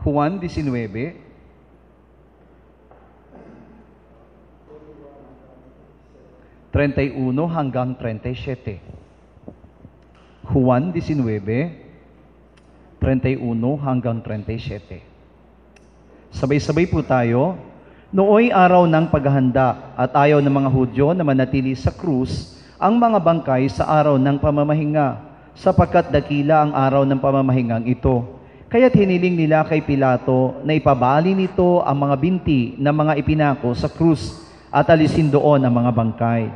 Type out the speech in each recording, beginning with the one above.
Juan 19, hanggang 37. Juan 19, 31 hanggang 37. Sabay-sabay po tayo. Nooy araw ng paghahanda at ayaw ng mga Hudyo na manatili sa krus ang mga bangkay sa araw ng pamamahinga, sapagkat dakila ang araw ng pamamahingang ito. Kaya't hiniling nila kay Pilato na ipabali nito ang mga binti ng mga ipinako sa krus at alisin doon ang mga bangkay.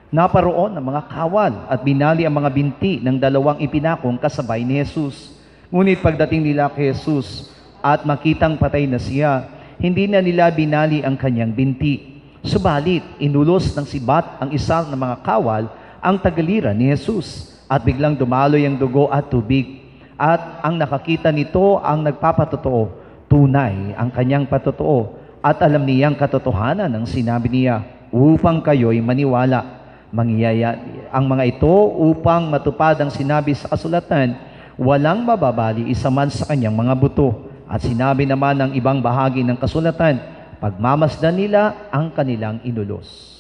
Naparoon ang mga kawal at binali ang mga binti ng dalawang ipinakong kasabay ni Jesus. Ngunit pagdating nila kay Jesus at makitang patay na siya, hindi na nila binali ang kanyang binti. Subalit, inulos ng sibat ang isa ng mga kawal ang tagalira ni Jesus at biglang dumaloy ang dugo at tubig. At ang nakakita nito ang nagpapatotoo, tunay ang kanyang patotoo at alam niyang katotohanan ng sinabi niya upang kayo'y maniwala. Mangyayari ang mga ito upang matupad ang sinabi sa kasulatan, walang mababali isa man sa kanyang mga buto. At sinabi naman ng ibang bahagi ng kasulatan, pagmamasdan nila ang kanilang inulos.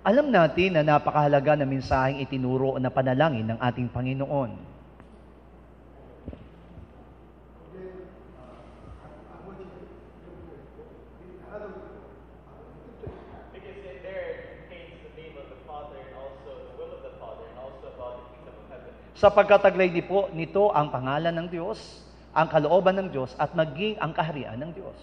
Alam natin na napakahalaga na mensaheng itinuro na panalangin ng ating Panginoon. Sapagkat taglay nito ang pangalan ng Diyos, ang kalooban ng Diyos, at maging ang kaharian ng Diyos.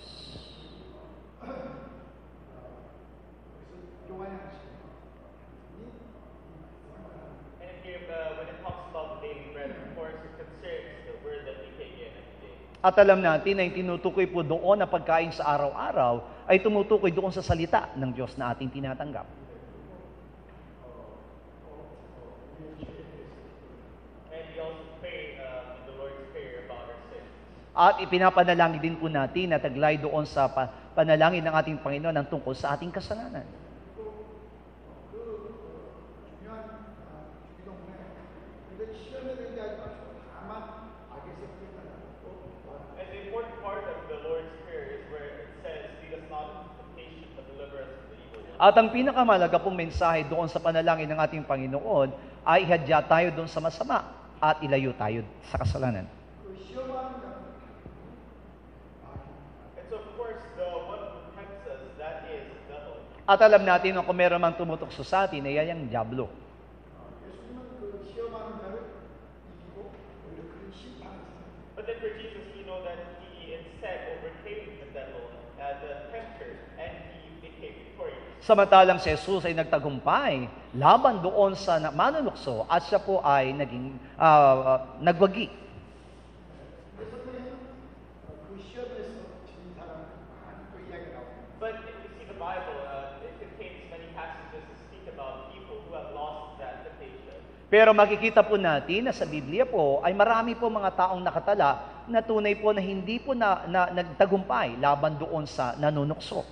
At alam natin na yung tinutukoy po doon na pagkain sa araw-araw ay tumutukoy doon sa salita ng Diyos na ating tinatanggap. At ipinapanalangin din po natin na taglay doon sa panalangin ng ating Panginoon ang tungkol sa ating kasalanan. At ang pinakamalaga pong mensahe doon sa panalangin ng ating Panginoon ay ihadya tayo doon sa masama at ilayo tayo sa kasalanan. At alam natin kung meron mang tumutokso sa atin, ay yan ang dyablo. But then for Jesus, we know that He instead overcame the devil as a tempter and He became victorious. Samantalang si Jesus ay nagtagumpay laban doon sa manunukso at siya po ay naging nagwagi. Pero makikita po natin na sa Biblia po ay marami po mga taong nakatala na tunay po na hindi po nagtagumpay laban doon sa nanunukso.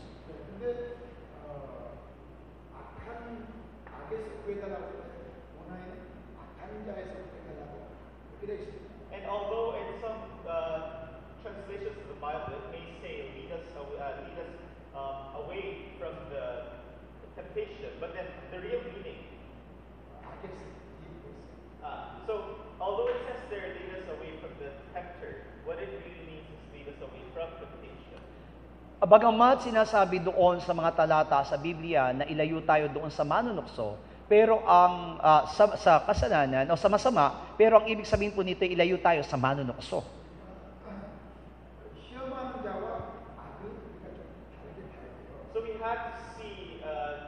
And although in some translations of the Bible it may say lead us away from the temptation, but then the real meaning. So, although it says there, lead us away from the tempter, what it really means is lead us away from temptation. Bagamat sinasabi doon sa mga talata sa Biblia na ilayo tayo doon sa manunukso, pero ang sa kasalanan o sa masama, pero ang ibig sabihin po nito ilayo tayo sa manunukso. So we have to see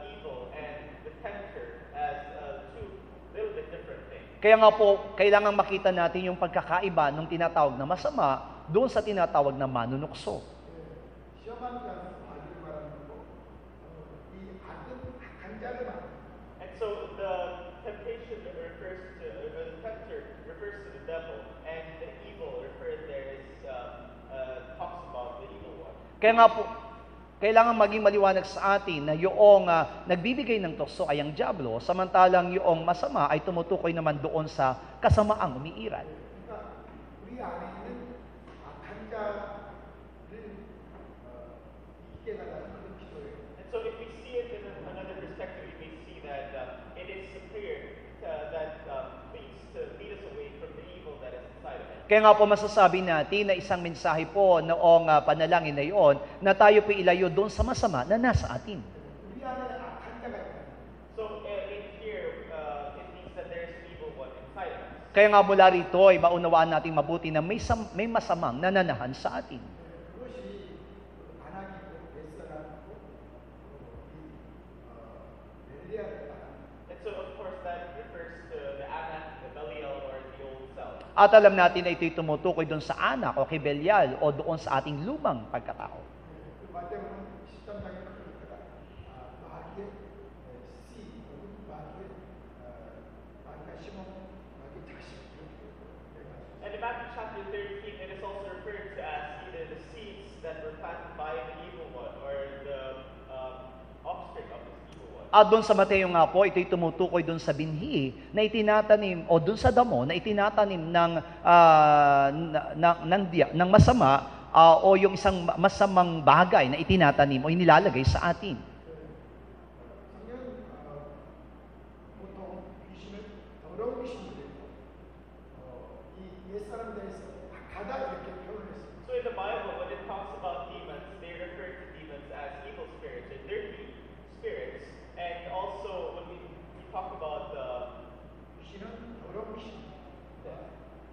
evil and the tempter as two little bit different things. Kaya nga po, kailangan makita natin yung pagkakaiba ng tinatawag na masama doon sa tinatawag na manunukso. And so the temptation refers to, the tempter refers to the devil, and the evil referred there is talks about the evil one. Kaya nga po, Kailangan maging maliwanag sa atin na yung nagbibigay ng tukso ay ang dyablo, samantalang yung masama ay tumutukoy naman doon sa kasamaang umiiral. 그러니까 우리 안에 있는 악한 자를 이기게 달라는 그런 기도예요. And so if we see it in another perspective, we may see that it is superior that lead us away from the evil that is inside of it. Kaya nga po masasabi natin na isang mensahe po noong panalangin na iyon na tayo po ilayo doon sa masama na nasa atin. 우리 안에 악한 자가 있다. So in here, it means that there is an evil one inside of us. Kaya nga mula rito ay maunawaan natin mabuti na may masamang nananahan sa atin. 그것이 안악이고 옛사람이고 벨리알이다. And so of course that refers to the Anak, the Belial, or the old self. At alam natin na ito'y tumutukoy doon sa anak o kay Belial o doon sa ating lumang pagkatao. 그 마태복음 13장에 그러니까 마귀의 씨 혹은 마귀가 심은 마귀 자식 이렇게 And in Matthew chapter 13, it is also referred to as either the seeds that were planted by the evil one or the offspring of this evil one. At doon sa Mateo nga po, ito'y tumutukoy doon sa binhi na itinatanim o doon sa damo na itinatanim ng masama o yung isang masamang bagay na itinatanim o inilalagay sa atin. 성경은 보통 귀신을 더러운 귀신들이 이 옛사람 대해서 악하다 이렇게 표현했습니다. So in the Bible, when it talks about demons, they refer to demons as evil spirits or dirty spirits. And also when we talk about 귀신은 더러운 귀신입니다.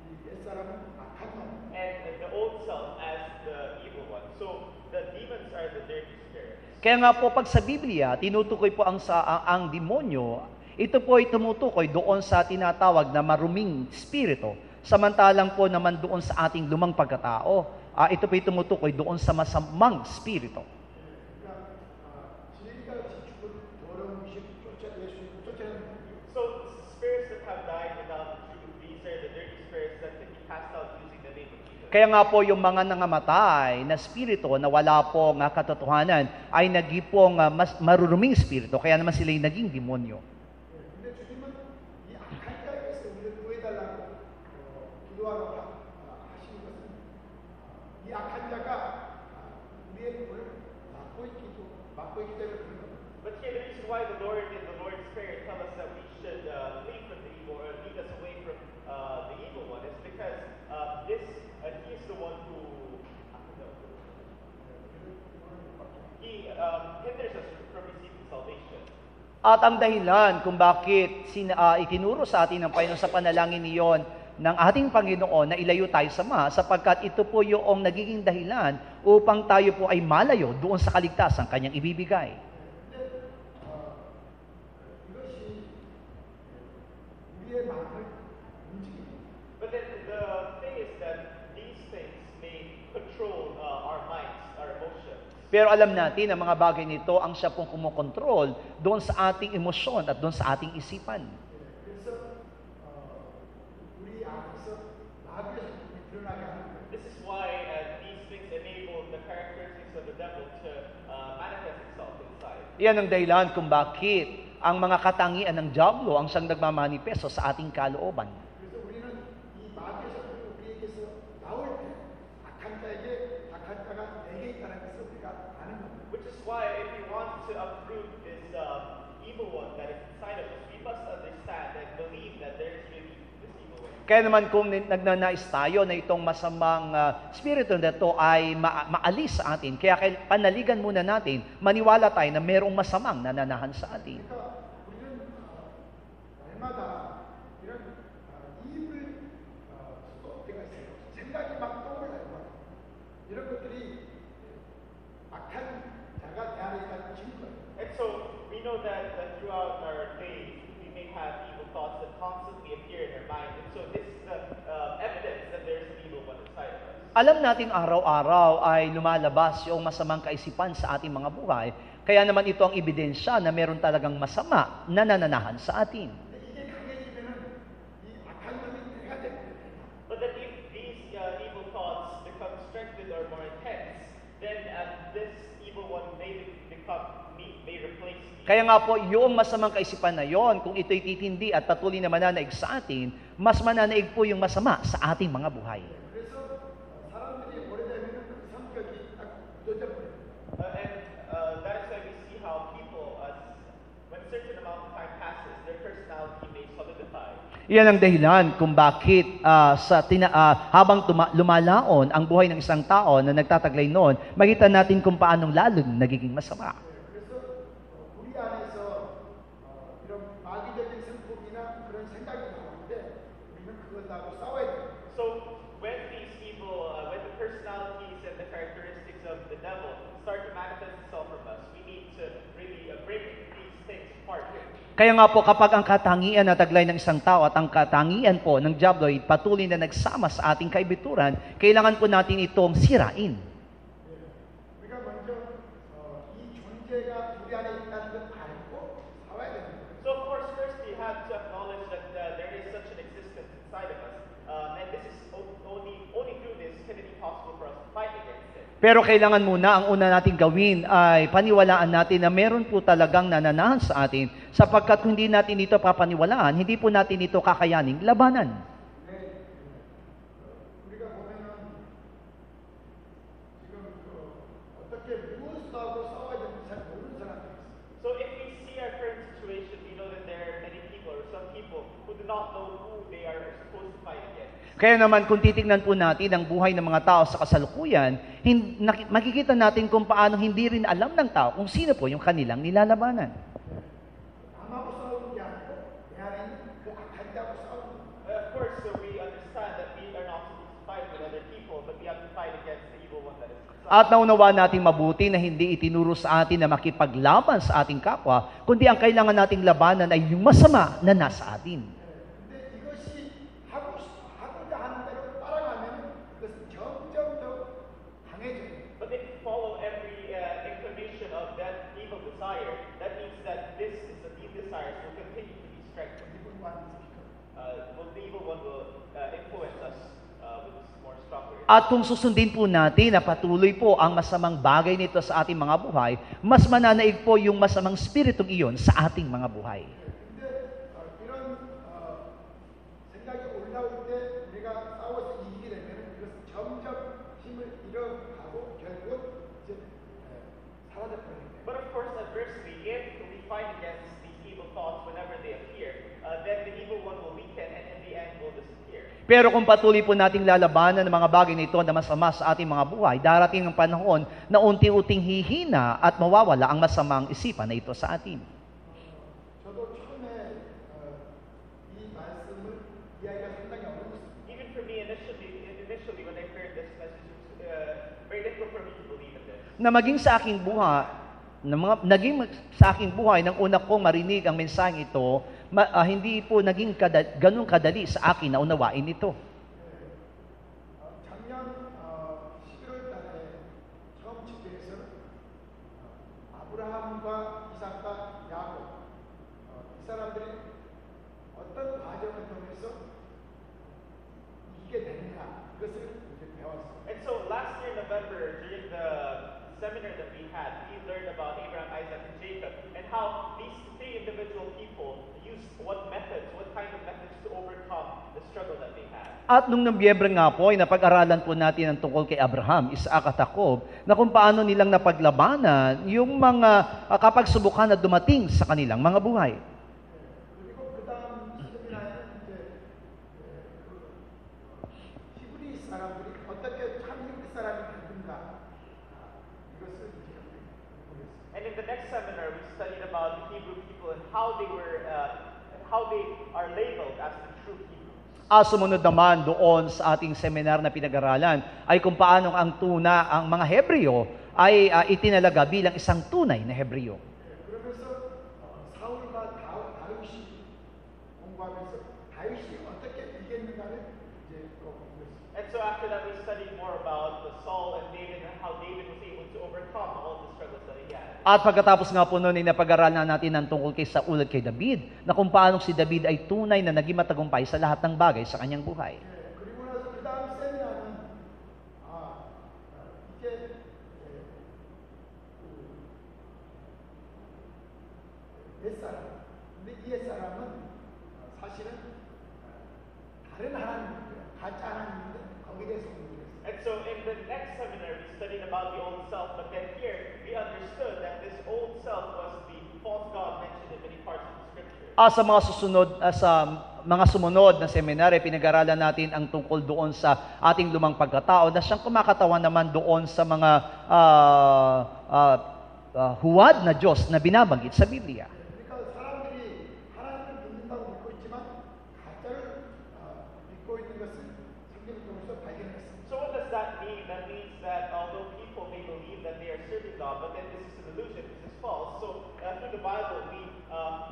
이 옛사람은 악한 놈. and the old self as the evil one. So the demons are the dirty spirits. Kaya nga po pag sa Biblia, tinutukoy po ang demonyo, ito po ay tumutukoy doon sa tinatawag na maruming spirito. Samantalang po naman doon sa ating lumang pagkatao, ito po ay tumutukoy doon sa masamang spirito. 그러니까 진리가 없이 죽은 더러운 귀신 예수님을 쫓아내는 거예요. So spirits that have died without the truth, these are the dirty spirits that can be cast out using the name of Jesus. Kaya nga po yung mga nangamatay na spirito na wala po nga katotohanan ay naging pong mas maruruming spirito, kaya naman sila yung naging demonyo. 근데 주님은 이 악한 자에 대해서 우리를 구해달라고 기도하러 하시는 것은 이 악한 자가 우리의 몸을 막고 있기 때문에 그런 겁니다. But here the reason why the Lord in the Lord's Prayer tell us that we should flee from the evil or lead us away from the evil one is because he is the one who he hinders us from receiving salvation. At ang dahilan kung bakit itinuro sa atin ng Panginoon sa panalangin niyon ng ating Panginoon na ilayo tayo sa sapagkat ito po yung nagiging dahilan upang tayo po ay malayo doon sa kaligtasan kanyang ibibigay. 이것이 우리의 마음을 움직입니다. But then the thing is that these things may control our minds, our emotions. Pero alam natin na mga bagay nito ang siya pong kumokontrol doon sa ating emosyon at doon sa ating isipan. 그래서 우리 안에서 마귀가 자꾸 드러나게 하는 거예요. This is why these things enable the characteristics of the devil to manifest itself inside. Iyan ang dahilan kung bakit ang mga katangian ng diablo ang siyang nagmamanifesto sa ating kalooban. 그래서 우리는 이 마귀에서 우리에게서 나올 때 악한 자가 내게 있다는 것을 우리가 아는 겁니다. Which is why if we want to uproot this evil one that is inside of us, we must understand and believe that there is really this evil one. Kaya naman kung nagnanais tayo na itong masamang spirito na ito ay maalis sa atin, kaya panaligan muna natin, maniwala tayo na mayroong masamang nananahan sa atin. 그러니까 우리는 날마다 이런 입을 쏟을 때가 있어요. 생각이 막 떠올라요. 이런 것들이 악한 자가 내 안에 있다는 증거예요. And so we know that throughout our days we may have evil thoughts that constantly appear in our mind. And so this is the evidence that there is an evil one inside of us. Alam natin araw-araw ay lumalabas yung masamang kaisipan sa ating mga buhay, kaya naman ito ang ebidensya na meron talagang masama na nananahan sa atin. 근데 이게 강해지면은 이 악한 놈이 내가 되는 거예요. But that if these evil thoughts become strengthened or more intense, then this evil one may become me, may replace me. Kaya nga po, yung masamang kaisipan na yon, kung ito'y titindi at patuloy na mananaig sa atin, mas mananaig po yung masama sa ating mga buhay. 그래서 사람들이 오래되면 그 성격이 딱 굳어져 버려요. And that is why we see how people, when a certain amount of time passes, their personality may solidify. Iyan ang dahilan kung bakit habang lumalaon ang buhay ng isang tao na nagtataglay noon, makita natin kung paanong lalong nagiging masama. 그래서 우리 안에서 이런 마귀적인 성품이나 그런 생각이 나오는데 우리는 그것하고 싸워야 돼요. So when these evil, when the personalities and the characteristics of the devil start to manifest itself from us, we need to really break these things apart. Kaya nga po kapag ang katangian na taglay ng isang tao at ang katangian po ng diablo ay patuloy na nagsama sa ating kaibituran, kailangan po natin itong sirain. 우리가 먼저 이 존재가 우리 안에 있다는 걸 알고 싸워야 됩니다. So of course, first we have to acknowledge that there is such an existence inside of us, and this is only through this can it be possible for us to fight against it. Pero kailangan muna, ang una nating gawin ay paniwalaan natin na meron po talagang nananahan sa atin sapagkat kung hindi natin ito papaniwalaan, hindi po natin ito kakayaning labanan. 우리가 보면은 지금 어떻게 무엇하고 싸워야 되는지 잘 모르는 사람들이 있어요. So if we see our current situation, we know that there are many people or some people who do not know who they are supposed to fight against. Kaya naman kung titignan po natin ang buhay ng mga tao sa kasalukuyan, makikita natin kung paano hindi rin alam ng tao kung sino po yung kanilang nilalabanan. 남하고 싸우는 게 아니고 내 안에 있는 그 악한 자하고 싸우는 거예요. Of course, so we understand that we are not supposed to fight with other people, but we have to fight against the evil one that is inside. At naunawaan nating mabuti na hindi itinuro sa atin na makipaglaban sa ating kapwa, kundi ang kailangan nating labanan ay yung masama na nasa atin. 근데 이것이 하고자 하는 대로 따라가면 그것은 점점 더 강해져요. But if we follow every inclination of that evil desire, that means that these desires will continue to be strengthened. The evil one will influence us with more stronger. At kung susundin po natin na patuloy po ang masamang bagay nito sa ating mga buhay, mas mananaig po yung masamang spiritong iyon sa ating mga buhay. 근데 이런 생각이 올라올 때 우리가 싸워서 이기게 되면 그것은 점점 힘을 잃어가고 결국 이제 사라져 버립니다. But of course, adversely, if we fight against these evil thoughts whenever they appear, then the evil one will weaken and in the end will disappear. Pero kung patuloy po nating lalabanan ng mga bagay nito na masama sa ating mga buhay, darating ang panahon na unti-unting hihina at mawawala ang masamang isipan na ito sa atin. 저도 처음에 이 말씀을 이야기가 상당히 어려웠습니다. Even for me, initially when I heard this message, it was very difficult for me to believe in this. Na maging sa aking buhay, naging sa aking buhay nang una kong marinig ang mensaheng ito, hindi po naging ganun kadali sa akin na unawain ito. 작년 11월 달에 처음 집회에서 아브라함과 이삭과 야곱 이 사람들이 어떤 과정을 통해서 이기게 되는가 그것을 이제 배웠어요. And so last year, November, during the seminar that we had, we learned about Abraham, Isaac, and Jacob, and how these three individual people used what kind of methods to overcome the struggle that they had. At nung Nobyembre nga po, ay napag-aralan po natin ang tungkol kay Abraham, Isaac at Jacob, na kung paano nilang napaglabanan yung mga kapagsubukan na dumating sa kanilang mga buhay. 그리고 그 다음 세미나에는 이제 히브리 사람들이 어떻게 참 히브리 사람이 되는가 이것을 이제 보겠습니다. And in the next seminar, we studied about the Hebrew people and how they are labeled as the true Hebrews. Sumunod naman doon sa ating seminar na pinag-aralan ay kung paano ang mga Hebreo ay itinalaga bilang isang tunay na Hebreo. 그러면서 사울과 다윗이 공부하면서 다윗이 어떻게 이겼는가를 이제 또 보겠습니다. And so after that, we studied more about the Saul and David and how David was able to overcome all the struggles that he had. At pagkatapos nga po noon ay napag-aralan natin ang tungkol kay Saul at kay David, na kung paano si David ay tunay na naging matagumpay sa lahat ng bagay sa kanyang buhay. 그리고 나서 그 다음 세미나는 이제 옛사람. 근데 이 옛사람은 사실은 다른 하나님이에요. 가짜 하나님인데 거기에 대해서 공부했어요. And so in the next seminar, we studied about the old self, but then here we understood that this old self was the false God mentioned in many parts of the scripture. Sa mga sumunod na seminaryo, pinag-aralan natin ang tungkol doon sa ating lumang pagkatao na siyang kumakatawan naman doon sa mga huwad na Diyos na binabanggit sa Biblia. 그러니까 사람들이 하나님을 믿는다고 믿고 있지만 가짜를 믿고 있는 것을 성경을 통해서 발견했습니다. So what does that mean? That means that although people may believe that they are serving God, but then this is an illusion, this is false. So through the Bible, we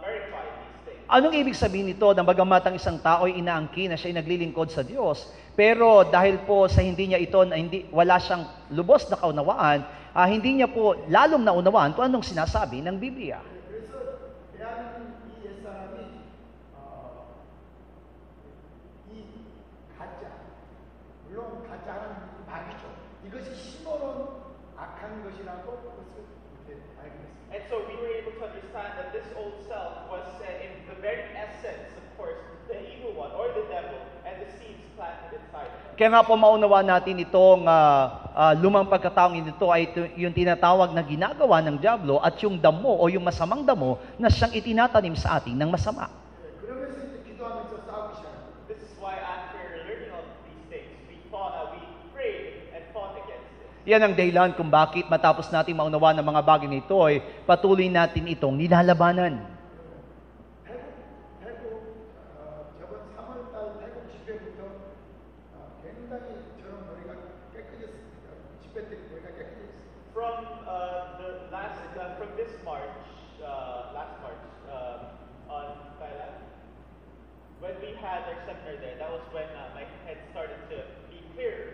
verify these things. Anong ibig sabihin nito na bagamat ang isang tao ay inaangkin na siya ay naglilingkod sa Diyos, pero dahil po sa hindi niya ito, na wala siyang lubos na kaunawaan, hindi niya po lalong naunawaan kung anong sinasabi ng Biblia. 그래서 대한민국 이 옛사람이 이 가짜, 물론 가짜 하나님 말이죠. 이것이 심어놓은 악한 것이라고 그것을 이렇게 발견했습니다. And so we were able to understand that this old self was in the very essence, of course, the evil one or the devil and the seeds planted inside of him. Kaya nga po maunawaan natin itong lumang pagkataong ito ay yung tinatawag na ginagawa ng Diablo at yung damo o yung masamang damo na siyang itinatanim sa atin ng masama. 그러면서 이제 기도하면서 싸우기 시작합니다. This is why after learning all these things, we prayed and fought against it. Yan ang dahilan kung bakit matapos natin maunawaan ng mga bagay nito ay patuloy natin itong nilalabanan. 저번 3월달 태국 집회부터 굉장히 저런 머리가 깨끗했습니다. 집회 때 머리가 깨끗했어요. From this March, last March, on Thailand, when we had our seminar there, that was when my head started to be clearer.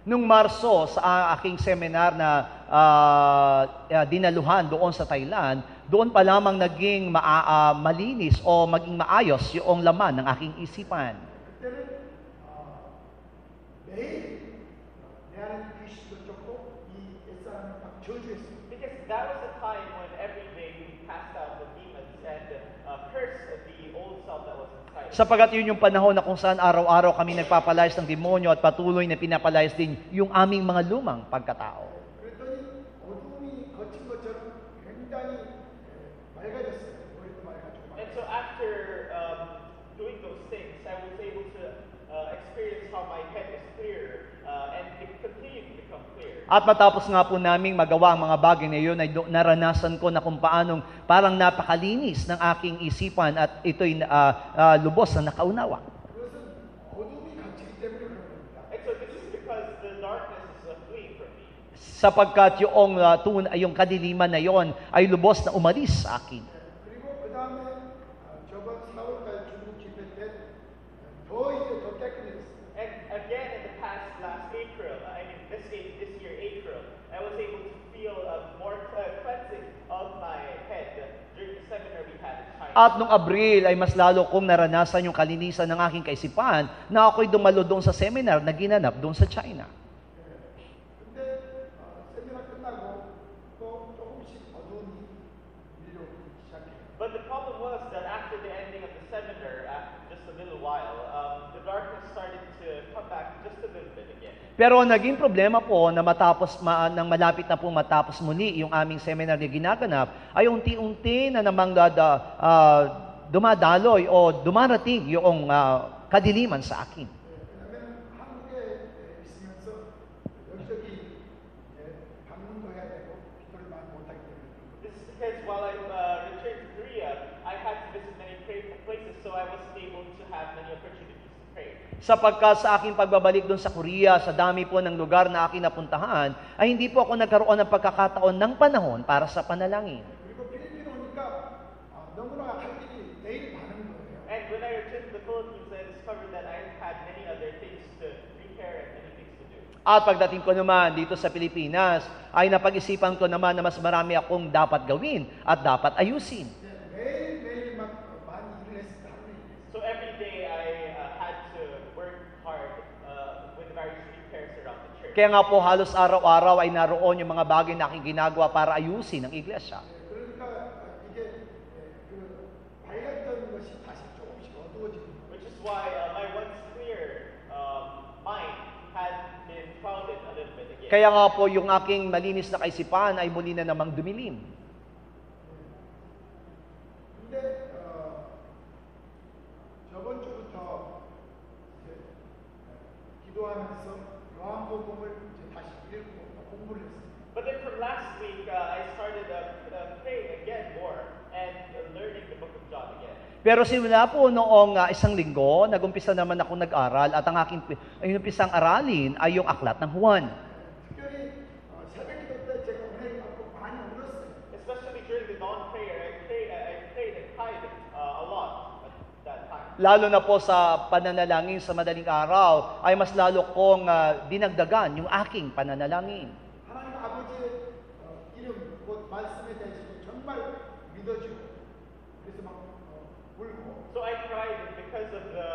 Nung Marso, sa aking seminar na dinaluhan doon sa Thailand, doon pa lamang naging malinis o maging maayos yung laman ng aking isipan. 그때는 매일 내 안에 귀신도 쫓고 이 옛사람을 막 저주했습니다. Because that was the time when every day we cast out the demons and cursed the old self that was inside. Sapagat yun yung panahon na kung saan araw-araw kami nagpapalayas ng demonyo at patuloy na pinapalayas din yung aming mga lumang pagkatao. 그랬더니 어둠이 거친 것처럼 굉장히 맑아졌어요. 머리도 맑아지고. And so after doing those things, I was able to experience how my head was clearer and it continued to become clear. At matapos nga po naming magawa ang mga bagay na yun, ay naranasan ko na kung paanong parang napakalinis ng aking isipan at ito'y lubos na nakaunawa. 그것은 어둠이 갇히기 때문에 그런 겁니다. And so this is because the darkness is fleeing from me. Sapagkat yung kadiliman na yon ay lubos na umalis sa akin. 그리고 그 다음에 저번 4월달 중국 집회 때 더 이제 더 깨끗해졌어요. And again in the past last April, this year April, I was able to feel more cleansing of my head during the seminar we had in China. At nung Abril ay mas lalo kong naranasan yung kalinisan ng aking kaisipan na ako'y dumalo doon sa seminar na ginanap doon sa China. 근데 세미나 끝나고 또 조금씩 어둠이 밀려오기 시작해요. But the problem was that after the ending of the seminar, after just a little while, the darkness started to come back just a little bit again. Pero ang naging problema po na nang malapit na po matapos muli yung aming seminar na ginaganap, ay unti-unti na namang dumadaloy o dumarating yung kadiliman sa akin. 왜냐하면 한국에 있으면서 여기저기 방문도 해야 되고 기도를 많이 못하기 때문에. This is because while I returned to Korea, I had to visit many prayerful places, so I wasn't able to have many opportunities to pray. Sapagkat sa aking pagbabalik doon sa Korea, sa dami po ng lugar na aking napuntahan, ay hindi po ako nagkaroon ng pagkakataon ng panahon para sa panalangin. 그리고 필리핀 오니까 너무나 할 일이 내일 많은 거예요. And when I returned to the Philippines, I discovered that I had many other things to prepare and many things to do. At pagdating ko naman dito sa Pilipinas, ay napag-isipan ko naman na mas marami akong dapat gawin at dapat ayusin. 매일매일 막 많이 일을 했습니다. 하루 일을 했어요. So every day I had to work hard with various repairs around the church. Kaya nga po halos araw-araw ay naroon yung mga bagay na aking ginagawa para ayusin ang iglesia. 그러니까 이게 Kaya nga po yung aking malinis na kaisipan ay muli na namang dumilim. 근데 저번 주부터 이제 기도하면서 요한복음을 이제 다시 읽고 공부를 했어요. But then from last week, I started praying again more and learning the book of John again. Pero simula po noong isang linggo, nag-umpisa naman ako nag-aral at ang aking umpisang aralin ay yung aklat ng Juan. 특별히 새벽 기도 때 제가 은혜를 받고 많이 울었어요. Especially during the dawn prayer, I prayed and cried a lot at that time. Lalo na po sa pananalangin sa madaling araw, ay mas lalo kong dinagdagan yung aking pananalangin. 하나님 아버지의 이름 곧 말씀에 대해서 정말 믿어주고 그래서 막 울고 So I cried because of the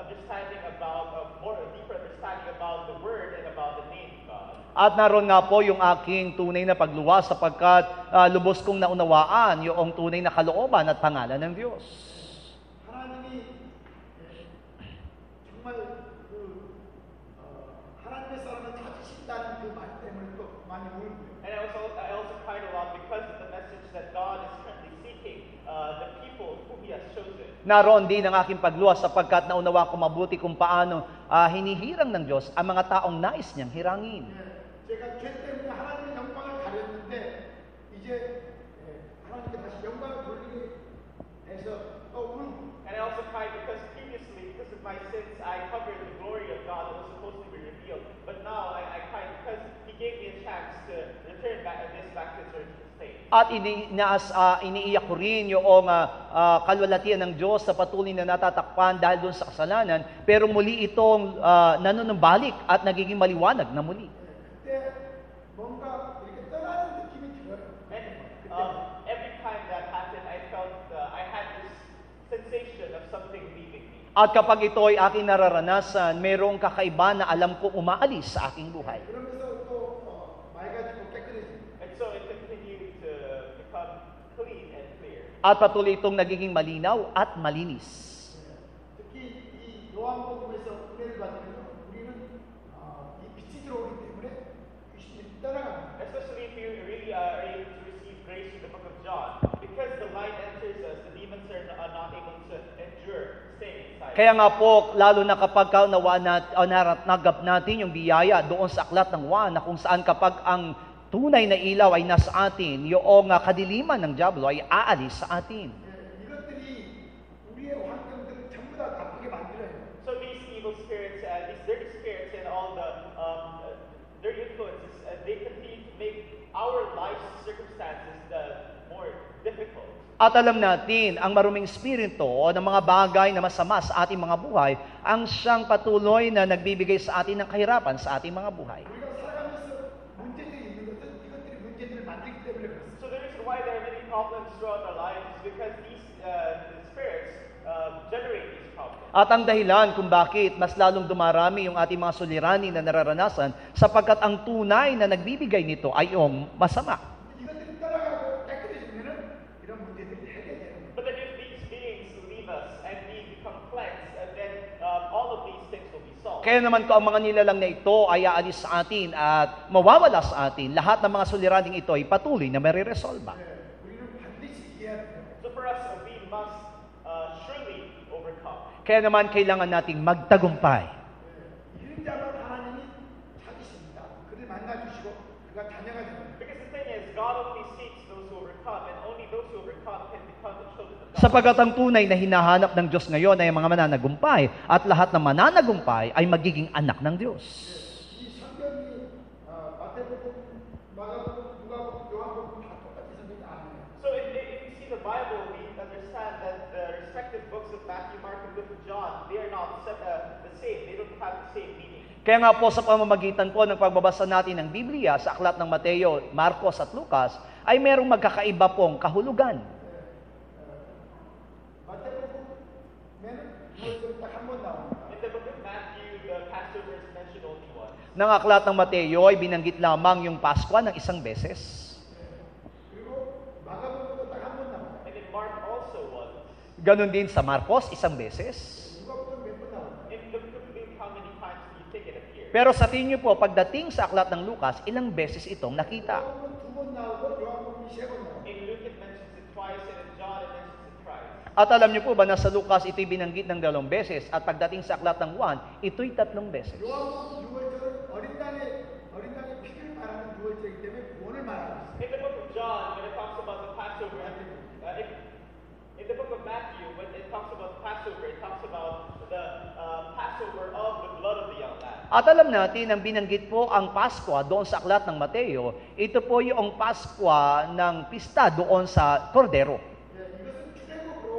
understanding about, more deeper understanding about the word and about the name of God. At naroon nga po yung aking tunay na pagluwas sapagkat lubos kong naunawaan yung tunay na kalooban at pangalan ng Diyos. 하나님이 정말 하나님의 사람을 찾으신다는 그 말 때문에 또 많이 울고요. And I also cried a lot because of the message that God is currently seeking the people whom He has chosen. Naroon din ang aking pagluwas sapagkat naunawa ko mabuti kung paano hinihirang ng Diyos ang mga taong nais niyang hirangin. 제가 죄 때문에 하나님의 영광을 가렸는데 이제 하나님께 다시 영광을 돌리게 해서 또 울고 And I also cried because previously, because of my sins, I covered the glory of God that was supposed to be revealed. But now I cried because He gave me a chance to return back to its original state. At iniiyak ko rin yung kalwalatian ng Diyos sa patuloy na natatakpan dahil doon sa kasalanan, pero muli itong nanunumbalik at nagiging maliwanag na muli. 그때 뭔가 이렇게 떠나는 느낌이 들어요. And every time that happened, I felt I had this sensation of something leaving me. At kapag ito ay aking nararanasan, mayroong kakaiba na alam kong umaalis sa aking buhay. 그러면서 또 맑아지고 깨끗해지고 And so it continued to become clean and clear. At patuloy itong nagiging malinaw at malinis. 특히 이 요한복음에서 은혜를 받으면 우리는 이 빛이 들어오기 때문에 귀신이 떠나갑니다. Especially if you really are able to receive grace through the book of John. Because the light enters us, the demons are not able to endure staying inside. Kaya nga po, lalo na kapag naranagap natin yung biyaya doon sa aklat ng Juan, na kung saan kapag ang tunay na ilaw ay nasa atin, yung kadiliman ng diablo ay aalis sa atin. 이것들이 우리의 환경들을 전부 다 나쁘게 만들어요. So these evil spirits, these dirty spirits and all the dirty influences, they continue to make our life circumstances more difficult. At alam natin, ang maruming espiritu o ng mga bagay na masama sa ating mga buhay, ang siyang patuloy na nagbibigay sa atin ng kahirapan sa ating mga buhay. 우리가 살아가면서 문제들이 있는 것은 이것들이 문제들을 만들기 때문에 그렇습니다. So the reason why there are many problems throughout our lives is because these spirits generate these problems. At ang dahilan kung bakit mas lalong dumarami yung ating mga suliranin na nararanasan sapagkat ang tunay na nagbibigay nito ay yung masama. 이것들이 떠나가고 깨끗해지면은 이런 문제들이 해결돼요. But then if these beings leave us and we become cleansed, and then all of these things will be solved. Kaya naman ko ang mga nilalang na ito ay aalis sa atin at mawawala sa atin. Lahat ng mga suliraning ito ay patuloy na mariresolba. 우리는 반드시 이해해야 돼요. So for us, we must surely overcome. Kaya naman kailangan nating magtagumpay. 이런 자만 하나님이 찾으십니다. 그를 만나주시고 그가 자녀가 됩니다. Because the thing is, God only seeks those who overcome, and only those who overcome can become the children of God. Sapagkat ang tunay na hinahanap ng Diyos ngayon ay mga mananagumpay at lahat ng mananagumpay ay magiging anak ng Diyos. 이 성경이 마태복음, 마가복음, 누가복음, 요한복음 다 똑같은 성경이 아니에요. So if we see the Bible, we understand that the respective books of Matthew, Mark, and Luke, and John, they are not the same. They don't have the same meaning. Kaya nga po sa pamamagitan po ng pagbabasa natin ng Biblia sa aklat ng Mateo, Marcos at Lucas, ay merong magkakaiba pong kahulugan. 마태복음에는 무엇을 딱 한 번 나옵니다. In the book of Matthew, the Passover is mentioned only once. Ng aklat ng Mateo ay binanggit lamang yung Pasko ng isang beses. 그리고 마가복음도 딱 한 번 나옵니다. And in Mark also once. Ganon din sa Marcos, isang beses. 누가복음 몇 번 나옵니다. In the book of Luke, how many times do you think it appeared. Pero sa tingin niyo po, pagdating sa aklat ng Lucas, ilang beses itong nakita? 요한복음 2번 나오고 요한복음 3번 나오고. In Luke it mentions it twice, and in John it mentions it thrice. At alam niyo po ba na sa Lucas ito'y binanggit ng 2 beses at pagdating sa aklat ng Juan, ito'y 3 beses. 요한복음 6월절은 어린 양의 피를 말하는 6월절이기 때문에 구원을 말하고 있어요. In the book of John, when it talks about the Passover, in the book of Matthew, when it talks about the Passover, it talks about the Passover of the blood of the young lamb. At alam natin, ang binanggit po ang Pasko doon sa aklat ng Mateo, ito po yung Pasko ng pista doon sa Kordero. 예, 이것은 출애굽으로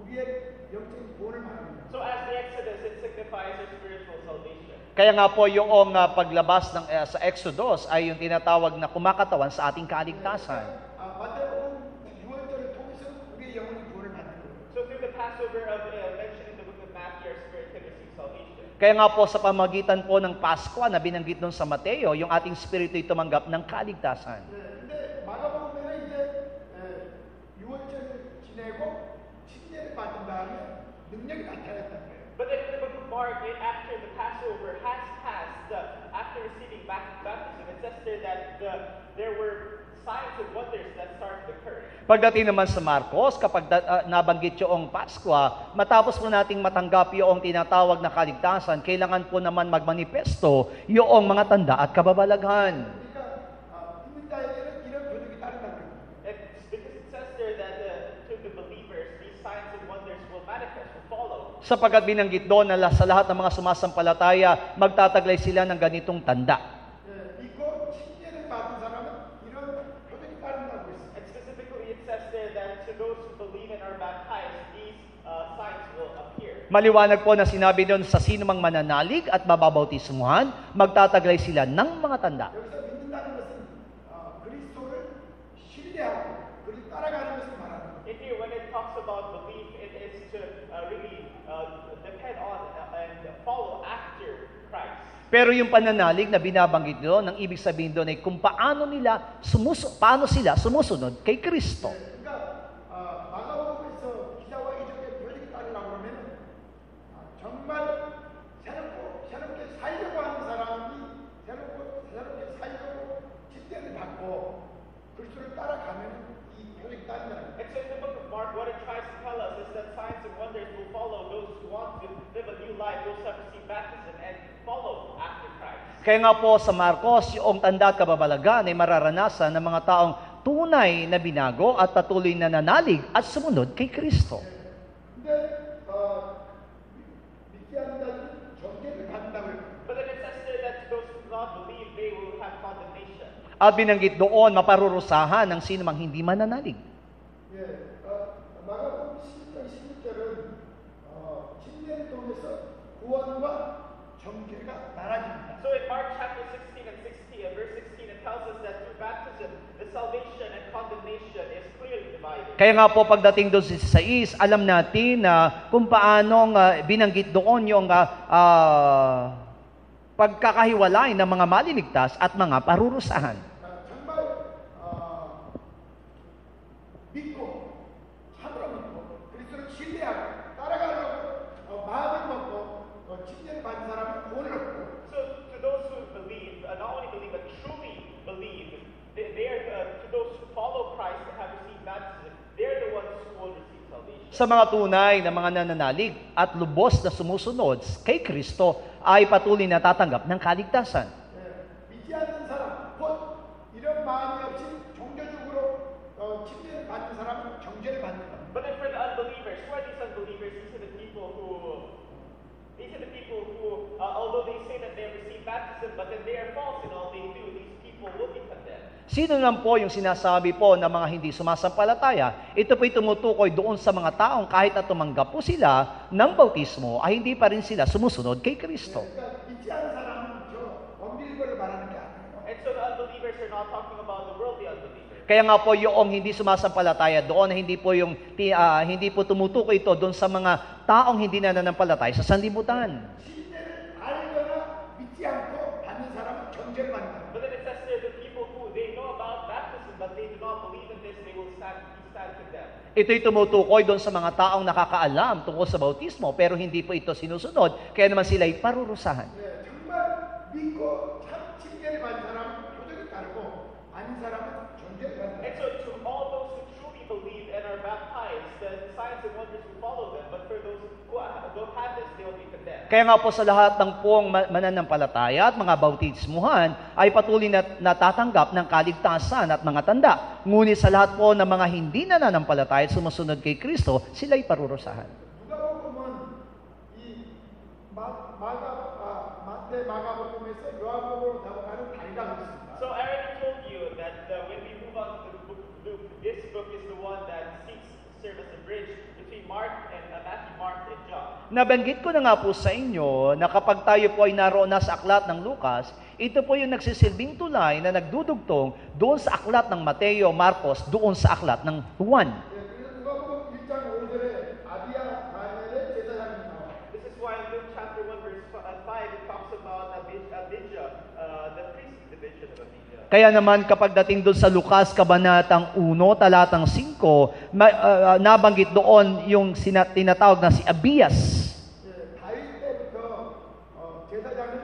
우리의 영적인 구원을 말합니다. So as the Exodus, it signifies our spiritual salvation. Kaya nga po yung paglabas ng, sa Exodus ay yung tinatawag na kumakatawan sa ating kaligtasan. 마태복음 6월절을 통해서 우리의 영혼이 구원을 받는 거예요. So through the Passover mentioned in the book of Matthew, our spirit can receive salvation. Kaya nga po sa pamagitan po ng Pasko na binanggit doon sa Mateo, yung ating spirito ay tumanggap ng kaligtasan. 네, 근데 마가복음에는 이제 6월절을 지내고 침례를 받은 다음에 능력이 나타났다는 거예요. But then in the book of Mark, after the Passover has passed, after receiving baptism, it says there that there were signs and wonders that started to occur. Pagdating naman sa Marcos, kapag nabanggit yung Pasko, matapos po nating matanggap yung tinatawag na kaligtasan, kailangan po naman magmanifesto yung mga tanda at kababalaghan. 그러니까 믿는 자에게는 이런 표적이 따른다는 거예요. It's because it says there that to the believers, these signs and wonders will manifest, will follow. Sapagkat binanggit doon na sa lahat ng mga sumasampalataya, magtataglay sila ng ganitong tanda. 믿고 침례를 받은 사람은 이런 표적이 따른다고 했어요. And specifically, it says there that to those who believe and are baptized, these signs will appear. Maliwanag po na sinabi doon sa sino mang mananalig at mababautismuhan, magtataglay sila ng mga tanda. 여기서 믿는다는 것은 그리스도를 신뢰하고 그를 따라가는 것을 말하는 거예요. In here, when it talks about belief, it is to really depend on and follow after Christ. Pero yung pananalig na binabanggit doon, ang ibig sabihin doon ay kung paano sila sumusunod kay Kristo. 그러니까 마가복음에서 기자와 이적의 표적이 따르려고 하면 정말 새롭게 살려고 하는 사람이 새롭게 살려고 침례를 받고 그리스도를 따라가면 이 표적이 따른다는 거예요. And so in the book of Mark, what it tries to tell us is that signs and wonders will follow those who want to live a new life, those who have received baptism and follow after Christ. Kaya nga po sa Marcos, yung tanda at kababalagan ay mararanasan ng mga taong tunay na binago at patuloy na nanalig at sumunod kay Kristo. 근데 믿지 않는 자들은 정죄를 받는다고 해요. But then it says there that those who do not believe, they will have condemnation. At binanggit doon, maparurusahan ng sino mang hindi mananalig. 예, 마가복음 11장 16절은 침례를 통해서 구원과 정죄가 나눠집니다. So in Mark chapter 16 and verse 16, it tells us that through baptism, the salvation and condemnation is clearly divided. Kaya nga po pagdating doon sa 16, alam natin na kung paanong binanggit doon yung pagkakahiwalay ng mga maliligtas at mga parurusahan. 정말 믿고 참으로 믿고 그리스도를 신뢰하고 따라가려고 마음을 먹고 침례를 받은 사람은 구원을 얻고 So to those who believe, not only believe, but truly believe, they are to those who follow Christ and have received baptism, they're the ones who will receive salvation. Sa mga tunay na mga nananalig at lubos na sumusunod kay Kristo ay patuloy na tatanggap ng kaligtasan. 믿지 않는 사람 곧 이런 마음이 없이 종교적으로 침례를 받는 사람은 정죄를 받는 겁니다. But then for the unbelievers, who are these unbelievers? These are the people who, although they say that they have received baptism, but then they are false in all they do, these people will be condemned. Sino lang po yung sinasabi po ng mga hindi sumasampalataya? Ito po'y tumutukoy doon sa mga taong kahit na tumanggap po sila ng bautismo ay hindi pa rin sila sumusunod kay Kristo. 그러니까 믿지 않는 사람은 저 원빌거를 말하는 게 아니에요. And so the unbelievers are not talking about the worldly unbelievers. Kaya nga po yung hindi sumasampalataya doon, hindi po tumutukoy ito doon sa mga taong hindi na nananampalataya sa sanlibutan. 침례를 알거나 믿지 않고 받는 사람은 정죄를 받는다. But then it says there the people who they know about baptism, but they do not believe in this, they will stand condemned. Ito'y tumutukoy doon sa mga taong nakakaalam tungkol sa bautismo pero hindi po ito sinusunod, kaya naman sila'y parurusahan. 네, 정말 Kaya nga po sa lahat ng pong mananampalataya at mga bautismuhan ay patuloy na natatanggap ng kaligtasan at mga tanda. Ngunit sa lahat po ng mga hindi nananampalataya at sumusunod kay Kristo, sila'y parurusahan. 누가 보면 이 마태 마가복음에서 요한복음으로 넘어가는 다리가 있습니다. So I already told you that when we move on to the book of Luke, this book is the one that seeks to serve as a bridge between Mark and Matthew, Mark, and John. Nabanggit ko na nga po sa inyo na kapag tayo po ay naroon na sa aklat ng Lucas, ito po yung nagsisilbing tulay na nagdudugtong doon sa aklat ng Mateo, Marcos, doon sa aklat ng Juan. 그래서 누가복음 1장 5절에 아비야 다니엘의 제사장이 나와. This is why in Luke chapter 1 verse 5 it talks about Abijah, the priest division of Abijah. Kaya naman kapag dating doon sa Lucas, Kabanatang 1, talatang 5, nabanggit doon yung tinatawag na si Abias. 다윗 때부터 제사장은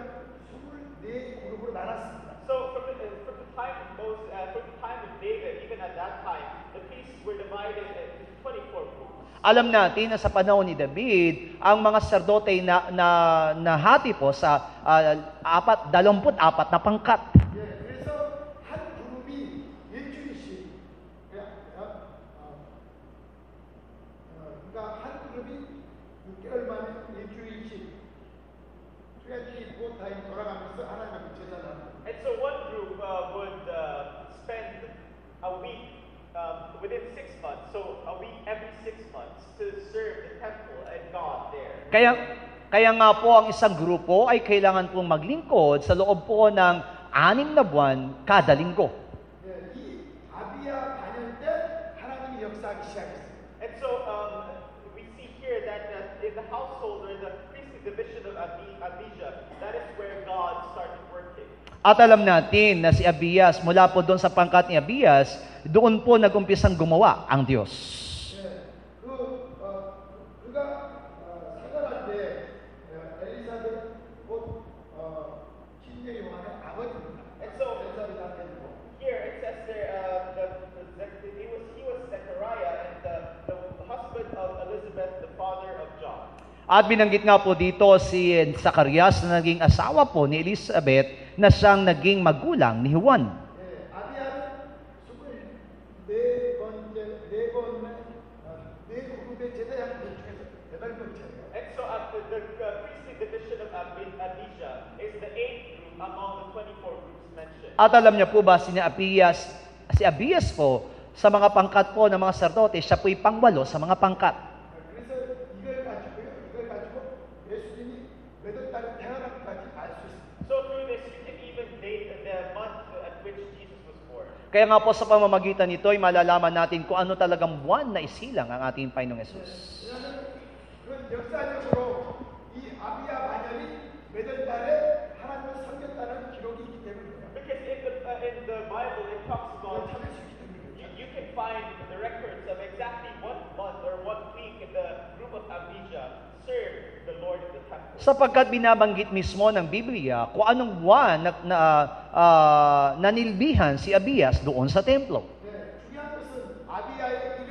24그룹으로 나눴습니다. So from the time of Moses, from the time of David, even at that time, the priests were divided into 24 groups. Alam natin na sa panahon ni David, ang mga sacerdote na hati po sa 24 na pangkat. 그래서 한 그룹이 일주일씩 그러니까 한 그룹이 6개월 만에 일주일씩 24 타임 돌아가면서 하나님 앞에 제사를 합니다. And so one group would spend a week within 6 months, so a week every 6 months to serve the temple and God there. Kaya nga po ang isang grupo ay kailangan pong maglingkod sa loob po ng 6 na buwan kada linggo. 이 아비야 다닐 때 하나님이 역사하기 시작했어요. And so we see here that in the household or the priestly division of Abijah, that is where God started working. At alam natin na si Abias, mula po doon sa pangkat ni Abias, doon po nag-umpisang gumawa ang Diyos. 그가 생활할 때 엘리사벳 곧 신녀 요한의 아버지입니다. And so 엘리사벳 아들이고 here it says there he was Zechariah and the husband of Elizabeth, the father of John. At binanggit nga po dito si Zacarias na naging asawa po ni Elizabeth na siyang naging magulang ni Juan. 아비야는 24네 그룹의 제사장들 중에서 8번째예요. And so the priestly division of Abijah is the 8th group among the 24 groups mentioned. At alam niyo po ba si Abias po sa mga pangkat po ng mga sardote, siya po'y pangwalo sa mga pangkat. 그래서 이걸 가지고 예수님이 몇월 달에 태어났까지 알 수 있습니다. So through this you can even date the month at which Jesus was born. Kaya nga po sa pamamagitan nito ay malalaman natin kung ano talagang buwan na isilang ang ating Panginoong Yesus. 왜냐하면 그건 역사적으로 이 아비야 마녀이 몇월 달에 하나님을 섬겼다는 기록이 있기 때문이에요. Because in the Bible it talks 그걸 about 찾을 수 있기 때문이에요. you can find the records of exactly what month or what week the group of Abijah served the Lord in the temple. Sapagkat binabanggit mismo ng Biblia kung anong buwan nanilbihan si Abias doon sa templo. 네, 중요한 것은 아비야의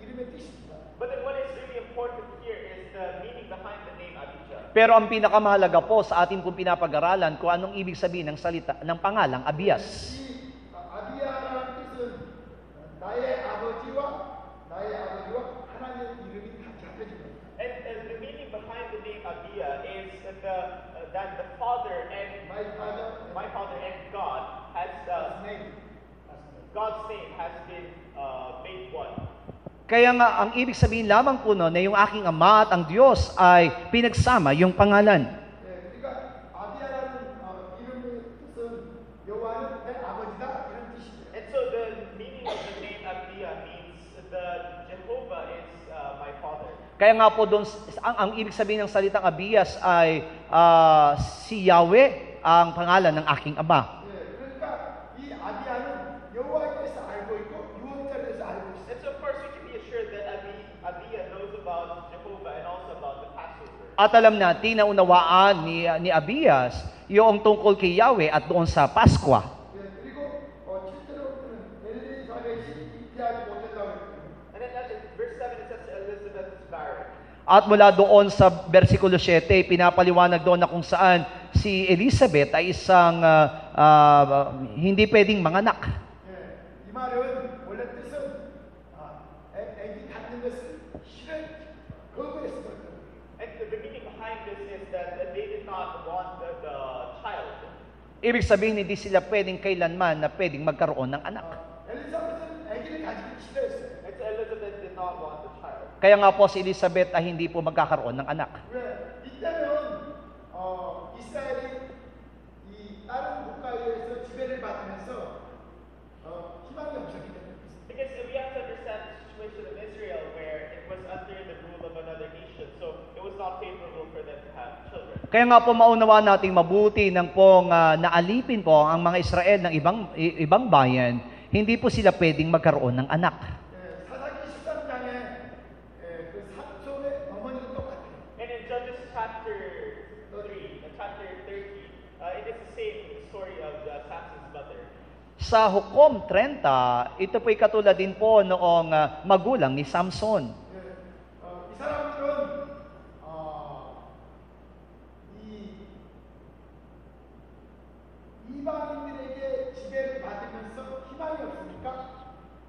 이름의 뜻입니다. But then what is really important here is the meaning behind the name Abijah. Pero ang pinakamahalaga po sa ating pong pinapag-aralan kung anong ibig sabihin ng salita ng pangalang Abias. 이 아비야라는 뜻은 나의 아버지와 하나님의 이름이 같이 합해진 겁니다. And the meaning behind the name Abijah is that the Father and my Father and God has God's name has been made one. Kaya nga, ang ibig sabihin lamang po no, na yung aking Ama at ang Diyos ay pinagsama yung pangalan. 네, 그러니까 아비야라는 이름의 뜻은 여호와는 내 아버지다 이런 뜻이에요. And so the meaning of the name Abijah means that Jehovah is my Father. Kaya nga po doon, ang ibig sabihin ng salitang Abias ay si Yahweh ang pangalan ng aking Ama. 네, 그러니까 이 아비야는 여호와에 대해서 알고 있고 유언자에 대해서 알고 있어요. And so of course we can be assured that Abijah knows about Jehovah and also about the Passover. At alam natin na unawaan ni Abias yung tungkol kay Yahweh at doon sa Paskwa. 네, 그리고 실제로는 엘리사벳이 입대하지 못했다고 했거든요. And then in verse 7 it says Elizabeth is barren. At mula doon sa versikulo 7, pinapaliwanag doon na kung saan si Elizabeth ay isang hindi pwedeng manganak. 이 말은 원래 뜻은 아기 갖는 것을 거부했을 거예요. And the meaning behind this is that they did not want the child. Ibig sabihin, hindi sila pwedeng kailanman na pwedeng magkaroon ng anak. 엘리사벳은 아기를 가지기 싫어했어요. And so Elizabeth did not want the child. Kaya nga po si Elizabeth ay hindi po magkakaroon ng anak. 왜? 이때는 이스라엘이 이 다른 국가에서 지배를 받으면서 희망이 없었기 때문에. Because we have to understand the situation in Israel where it was under the rule of another nation, so it was not favorable for them to have children. Kaya nga po maunawaan nating mabuti ng pong naalipin po ang mga Israel ng ibang bayan, hindi po sila pwedeng magkaroon ng anak. 사사기 13장에 그 삼손의 어머니도 똑같아요. And in Judges chapter 3 and chapter 30, it is the same story of Samson's mother. Sa Hukom 30, ito po'y katulad din po noong magulang ni Samson. 이 사람들은 이방인들에게 지배를 받으면서 희망이 없으니까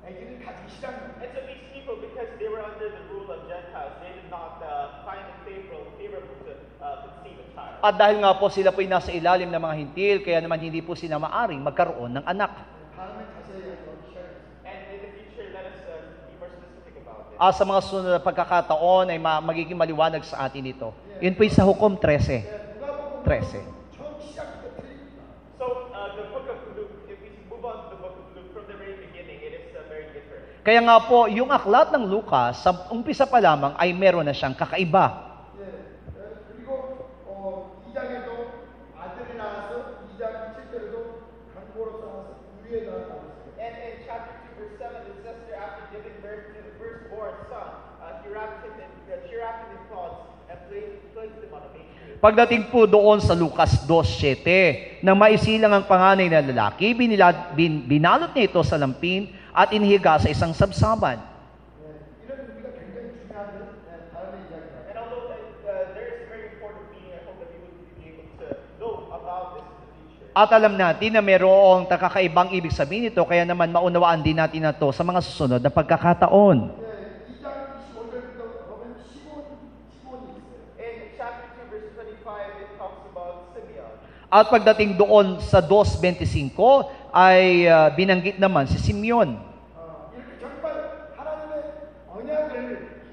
아기를 가지기 싫어하는 거예요. And so these people, because they were under the rule of Gentiles, they did not find it favorable to conceive a child. At dahil nga po sila po'y nasa ilalim ng mga hintil, kaya naman hindi po sila maaring magkaroon ng anak. 다음에 자세히 알려주셔야 돼요. And in the future, let us be more specific about it. Sa mga sunod na pagkakataon ay magiging maliwanag sa atin ito. Yun po'y sa Hukom 13. 누가복음 13. 처음 시작할 때 틀립니다. So the book of Luke, if we move on to the book of Luke from the very beginning, it is very different. Kaya nga po, yung aklat ng Lucas, sa umpisa pa lamang ay meron na siyang kakaiba. 그리고 2장에도 아들이 나와서 2장 7절에도 강보로 나와서 우리에 나왔다고 했어요. And in chapter 2, verse 7, it says there, after giving birth to the firstborn son, she wrapped him in cloths and placed him on a manger. Pagdating po doon sa Lucas 2:7, nang maisilang ang panganay na lalaki, binalot niya ito sa lampin at inihiga sa isang sabsaban. 이런 의미가 굉장히 중요한 다음에 이야기합니다. And although there is a very important meaning, I hope that we will be able to know about this in the future. At alam natin na mayroong kakaibang ibig sabihin nito, kaya naman maunawaan din natin na ito sa mga susunod na pagkakataon. 2장 25절부터 보면 시몬이 있어요. In chapter 2, verse 25, it talks about Simeon. At pagdating doon sa 2:25 ay binanggit naman si Simeon. 이렇게 정말 하나님의 언약을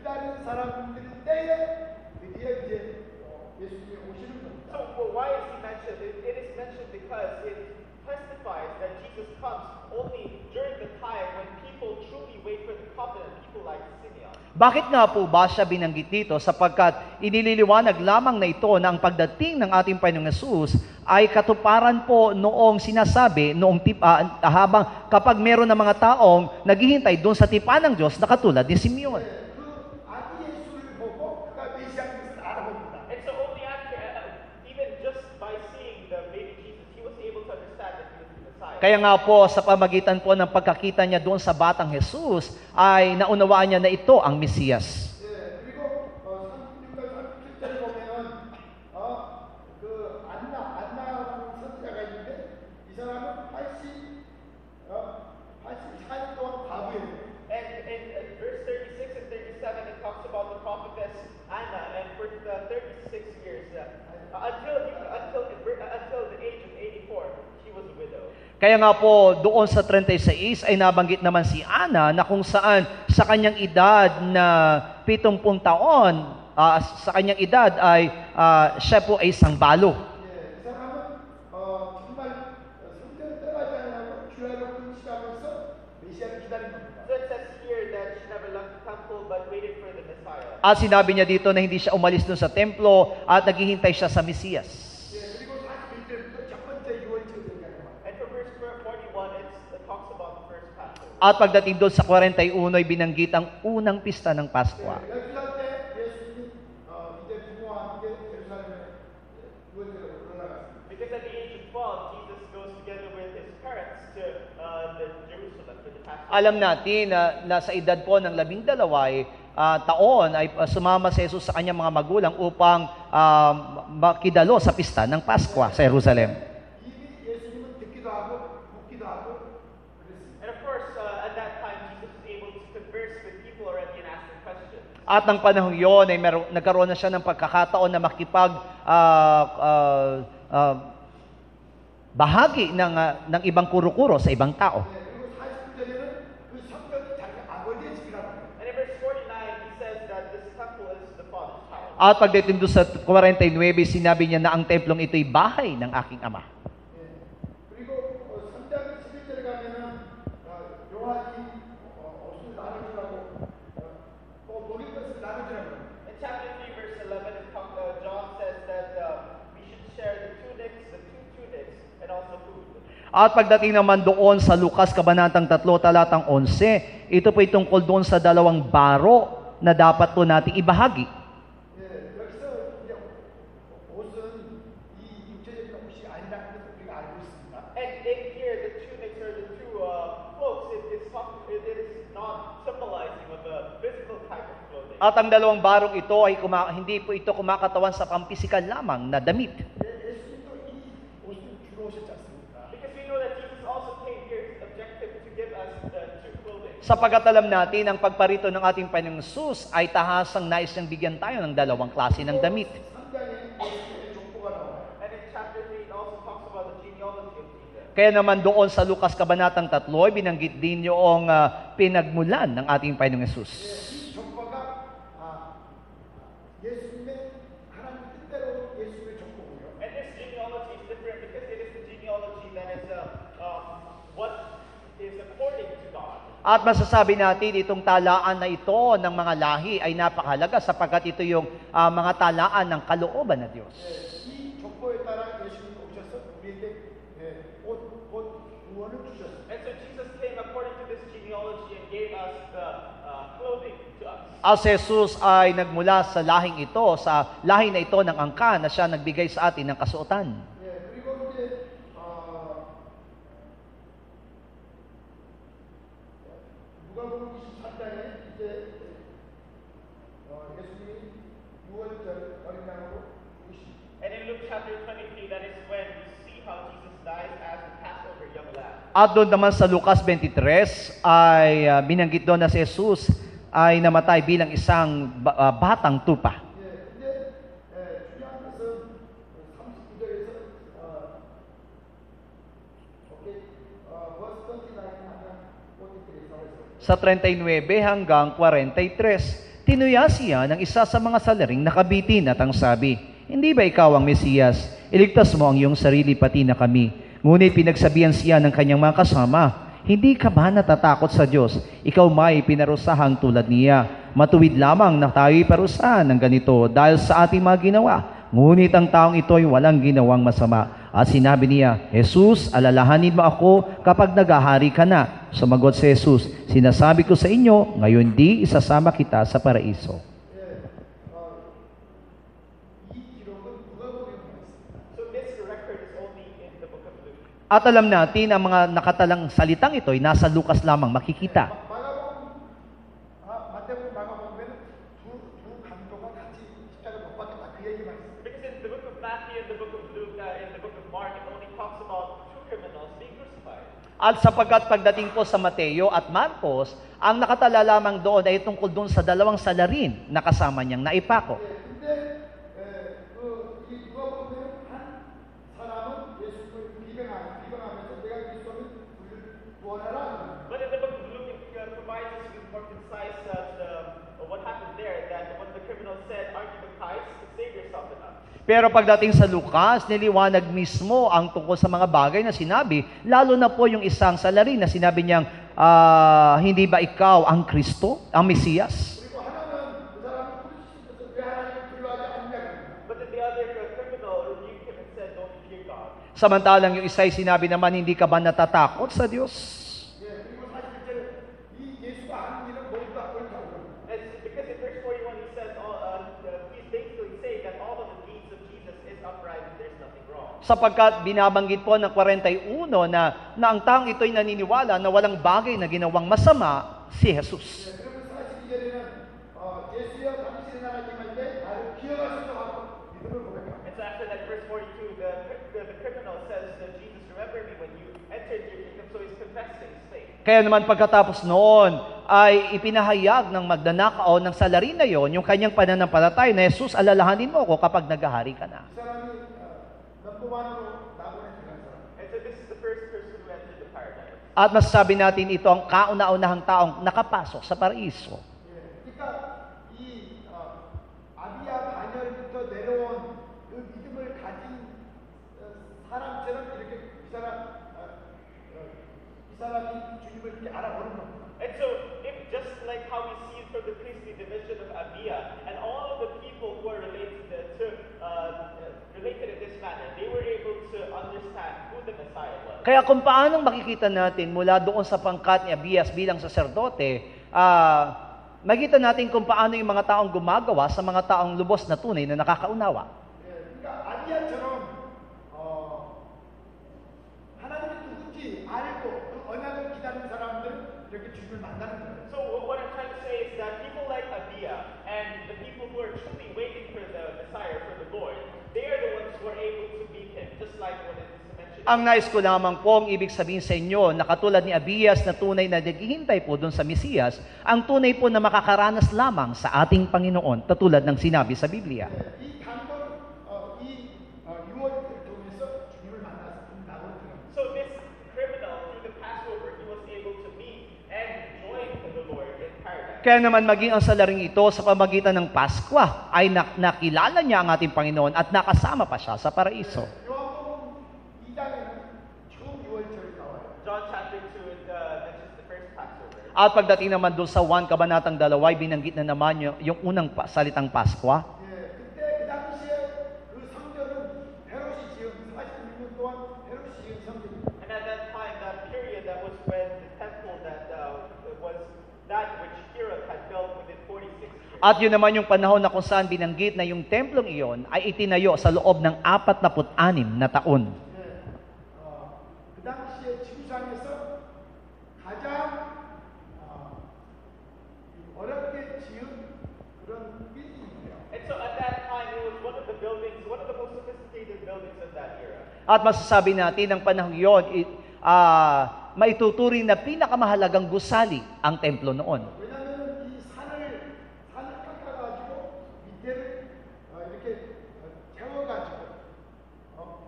기다리는 사람들 때에 드디어 이제 예수님이 오시는 겁니다. So why is he mentioned? It is mentioned because it testifies that Jesus comes only during the time when people truly wait for the covenant, people like Simeon. Bakit nga po ba siya binanggit dito? Sapagkat inililiwanag lamang na ito na ang pagdating ng ating Panginoong Hesus ay katuparan po noong sinasabi, habang kapag meron ng mga taong naghihintay doon sa tipan ng Diyos na katulad ni Simeon. 그 아기 예수를 보고 그가 메시아인 것을 알아봅니다. And so only after, even just by seeing the baby Jesus, he was able to understand that he was the Messiah. Kaya nga po, sa pamagitan po ng pagkakita niya doon sa batang Jesus, ay naunawaan niya na ito ang Mesiyas. 그리고 36절 37절에 보면 그 안나라는 선지자가 있는데 이 사람은 84년 동안 과부예요. And in verse 36 and 37, it talks about the prophetess Anna, and for 36 years, until the age of 84, she was a widow. Kaya nga po, doon sa 36 ay nabanggit naman si Ana na kung saan sa kanyang edad na 70 taon, sa kanyang edad ay siya po ay isang balo. 이 사람은 정말 성전을 떠나지 않고 주야로 근시하면서 메시아를 기다린 겁니다. So it says here that she never left the temple but waited for the Messiah. At sinabi niya dito na hindi siya umalis doon sa templo at naghihintay siya sa Mesiyas. 그리고 41절부터 첫 번째 유월절 얘기합니다. And from verse 41, it talks about the first Passover. At pagdating doon sa 41 ay binanggit ang unang pista ng Pasko. 12살 때 예수님이 이제 부모와 함께 예루살렘에 유월절에 올라갔습니다. Because at the age of 12, Jesus goes together with his parents to the Jerusalem for the Passover. Alam natin na sa edad po ng 12 ay taon ay sumama si Jesus sa kanyang mga magulang upang makidalo sa pista ng Pasko sa Jerusalem. 이미 예수님은 듣기도 하고 묻기도 하고 그랬습니다. And of course, at that time, Jesus was able to converse with people already and ask them questions. At ng panahong yon ay nagkaroon na siya ng pagkakataon na bahagi ng ibang kuro-kuro sa ibang tao. 그리고 49절에는 그 성전이 자기 아버지의 집이라고 해요. And in verse 49, he says that this temple is the Father's house. At pagdating doon sa 49, sinabi niya na ang templong ito'y bahay ng aking ama. 예. 그리고 3장 11절에 가면은 요한이 옷을 나눠주라고 또 먹을 것을 나눠주라고 해요. In chapter 3, verse 11, John says that we should share the tunics, the 2 tunics, and also food. At pagdating naman doon sa Lucas Kabanatang 3, talatang 11, ito po tungkol doon sa 2 baro na dapat po nating ibahagi. 예, 여기서 이제 옷은 이 육체적인 옷이 아니라는 것을 우리가 알고 있습니다. And in here, the tunics or the 2 cloaks, it is not symbolizing of a physical type of clothing. At ang 2 barong ito ay hindi po ito kumakatawan sa pampisikal lamang na damit. 예수님도 이 옷을 주러 오셨지 않습니까? Because we know that Jesus also came here with objective to give us the 2 clothing. Sapagat alam natin, ang pagparito ng ating Panginoong Hesus ay tahasang nais niyang bigyan tayo ng 2 klase ng damit. 3장에 예수님의 족보가 나와요. And in chapter 3, it also talks about the genealogy of Jesus. Kaya naman doon sa Lucas Kabanatang 3, binanggit din yung pinagmulan ng ating Panginoong Hesus. 이 족보가 예수님의 하나님 뜻대로 예수님의 족보고요. And this genealogy is different because it is the genealogy that is what is according to God. At masasabi natin, itong talaan na ito ng mga lahi ay napakahalaga sapagkat ito yung mga talaan ng kalooban ng Diyos. 이 족보에 따라 예수님이 오셔서 우리에게 옷 구원을 주셨어요. And so Jesus came according to this genealogy and gave us the clothing to us. As Jesus ay nagmula sa lahing ito, sa lahi na ito ng angka na siya nagbigay sa atin ng kasuotan. 예, 그리고 이제 누가복음 23장에 이제 예수님이 6월절 어린 양으로 오시고 And in Luke chapter 23, that is when we see how Jesus dies as the Passover young lamb. At doon naman sa Lucas 23 ay binanggit doon na si Jesus ay namatay bilang isang batang tupa. 예, 근데 중요한 것은 39절에서 오케이 verse 39 hanggang 43 나와있어요. Sa 39 hanggang 43, tinuya siya ng isa sa mga salaring nakabitin at ang sabi, "Hindi ba ikaw ang Mesiyas? Iligtas mo ang iyong sarili pati na kami." Ngunit pinagsabihan siya ng kanyang mga kasama, "Hindi ka ba natatakot sa Diyos? Ikaw may pinarusahang tulad niya. Matuwid lamang na tayo'y parusahan ng ganito dahil sa ating mga ginawa. Ngunit ang taong ito'y walang ginawang masama." At sinabi niya, "Jesus, alalahanin mo ako kapag nagahari ka na." Sumagot si Jesus, "Sinasabi ko sa inyo, ngayon di isasama kita sa paraiso." 이 기록은 누가복음에 있습니다. So this record is only in the book of Luke. At alam natin, ang mga nakatalang salitang ito ay nasa Lucas lamang makikita. 마가복음, 마태복음, 마가복음에는 두 강도가 같이 십자가 못 박혔다 그 얘기만 있어요. Because in the book of Matthew and the book of Luke, in the book of Mark, it only talks about 2 criminals being crucified. At sapagkat pagdating po sa Mateo at Marcos, ang nakatala lamang doon ay tungkol doon sa 2 salarin na kasama niyang naipako. 근데 이 누가복음에는 한 사람은 예수님을 비방하면서 내가 그리스도는 우리를 구원하라. But in the book of Luke, it provides us with more concise what happened there, that when the criminal said, "Aren't you the Christ? Save yourself and us." Pero pagdating sa Lucas, niliwanag mismo ang tungkol sa mga bagay na sinabi, lalo na po yung isang salarin na sinabi niyang, "Hindi ba ikaw ang Kristo, ang Mesiyas?" 그리고 하나는 그 사람을 부르시면서 왜 하나님을 두려워하지 않냐. But then the other criminal rebuked him and said, "Don't you fear God?" Samantalang yung isa ay sinabi naman, "Hindi ka ba natatakot sa Diyos?" 예, 그리고 41절에 이 예수가 하는 일은 모두 다 옳다고. Because in verse 41 he says, he's basically saying that all of the deeds of Jesus is upright and there's nothing wrong. Sapagkat binabanggit po ng 41 na ang taong ito'y naniniwala na walang bagay na ginawang masama si Jesus. 예, 그러면 42절에는 Kaya naman pagkatapos noon, ay ipinahayag ng magnanakaw ng salarin na yon, yung kanyang pananampalataya na, Jesus, alalahanin mo ako kapag naghahari ka na. 이 사람이 넘버원으로 낙원에 들어간 사람. And so this is the first person who entered the paradise. At masasabi natin ito ang kauna-unahang taong nakapasok sa paraiso. 예, 그러니까 이 아비야 반열부터 내려온 그 믿음을 가진 사람처럼 이렇게 이 사람이 주님을 이렇게 알아보는 겁니다. And so, if just like how we see it from the priestly division of Abia, and all of the people who are related in this manner, they were able to understand who the Messiah was. Kaya kung paanong makikita natin mula doon sa pangkat ni Abias bilang saserdote, makita natin kung paano yung mga taong gumagawa sa mga taong lubos na tunay na nakakaunawa. 예, 그러니까 아비야처럼 하나님이 누군지 알고 그 언약을 기다리는 사람들은 이렇게 주님을 만나는 거예요. So what I'm trying to say is that people like Abia and the people who are truly waiting for the Messiah, for the Lord, they are the ones who are able to meet Him, just like what it is mentioned. Ang nais ko lamang po, ang ibig sabihin sa inyo, na katulad ni Abias na tunay na naghihintay po doon sa Mesiyas, ang tunay po na makakaranas lamang sa ating Panginoon, katulad ng sinabi sa Biblia. 이 단번 이 유월을 통해서 주님을 만나서 낙원에 들어갑니다. So this criminal, through the Passover, he was able to meet and join the Lord in paradise. Kaya naman maging ang salaring ito sa pamagitan ng Pasko ay nakilala niya ang ating Panginoon at nakasama pa siya sa paraiso. 요한복음 2장에는 처음 유월절이 나와요. John chapter 2 mentions the first Passover. At pagdating naman doon sa 1 Kabanatang 2, binanggit na naman yung unang salitang Pasko. 예, 그때 그 당시에 그 성전은 헤롯이 지은 46년 동안 헤롯이 지은 성전입니다. And at that time, that period, that was when the temple was that which Herod had built within 46 years. At yun naman yung panahon na kung saan binanggit na yung templong iyon ay itinayo sa loob ng 46 na taon. 예, 그 당시에 지구상에서 가장 어렵게 지은 그런 빌딩이에요. And so at that time, it was one of the buildings, one of the most sophisticated buildings of that era. At masasabi natin ng panahon iyon, maituturing na pinakamahalagang gusali ang templo noon. 왜냐하면 이 산을 깎아가지고 밑에를 이렇게 태워가지고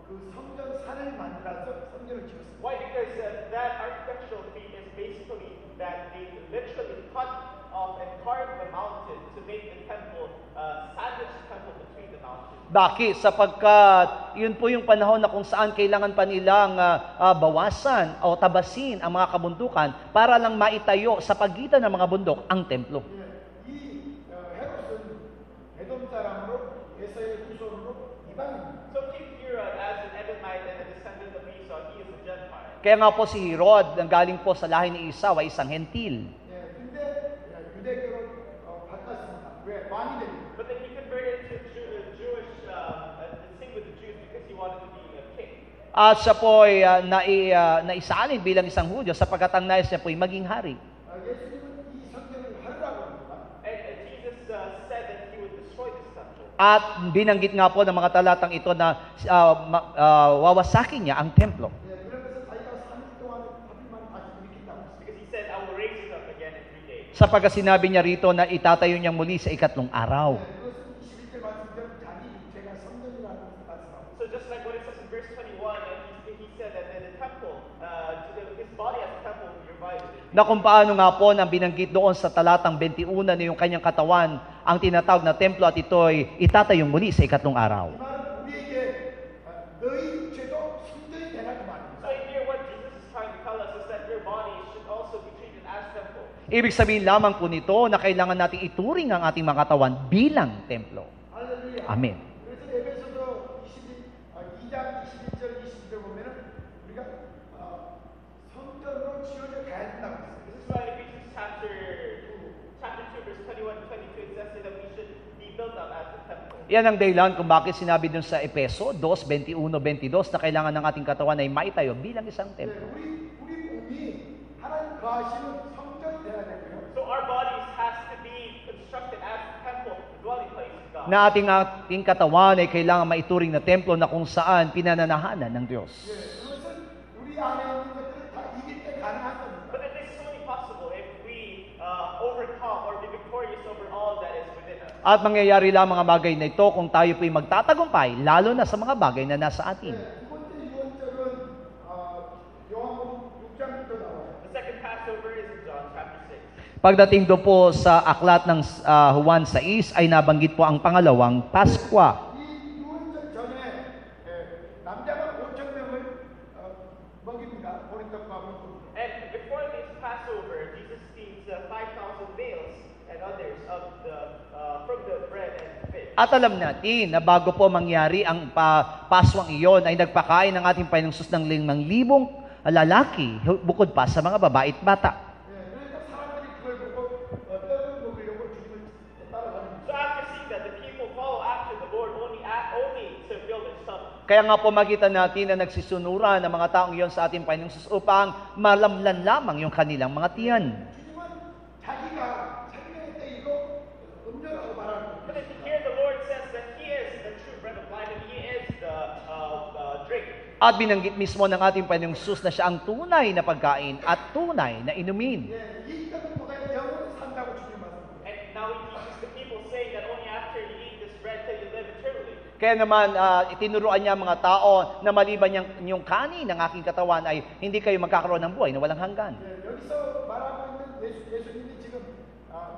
그 성전 산을 만들어서 성전을 지었습니다. Why? Because that architectural feat is basically that they literally cut off and carved the mountain to make the temple, sandwich the temple between the mountains. Bakit? Sapagkat yun po yung panahon na kung saan kailangan pa nilang bawasan o tabasin ang mga kabundukan para lang maitayo sa pagitan ng mga bundok ang templo. 이 헤롯은 에돔 사람으로 에사의 후손으로 이방인입니다. So King Herod, as an Edomite and a descendant of Esau, he is a Gentile. Kaya nga po si Herod, ang galing po sa lahi ni Esau, ay isang hentil. 예, 근데 유대교로 바꿨습니다. 왜? 왕이 됩니다. But then he converted to Jewish, to sing with the Jews because he wanted to be a king. At siya po ay naisalin bilang isang Hudyo sapagkat ang nais niya po ay maging hari. 예수님은 이 성전을 하루라고 합니다. And Jesus said that he would destroy this temple. At binanggit nga po ng mga talatang ito na wawasakin niya ang templo. 예, 그러면서 자기가 3일 동안 3일만 다시 일으킨다고 했어요. Because he said, I will raise it up again in 3 days. Sapagkat sinabi niya rito na itatayo niya muli sa ikatlong araw. 그것은 21절 말씀대로 자기 육체가 성전이라는 것을 말씀하고 So just like what it says in verse 21, and he said that in the temple, his body as a temple will be revived. Na kung paano nga po nang binanggit doon sa talatang 21 na yung kanyang katawan ang tinatawag na templo at ito'y itatayong muli sa ikatlong araw. 이 말은 우리에게 너희 육체도 성전이 되라 그 말입니다. So here what Jesus is trying to tell us is that your body should also be treated as temple. Ibig sabihin lamang po nito na kailangan nating ituring ang ating mga katawan bilang templo. 할렐루야. Amen. 그래서 에베소서 2장 21절 22절 보면은 우리가 성전으로 지어져 가야 된다고 했어요. This is why in Ephesians chapter 2, verse 21 to 22, it says that we should be built up as a temple. Yan ang dahilan kung bakit sinabi dun sa Epeso 2:21-22 na kailangan ng ating katawan ay maitayo bilang isang 네, templo. 우리 몸이 하나님 거하시는 성전이 되어야 되고요. So our bodies has to be constructed as a temple, the dwelling place of God. Na ating katawan ay kailangan maituring na templo na kung saan pinananahanan ng Diyos. 예, 그것은 우리 안에 있는 것들을 다 이길 때 가능한 겁니다. But then this At mangyayari lang mga bagay na ito kung tayo po'y magtatagumpay, lalo na sa mga bagay na nasa atin. 두 번째 유언절은 요한복음 6장부터 나와요. The second Passover is in John chapter 6. Pagdating do po sa aklat ng Juan 6 ay nabanggit po ang pangalawang Paskwa. 이 유언절 전에 남자가 5천 명을 먹입니다. 보리떡과 물고기. And before this Passover, Jesus feeds 5,000 males and others of from the bread and fish. At alam natin na bago po mangyari ang paswang iyon ay nagpakain ng ating Panginoong Hesus ng 5,000 lalaki bukod pa sa mga babae at bata. 그래서 사람들이 그걸 보고 떡을 먹으려고 주님을 따라가는 거예요. So after seeing that, the people follow after the Lord only to fill their stomach. Kaya nga po makita natin na nagsisunuran ng mga taong iyon sa ating Panginoong Hesus upang malamlan lamang yung kanilang mga tiyan. 주님은 자기가 생명의 떡이고 음료라고 말하는 거예요. But here the Lord says that He is the true bread of life and He is the drink. At binanggit mismo ng ating Panginoong Hesus na siya ang tunay na pagkain at tunay na inumin. 이 떡을 먹어야 영원히 산다고 주님 말씀합니다. And now He teaches the people, saying that only after you eat this bread till you live eternally. Kaya naman, itinuruan niya ang mga tao na maliban yung kanin ng aking katawan ay hindi kayo magkakaroon ng buhay na walang hanggan. 여기서 말하고 있는 예수님이 지금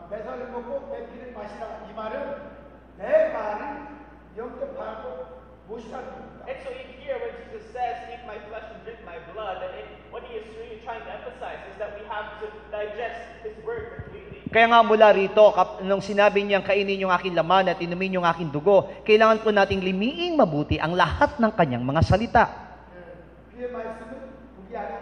내 살을 먹고 내 피를 마시라 이 말은 내 말을 영접하고 무시하는 겁니다. And so in here, when Jesus says, "Eat my flesh and drink my blood," and what He is really trying to emphasize is that we have to digest His word completely. Kaya nga mula rito, nung sinabi niyang kainin yung aking laman at inumin yung aking dugo, kailangan po nating limiing mabuti ang lahat ng kanyang mga salita. 그의 말씀은 우리 안에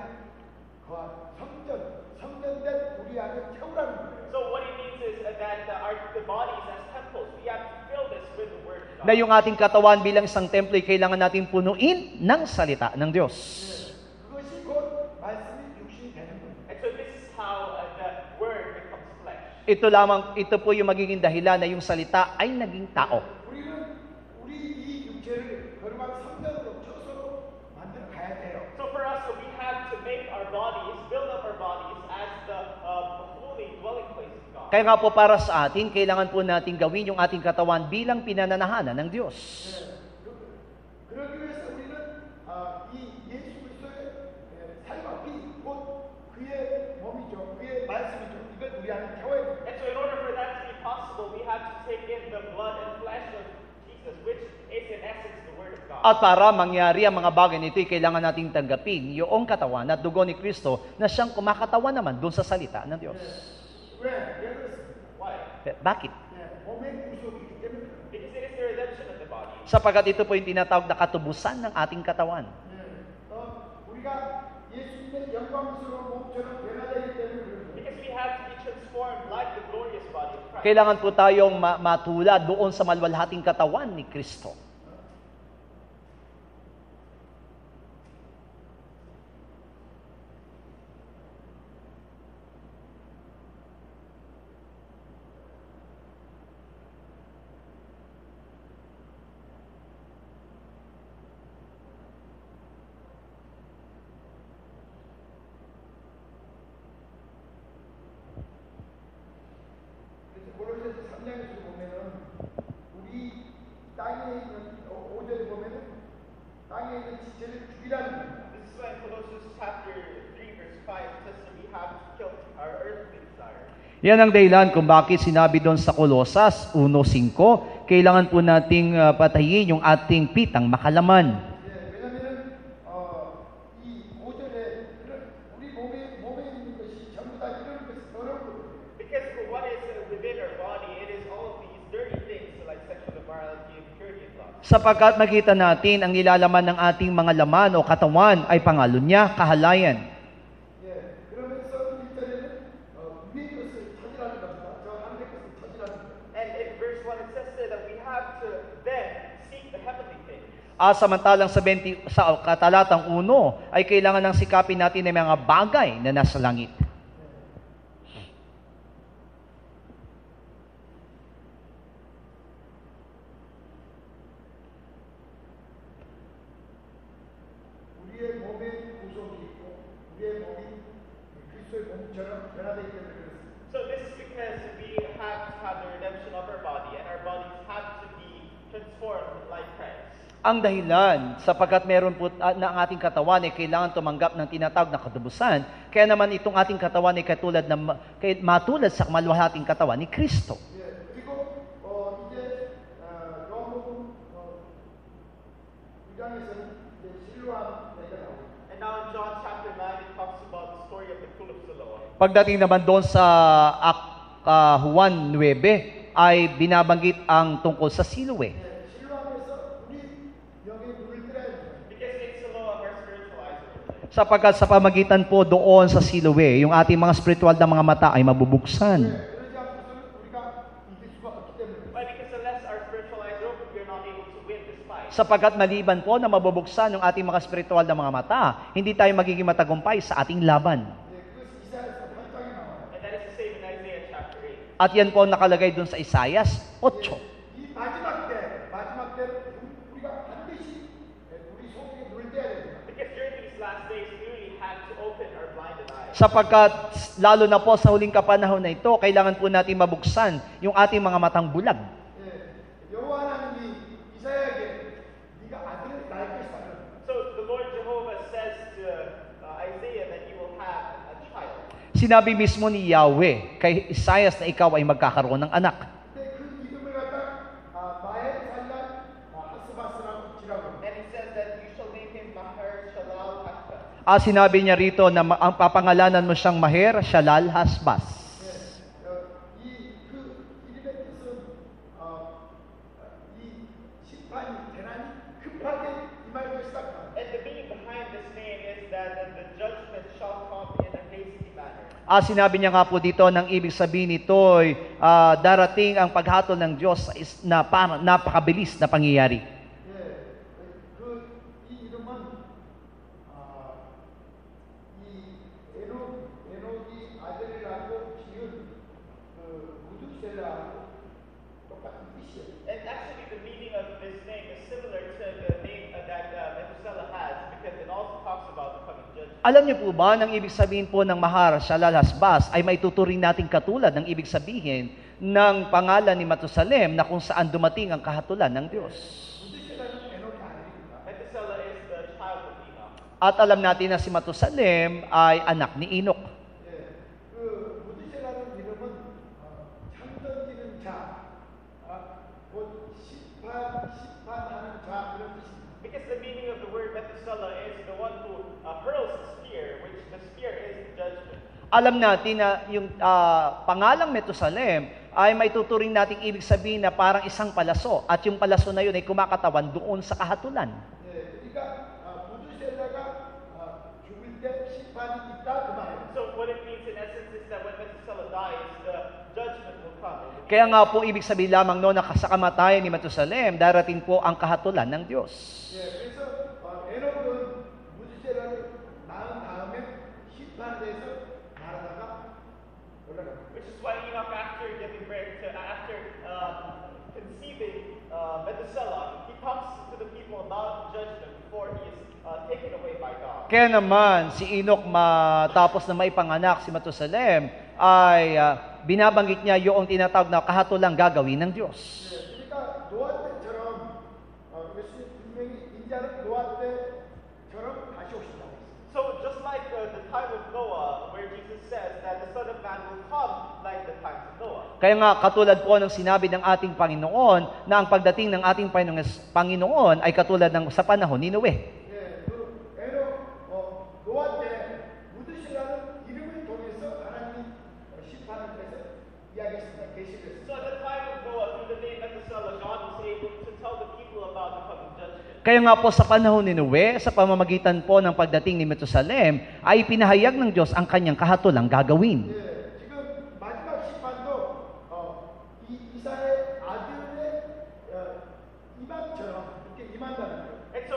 성전된 우리 안에 태우라는 거예요. So what it means is that the bodies as temples, we have to fill this with the word of God. Na yung ating katawan bilang isang templo ay kailangan nating punuin ng salita ng Diyos. 그것이 곧 말씀이 육신이 되는 거예요. And so this is how the word becomes flesh. Ito po yung magiging dahilan na yung salita ay naging tao. 우리 이 육체를 거룩한 성전으로 처소로 만들어 가야 돼요. So for us, we have to make our bodies, build up our bodies as the holy dwelling place of God. Kaya nga po para sa atin, kailangan po natin gawin yung ating katawan bilang pinananahanan ng Diyos. 그러기 위해서 우리는 이 예수 그리스도의 살과 피, 곧 그의 몸이죠, 그의 말씀이죠. 이걸 우리 안에 태워야 돼요. And so in order for that to be possible, we have to take in the blood and flesh of Jesus, which is in essence the word of God. At para mangyari ang mga bagay nito, kailangan nating tanggapin yung katawan at dugo ni Kristo na siyang kumakatawan naman doon sa salita ng Diyos. 왜? 왜 그렇습니까? Why? Bakit? 몸의 구속이기 때문에. Because it is the redemption of the body. Sapagkat ito po yung tinatawag na katubusan ng ating katawan. 우리가 예수님의 영광스러운 몸처럼 변화되기 때문에 그런 거예요. Because we have to be transformed like the glorious body of Christ. Kailangan po tayong matulad doon sa malwalhating katawan ni Kristo. 그래서 골로새서 3장에서 보면은 우리 땅에 있는 5절에 보면은 땅에 있는 지체를 죽이라는 겁니다. This is why in Colossians chapter 3 verse 5 it says that we have to kill our earthly desire. Yan ang dahilan kung bakit sinabi doon sa Kolosas 1:5, kailangan po nating patayin yung ating pitang makalaman. 왜냐면은 이 5절에 우리 몸에 있는 것이 전부 다 이런 것이 더러운 거예요. Because what is within our body, it is all of these dirty things like sexual immorality, impurity, and lust. Sapagkat makita natin ang nilalaman ng ating mga laman o katawan ay pangalunya, kahalayan. 그러면서 1절에는 위의 것을 찾으라는 겁니다. 저 하늘의 것을 찾으라는 겁니다. And in verse 1 it says there that we have to then seek the heavenly things. Samantalang sa katalatang 1 ay kailangan ng sikapin natin ng mga bagay na nasa langit. 우리의 몸에 구속이 있고 우리의 몸이 그리스도의 몸처럼 변화되기 때문에 그렇습니다. So this is because we have to have the redemption of our body, and our bodies have to be transformed like Christ. Ang dahilan, sapagkat meron po na ang ating katawan ay kailangan tumanggap ng tinatawag na katubusan, kaya naman itong ating katawan ay matulad sa maluhating katawan ni Kristo. 예, 그리고 이제 요한복음 2장에서는 이제 실로암 얘기가 나옵니다. And now in John chapter 9, it talks about the story of the pool of Siloam. Pagdating naman doon sa Juan 9, ay binabanggit ang tungkol sa Siloe. 예, 실로암에서 우리 영의 물을 들어야 돼요. Because in Siloam, our spiritual eyes are open. Sapagkat sa pamagitan po doon sa Siloe, yung ating mga spiritual na mga mata ay mabubuksan. 그러지 않고서는 우리가 이길 수가 없기 때문에. Why? Because unless our spiritual eyes are open, we are not able to win this fight. Sapagkat maliban po na mabubuksan yung ating mga spiritual na mga mata, hindi tayo magiging matagumpay sa ating laban. 예, 그것이 이사야서 8장에 나와요. And that is the same in Isaiah chapter 8. At yan po nakalagay doon sa Isayas 8. 이 마지막 때 우리가 반드시 우리 속에 눈을 떼야 됩니다. Because during these last days, we really have to open our blinded eyes. Sapagkat lalo na po sa huling kapanahon na ito, kailangan po natin mabuksan yung ating mga matang bulag. 예, 여호와 하나님이 이사야에게 네가 아들을 낳을 것이다. So the Lord Jehovah says to Isaiah that you will have a child. Sinabi mismo ni Yahweh kay Isayas na ikaw ay magkakaroon ng anak. 근데 그 이름을 갖다 마헬살랄 하스바스라고 지라고. And he says that you shall name him Maher Shalal Hashbaz. Sinabi niya rito na ang papangalanan mo siyang Maher Shalal Hasbas. 예, 이그 이름의 뜻은 이 심판이 대난이 급하게 임할 것이다. And the meaning behind this name is that the judgment shall come in a hasty manner. Sinabi niya nga po dito, ng ibig sabihin nito'y darating ang paghatol ng Diyos na napakabilis na pangyayari. 예, 이 이름은 이 에녹이 아들을 낳고 지은 무두셀라하고 똑같은 뜻이에요. And actually, the meaning of this name is similar to the name that Methuselah has, because it also talks about the coming judgment. Alam niyo po ba, ng ibig sabihin po ng Mahar Shalal Hasbas ay maituturing nating katulad ng ibig sabihin ng pangalan ni Matusalem na kung saan dumating ang kahatulan ng Diyos. 무두셀라는 에녹이 아들입니다. Methuselah is the child of Enoch. At alam natin na si Matusalem ay anak ni Enoch. 예, 그 무두셀라는 이름은 창 던지는 자, 곧 심판하는 자 그런 뜻입니다. Because the meaning of the word Methuselah is the one who hurls the spear, which the spear is judgment. Alam natin na yung pangalang Metusalem ay may tuturing nating ibig sabihin na parang isang palaso at yung palaso na yun ay kumakatawan doon sa kahatulan. 예, 그러니까 무두셀라가 죽을 때 심판이 있다 그 말이에요. So what it means in essence is that when Methuselah dies, the judgment will come. Kaya nga po ibig sabihin lamang no na sa kamatayan ni Metusalem, darating po ang kahatulan ng Diyos. 예, 그래서 에녹은 무두셀라를 낳은 다음에 심판에 대해서 말하다가 올라갑니다. Which is why Enoch, after giving birth to, after conceiving Methuselah, he comes to the people about judgment before he is taken away by God. Kaya naman si Enoch matapos na maipanganak si Metusalem ay binabanggit niya yung tinatawag na kahatulang gagawin ng Diyos. 예, 그러니까 노아 때처럼 예수님 분명히 인자는 노아 때처럼 다시 오신다고 했어요. So just like the time of Noah, where Jesus says that the Son of Man will come like the times of Noah. Kaya nga katulad po ng sinabi ng ating Panginoon na ang pagdating ng ating Panginoon ay katulad ng sa panahon ni Noe. 예, 그 에녹 노아 때 무드시라는 이름을 통해서 하나님이 심판을 해서 이야기했습니다. 계시를 했습니다. So at the time of Noah, through the name Methuselah, God was able to tell the people about the coming judgment. Kaya nga po sa panahon ni Noe, sa pamamagitan po ng pagdating ni Metusalem, ay pinahayag ng Diyos ang kanyang kahatulang gagawin. 예, 지금 마지막 심판도 이사의 아들의 이맘처럼 이렇게 임한다는 거예요. And so,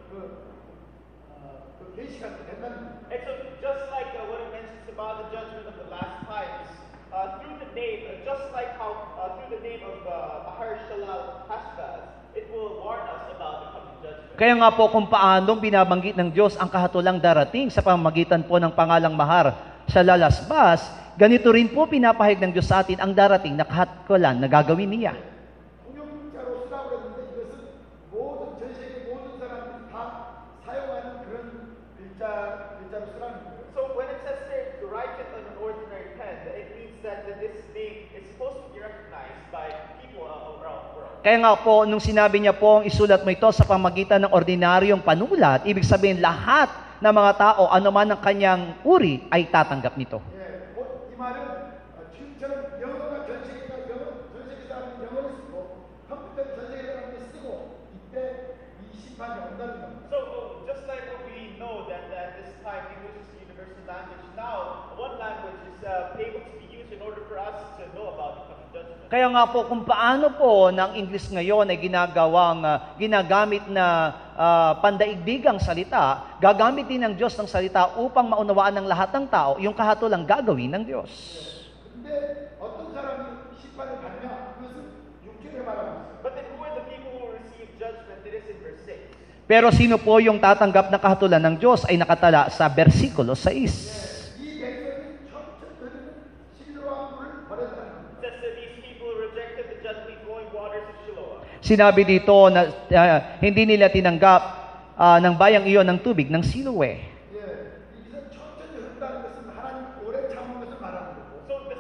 그 계시가 된다는 거예요. and so just like what it mentions about the judgment of the last times, through the name, just like how through the name of Maher Shalal Hashbaz, it will warn us about the coming judgment. Kaya nga po kung paanong binabanggit ng Diyos ang kahatulang darating sa pamamagitan po ng pangalang Mahar sa Lalasbas, ganito rin po pinapahayag ng Diyos sa atin ang darating na kahatulan na gagawin niya. 통용자로 쓰라고 그랬는데 이것은 모든 전 세계 모든 사람들이 다 사용하는 그런 글자로 쓰라는 거예요. So when it says there to write it on an ordinary pen, it means that this name is supposed to be recognized by people around the world. Kaya nga po, nung sinabi niya po, isulat mo ito sa pamagitan ng ordinaryong panulat, ibig sabihin lahat ng mga tao, anuman ang kanyang uri, ay tatanggap nito. 예, 이 말은 지금처럼 영어가 전 세계 사람이 영어를 쓰고 컴퓨터를 전 세계 사람이 쓰고 이때 이 심판이 온다는 겁니다. So just like what we know that at this time English is the universal language, now one language is able to be used in order for us to know about the coming judgment. Kaya nga po, kung paano po ng English ngayon ay ginagamit na pandaigdigang salita, gagamit din ng Diyos ng salita upang maunawaan ng lahat ng tao yung kahatulang gagawin ng Diyos. 근데 어떤 사람이 심판을 받냐? 그것은 6절에 말하고 있어요. But then who are the people who will receive judgment? It is in verse 6. Pero sino po yung tatanggap na kahatulan ng Diyos ay nakatala sa versikulo 6. 이 백성이 천천히 실로암 물을 버렸다는 겁니다. It says that these people rejected the justly flowing waters of Shiloah. Sinabi dito na hindi nila tinanggap ng bayang iyon ng tubig ng Siloe. 예, 여기서 천천히 흐른다는 것은 하나님 오래 참은 것을 말하는 거고. So this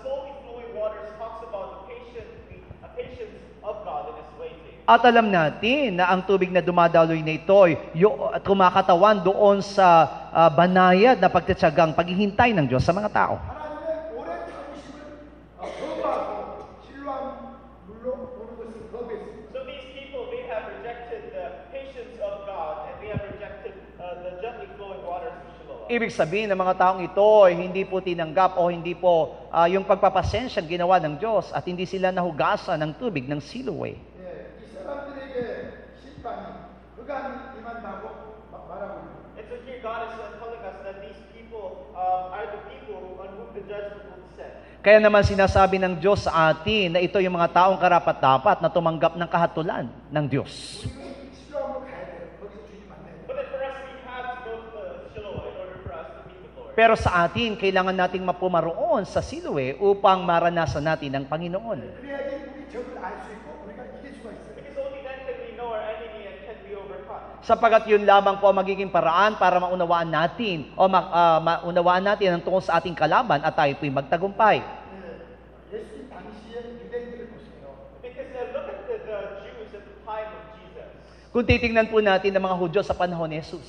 slowly flowing waters talks about the patience of God in His waiting. At alam natin na ang tubig na dumadaloy na ito ay kumakatawan doon sa banayad na pagtatsagang paghihintay ng Diyos sa mga tao. 하나님의 오래 참으심을 거부하고 실로암 물로 오는 것을 거부했습니다. So these people, they have rejected the patience of God and they have rejected the gently flowing waters of Shiloah. Ibig sabihin ng mga taong ito ay hindi po tinanggap o hindi po yung pagpapasensya ginawa ng Diyos at hindi sila nahugasan ng tubig ng Siloe. 예, 이 사람들에게 심판이 그간 임한다고 말하고 있습니다. And so here God is telling us that these people are the people on whom the judgment will descend. Kaya naman sinasabi ng Diyos sa atin na ito yung mga taong karapat-dapat na tumanggap ng kahatulan ng Diyos. 우리는 실로암으로 가야 돼요. 거기서 주님 만나야 돼요. But then for us, we have to go to Shiloah in order for us to meet the Lord. Pero sa atin, kailangan nating mapumaroon sa Siloe upang maranasan natin ang Panginoon. 그래야지 우리 적을 알 수 있고 우리가 이길 수가 있어요. Because only then can we know our enemy and can be overcome. Sapagat yun lamang po ang magiging paraan para maunawaan natin o maunawaan natin ang tungkol sa ating kalaban at tayo po'y magtagumpay. 예, 예수님 당시에 유대인들을 보세요. Because look at the Jews at the time of Jesus. Kung titingnan po natin ang mga Hudyo sa panahon ni Jesus,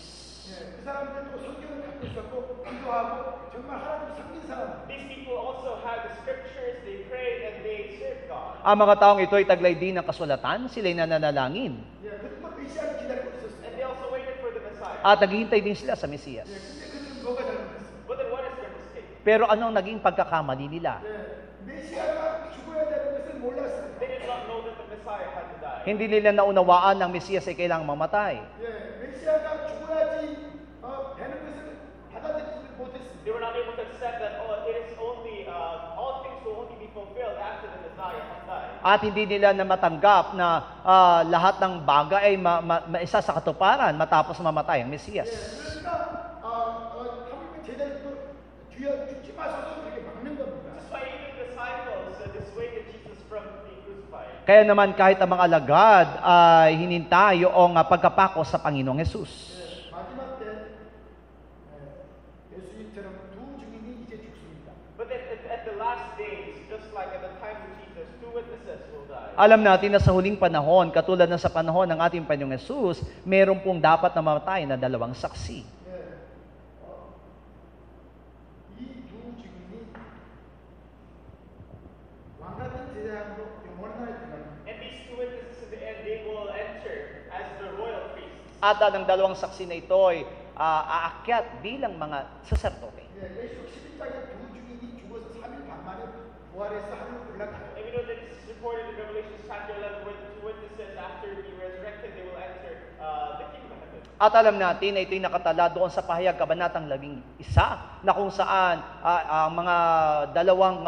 예, 그 사람들도 성경을 갖고 있었고 기도하고 정말 하나님 섬긴 사람. These people also had the scriptures, they prayed, and they served God. ang mga taong ito ay taglay din ng kasulatan, sila'y nananalangin. 예, 그들도 메시아를 기다리고 있었어요. And they also waited for the Messiah. At naghihintay din sila sa Mesiyas. 예, 근데 그들은 뭐가 잘못했어요? But then what is their mistake? Pero anong naging pagkakamali nila? 예, 메시아가 죽어야 되는 것을 몰랐어요. They did not know that the Messiah had to die. Hindi nila naunawaan ng Mesiyas ay kailangang mamatay. 예, 메시아가 죽어야지 되는 것을 받아들이지 못했습니다. They were not able to accept that it is only all things will only be fulfilled after the Messiah has died. At hindi nila na matanggap na lahat ng bagay ay maisa sa katuparan matapos mamatay ang Mesiyas. 그러니까 하나님의 제자들도 주여 죽지 마소서 그렇게 막는 겁니다. That's why even the disciples dissuaded Jesus from being crucified. Kaya naman kahit ang mga alagad ay hinintay yung pagkapako sa Panginoong Yesus. 예, 마지막 때 예수님처럼 두 증인이 이제 죽습니다. But then at the last days, just like at the time of Jesus, two witnesses will die. Alam natin na sa huling panahon, katulad na sa panahon ng ating Panginoong Yesus, meron pong dapat na mamatay na dalawang saksi. 예, 이 두 증인이 왕같은 제사장으로 영원하게 들어갑니다. And these two witnesses in the end, they will enter as the royal priests. At ang dalawang saksi na ito ay aakyat bilang mga saserdote. 예, 예수 11장에 두 증인이 죽어서 3일 반 만에 부활해서 하늘로 올라가요. And we know that this is reported in Revelation chapter 11, where the two witnesses, after being resurrected, they will enter the kingdom of heaven. At alam natin na ito'y nakatala doon sa pahayag kabanatang 11 na kung saan ang mga dalawang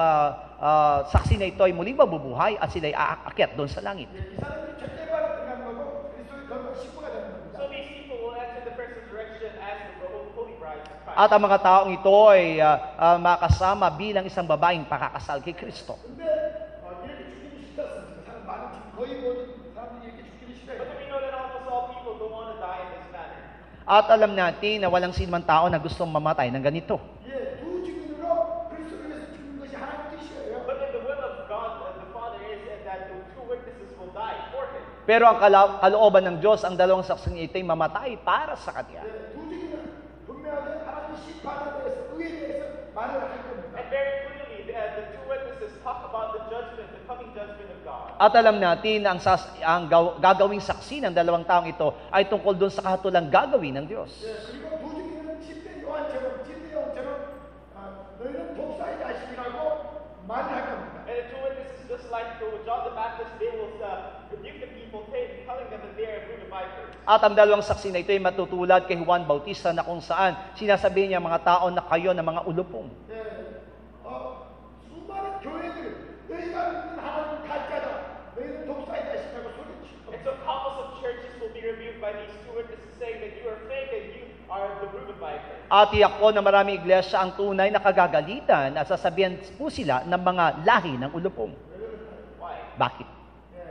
saksi na ito ay muling mabubuhay at sila'y aakyat doon sa langit. 예, 이 사람들이 절대발에 들어가는 거고 그리스도의 거룩한 신부가 되는 겁니다. So these people will enter the first resurrection as the holy bride of Christ. At ang mga taong ito ay makasama bilang isang babaeng pakakasal kay Kristo. 근데 이렇게 죽이기 싫었습니다. 사람 많은 거의 모든 사람들이 이렇게 죽기를 싫어해요. But we know that almost all people don't want to die in this manner. At alam natin na walang sinumang tao na gustong mamatay ng ganito. 예, 두 증인으로 그리스도를 위해서 죽는 것이 하나님 뜻이에요. But in the will of God, the Father is that the two witnesses will die for him. Pero ang kalooban ng Diyos, ang dalawang saksing ito'y mamatay para sa Kanya. 예, 두 증인은 분명하게 하나님 심판에 대해서 의에 대해서 말을 할 겁니다. And very clearly, the two witnesses talk about the judgment, the coming judgment of God. At alam natin na ang gagawing saksi ng dalawang taong ito ay tungkol doon sa kahatulang gagawin ng Diyos. 예, 그리고 두 증인은 집대 요한처럼 너희는 독사의 자식이라고 말을 할 겁니다. And the two witnesses, just like John the Baptist, they will rebuke the people, telling them that they are brood of vipers. At ang dalawang saksi na ito ay matutulad kay Juan Bautista na kung saan sinasabi niya mga tao na kayo na mga ulupong. 예, 수많은 교회들 너희가 믿는 하나님 가짜다. 너희는 독사의 자식이라고 소리치고. And so countless of churches will be rebuked by these two witnesses, saying that you are fake and you are the brood of vipers. At tiyak po na maraming iglesia ang tunay na kagagalitan at sasabihan po sila ng mga lahi ng ulupong. Why? Bakit? 예,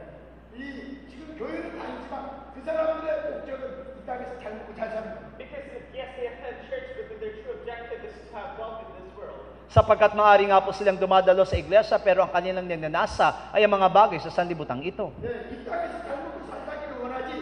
지금 교회는 다니지만 그 사람들의 목적은 이 땅에서 잘 먹고 잘 사는 겁니다. Because yes, they attend church, but their true objective is to have wealth in this world. Sapagkat maaari nga po silang dumadalo sa iglesia pero ang kanilang ninanasa ay ang mga bagay sa sanlibutan ito. 예, 이 땅에서 잘 먹고 잘 사기를 원하지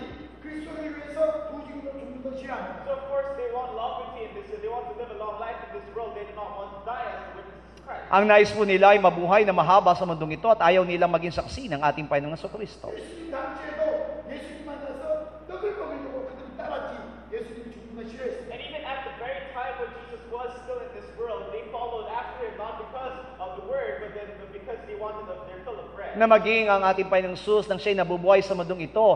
그리스도를 위해서 두 증인으로 죽는 건 싫어합니다. So of course they want longevity in this, they want to live a long life in this world. They do not want to die as the witnesses of Christ. Ang nais po nila ay mabuhay na mahaba sa mundong ito at ayaw nilang maging saksi ng ating Panginoong Jesucristo. 예수님 당시에도 예수님 만나서 떡을 먹으려고 그들이 따랐지 예수님 죽는 건 싫어했어요. And even at the very time when Jesus was still in this world, they followed after him not because of the word, but because they wanted their fill of bread. Na maging ang ating Panginoong Jesus nang siya'y nabubuhay sa mundong ito,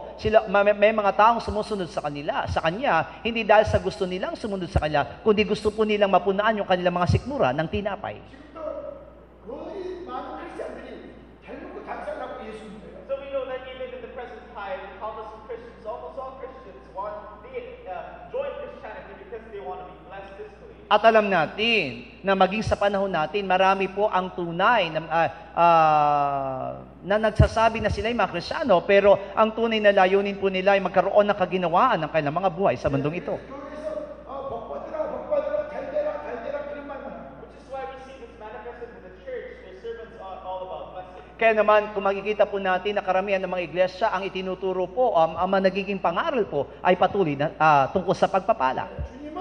may mga taong sumusunod sa Kanya, hindi dahil sa gusto nilang sumunod sa Kanya, kundi gusto po nilang mapunaan yung kanilang mga sikmura ng tinapay. 지금도 거의 많은 크리스천들이 잘 먹고 잘 살라고 예수 믿어요. So we know that even in the present time, countless Christians, almost all Christians, join Christianity because they want to be blessed physically. At alam natin na maging sa panahon natin, marami po ang tunay na nagsasabi na sila'y mga Kristiyano, pero ang tunay na layunin po nila ay magkaroon ng kaginawaan ng kanilang mga buhay sa mundong ito. 교회에서 복 받으라 잘 되라 그런 말만. Which is why we see this manifested in the church. Their sermons are all about blessing. Kaya naman, kung makikita po natin na karamihan ng mga iglesia, ang itinuturo po, ang nagiging pangaral po, ay patuloy na tungkol sa pagpapala. 주님은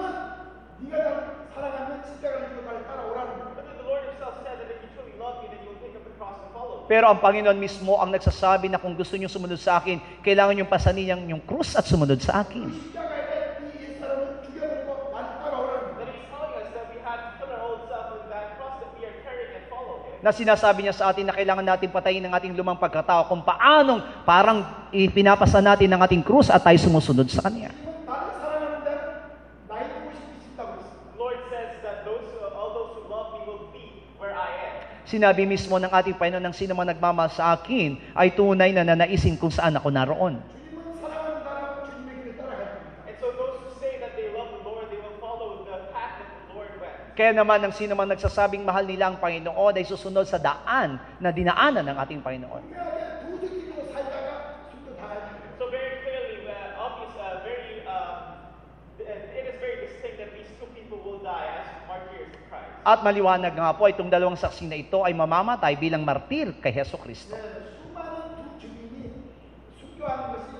네가 나를 사랑하면 십자가를 지고 나를 따라오라는 거예요. But then the Lord himself said that if you truly love me, then you will take up the cross and follow me. Pero ang Panginoon mismo ang nagsasabi na kung gusto niyo sumunod sa akin, kailangan niyong pasanin yung krus at sumunod sa akin. 십자가에 이 옛사람을 죽여버리고 나를 따라오라는 거예요. Then he's telling us that we have to kill our old self with that cross that we are carrying and follow him. Na sinasabi niya sa atin na kailangan natin patayin ang ating lumang pagkatao kung paanong parang ipinapasa natin ang ating krus at tayo sumusunod sa Kanya. 지금은 나를 사랑하는 자는 나의 모습이 싶다고 했어요. The Lord says that all those who love me will be where I am. Sinabi mismo ng ating Panginoon ng sino man nagmamahal sa akin ay tunay na nanaisin kung saan ako naroon. 주님은 사랑하는 사람은 주님의 길을 따라갈 겁니다. And so those who say that they love the Lord, they will follow the path that the Lord went. Kaya naman ang sino man nagsasabing mahal nila ang Panginoon ay susunod sa daan na dinaanan ng ating Panginoon. 분명하게 도덕인으로 살다가 죽도 당하지. So very clearly, it is very distinct that these two people will die as martyrs of Christ. At maliwanag nga po itong dalawang saksi na ito ay mamamatay bilang martir kay Heso Kristo. 수많은 두 증인이 순교하는 것이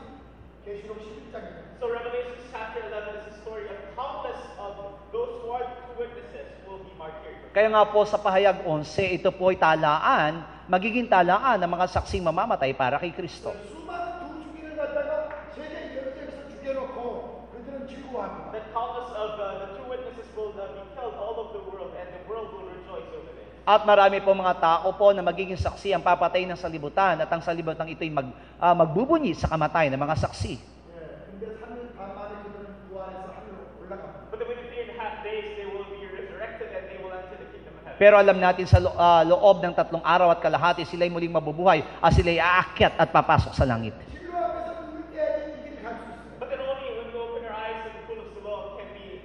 계시록 11장입니다. So Revelation chapter 11 is the story of countless of those who are the two witnesses who will be martyred. Kaya nga po sa pahayag 11, ito po ay talaan, magiging talaan ng mga saksing mamamatay para kay Kristo. 수많은 두 증인을 갖다가 세계 여러 지역에서 죽여놓고 그들은 즐거워합니다. That countless of the two witnesses will be killed all over the world, and the world will rejoice over this. At marami po mga tao po na magiging saksi ang papatay ng salibutan at ang salibutan ito'y magbubunyi sa kamatayan ng mga saksi. 예, 근데 3일 반 만에 그들은 부활해서 하늘로 올라갑니다. But within 3.5 days, they will be resurrected and they will enter the kingdom of heaven. Pero alam natin sa loob ng 3 araw at kalahati, sila'y muling mabubuhay at sila'y aakyat at papasok sa langit. 진로 앞에서 눈을 떼야지 이 길을 갈 수 있어요. But then only when we open our eyes in the pool of Siloam can we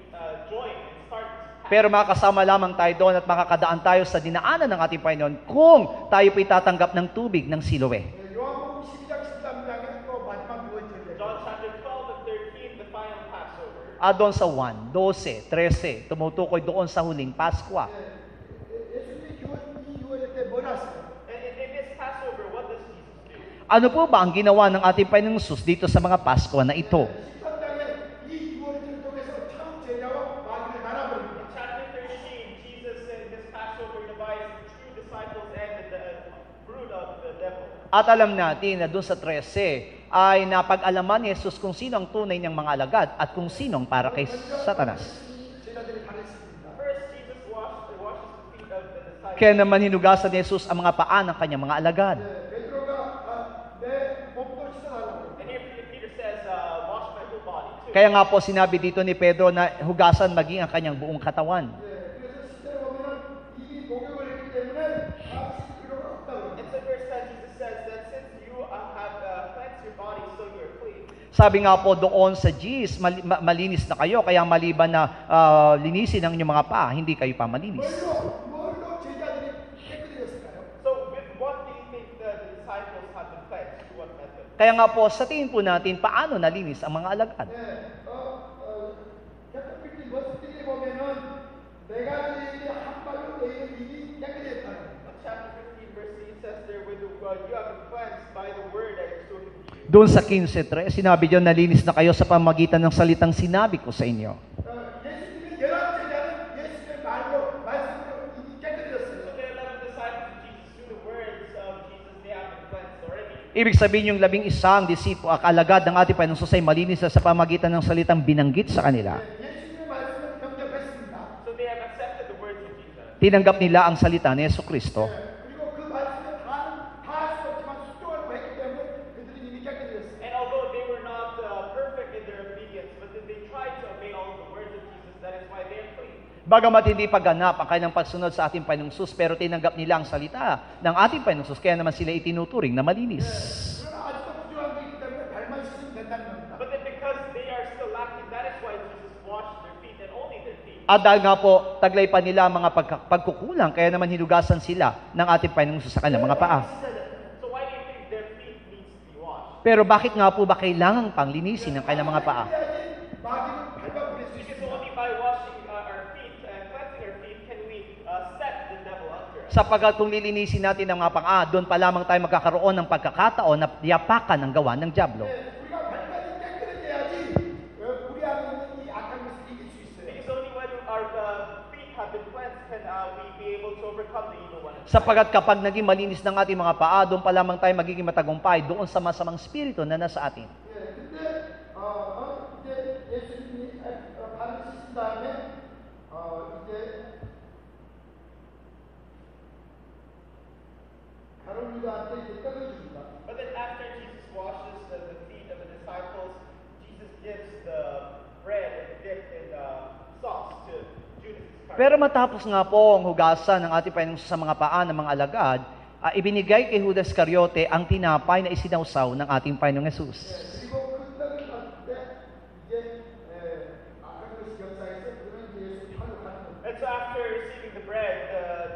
join and start Pero makakasama lamang tayo doon at makakadaan tayo sa dinaanan ng ating Panginoon kung tayo po'y tatanggap ng tubig ng Siloe. 네, 요한복음 12장 13장에 또 마지막 유월절 John chapter 12 and 13, the final Passover. At doon sa 1, 12, 13, tumutukoy doon sa huling Paskwa. 예수님이 이 유월절 때 뭘 하세요? And in this Passover, what does Jesus do? Ano po ba ang ginawa ng ating Panginoong Sus dito sa mga Paskwa na ito? 13장에 이 유월절 통해서 참 제자와 마귀를 나눠버립니다. In chapter 13, Jesus in this Passover divides the true disciples and the brood of the devil. At alam natin na doon sa 13 ay napag-alaman ni Jesus kung sino ang tunay niyang mga alagad at kung sino ang para kay Satanas. 제자들이 가르칩니다. First, Jesus washes the feet of the disciples. Kaya naman hinugasan ni Jesus ang mga paa ng kanyang mga alagad. 베드로가 내 몸도 씻어달라고. And here Peter says, wash my whole body too. Kaya nga po sinabi dito ni Pedro na hugasan maging ang kanyang buong katawan. 그래서 실제로 보면 이미 목욕을 했기 때문에 다 씻을 필요가 없다고. And so verse 10, Jesus says that since you have cleansed your body, so you are clean. Sabi nga po doon sa Gis, malinis na kayo, kaya maliban na linisin ang inyong mga paa, hindi kayo pa malinis. 뭘로 제자들이 깨끗해졌을까요? So with what do you think the disciples have been cleansed? Through what method? Kaya nga po, sa tingin po natin, paano nalinis ang mga alagad? 챕터 15 verse 3에 보면은 내가 너희에게 한 발로 너희의 입이 깨끗했다는 In chapter 15, verse 3 says there, with the you have been cleansed by the word that is spoken to you. Doon sa 15:3, sinabi diyon, nalinis na kayo sa pamagitan ng salitang sinabi ko sa inyo. 예수님의 11제자는 예수님의 말씀으로 입이 깨끗해졌어요. So the 11 disciples of Jesus, through the words of Jesus, they have been cleansed already. Ibig sabihin yung 11 disipo, alagad ng ating Panginoong ay malinis na sa pamagitan ng salitang binanggit sa kanila. 예수님의 말씀을 경접했습니다. So they have accepted the words of Jesus. Tinanggap nila ang salita ni Jesucristo. 그리고 그 말씀에 다할 수 없지만 순종하고 했기 때문에 그들이 이미 깨끗해졌어요. And although they were not perfect in their obedience, but then they tried to obey all of the words of Jesus, that is why they are clean. Bagamat hindi pagganap ang kanilang pagsunod sa ating Panginoong Sus, pero tinanggap nila ang salita ng ating Panginoong Sus, kaya naman sila itinuturing na malinis. 그러나 아직도 부족한 게 있기 때문에 발만 씻으면 된다는 겁니다. But then because they are still lacking, that is why Jesus washed their feet and only their feet. At dahil nga po, taglay pa nila ang mga pagkukulang, kaya naman hinugasan sila ng ating Panginoong Sus sa kanilang mga paa. So why do you think their feet needs to be washed? Pero bakit nga po ba kailangan pang linisin ang kanilang mga paa? 마귀는 밟아버릴 수 Because 있습니다. only by washing our feet and cleansing our feet can we set the devil under us. Sapagkat kung lilinisin natin ang mga paa, doon pa lamang tayo magkakaroon ng pagkakataon na yapakan ang gawa ng dyablo. 우리가 발까지 깨끗해져야지 우리 안에 있는 이 악한 것을 이길 수 있어요. Because only when our feet have been cleansed can we be able to overcome the evil one. Sapagkat kapag naging malinis ng ating mga paa, doon pa lamang tayo magiging matagumpay doon sa masamang spirito na nasa atin. 근데 이제 예수님이 발을 씻은 다음에 이제 가론유다한테 이제 떡을 줍니다. But then after Jesus washes the feet of the disciples, Jesus gives the bread dipped in sauce to Judas Iscariot. Pero matapos nga po ang hugasan ng ating Panginoon sa mga paa ng mga alagad, ibinigay kay Judas Iscariote ang tinapay na isinawsaw ng ating Panginoong Jesus. 그리고 그 떡을 받을 때 이제 악한 것이 역사에서 그는 예수 팔로 가는 겁니다. And so after receiving the bread,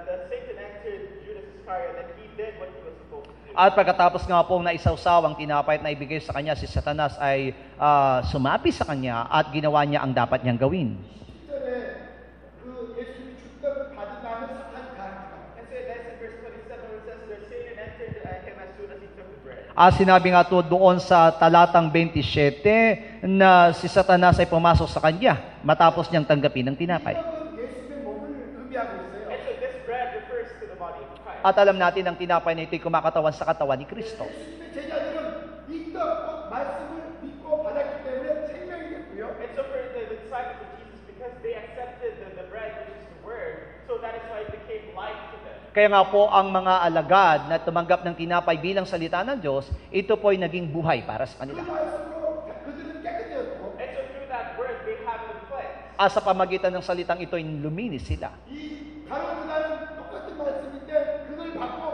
the Satan entered Judas Iscariot and he did what he was supposed to do. At pagkatapos nga po na isawsaw ang tinapay at naibigay sa kanya, si Satanas ay sumapi sa kanya at ginawa niya ang dapat niyang gawin. 10절에 그 예수님이 준 떡을 받은 다음에 사탄이 가릅니다. And so that's in verse 27 where it says that Satan entered him as soon as he took the bread. Sinabi nga to doon sa talatang 27 na si Satanas ay pumasok sa kanya matapos niyang tanggapin ang tinapay. 떡은 예수님의 몸을 의미하고 있어요. And so this bread refers to the body of Christ. At alam natin ang tinapay na ito'y kumakatawan sa katawan ni Kristo. 예수님의 제자들은 이 떡, 곧 말씀을 믿고 받았기 때문에 생명이 됐고요. And so for the disciples of Jesus, because they accepted the bread, which is the word, so that is why it became life to them. Kaya nga po ang mga alagad na tumanggap ng tinapay bilang salita ng Diyos, ito po ay naging buhay para sa 그 kanila. 말씀으로 그들은 깨끗해졌고 And so through that word, they have been cleansed. Sa pamagitan ng salitang ito, luminis sila. 이 가론유다는 똑같은 말씀인데 그걸 받고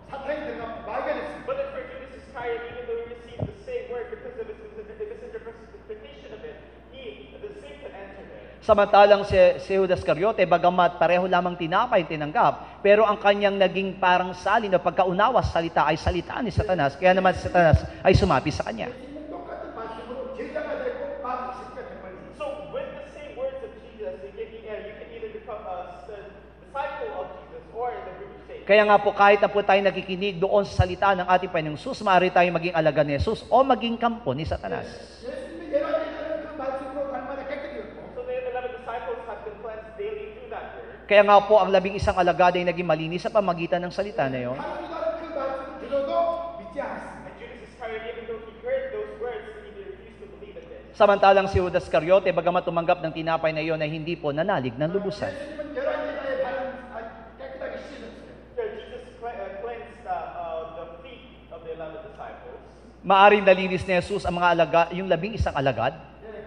사탄이 들어가 마귀가 됐습니다. But then for Judas Iscariot, even though he received the same word because of his misinterpretation of it, the Satan entered it. Samantalang si Judas Iscariote, bagamat pareho lamang tinapay tinanggap, pero ang kanyang naging parang salin o pagkaunawa sa salita ay salita ni Satanas, kaya naman si Satanas ay sumapi sa kanya. 예수님은 똑같은 말씀으로 제자가 되고 마귀 새끼가 돼버린 So with the same words of Jesus, you can either become a disciple of Jesus or the group of Satan. Kaya nga po, kahit na po tayo nakikinig doon sa salita ng ating Panginoong Jesus, maaari tayo maging alagad ni Jesus o maging kampo ni Satanas. 예수님의 예언 제자는 그 말씀으로 날마다 깨끗해졌고 So the 11 disciples have been cleansed daily through that word. Kaya nga po, ang 11 alagad ay naging malinis sa pamagitan ng salita na yon. 다른 유다는 그 말씀을 들어도 믿지 않았습니다. And Judas Iscariot, even though he heard those words, he refused to believe in this. Samantalang si Judas Iscariote, bagamat tumanggap ng tinapay na iyon, ay hindi po nanalig ng lubusan. 예수님은 열한 제자의 발을 깨끗하게 씻었어요. So Jesus cleansed the feet of the 11 disciples. Maaring nalinis ni Jesus ang mga alagad, yung 11 alagad,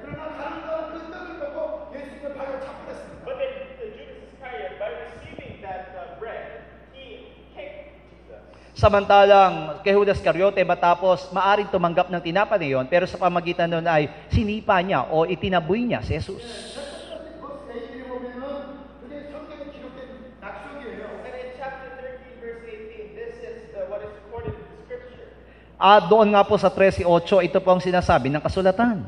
그러나 다른 유다는 그 떡을 보고 예수님의 발을 잡혔습니다. But then Judas Iscariot, by receiving that bread, he kicked Jesus. samantalang kay Judas Iscariote, matapos maaring tumanggap ng tinapay na iyon, pero sa pamagitan nun ay sinipa niya o itinaboy niya si Jesus. 버스 A를 보면은 그게 성경에 기록된 낙석이에요. And in chapter 13, verse 18, this is what is recorded in the scripture. At doon nga po sa 13:8, ito po ang sinasabi ng kasulatan.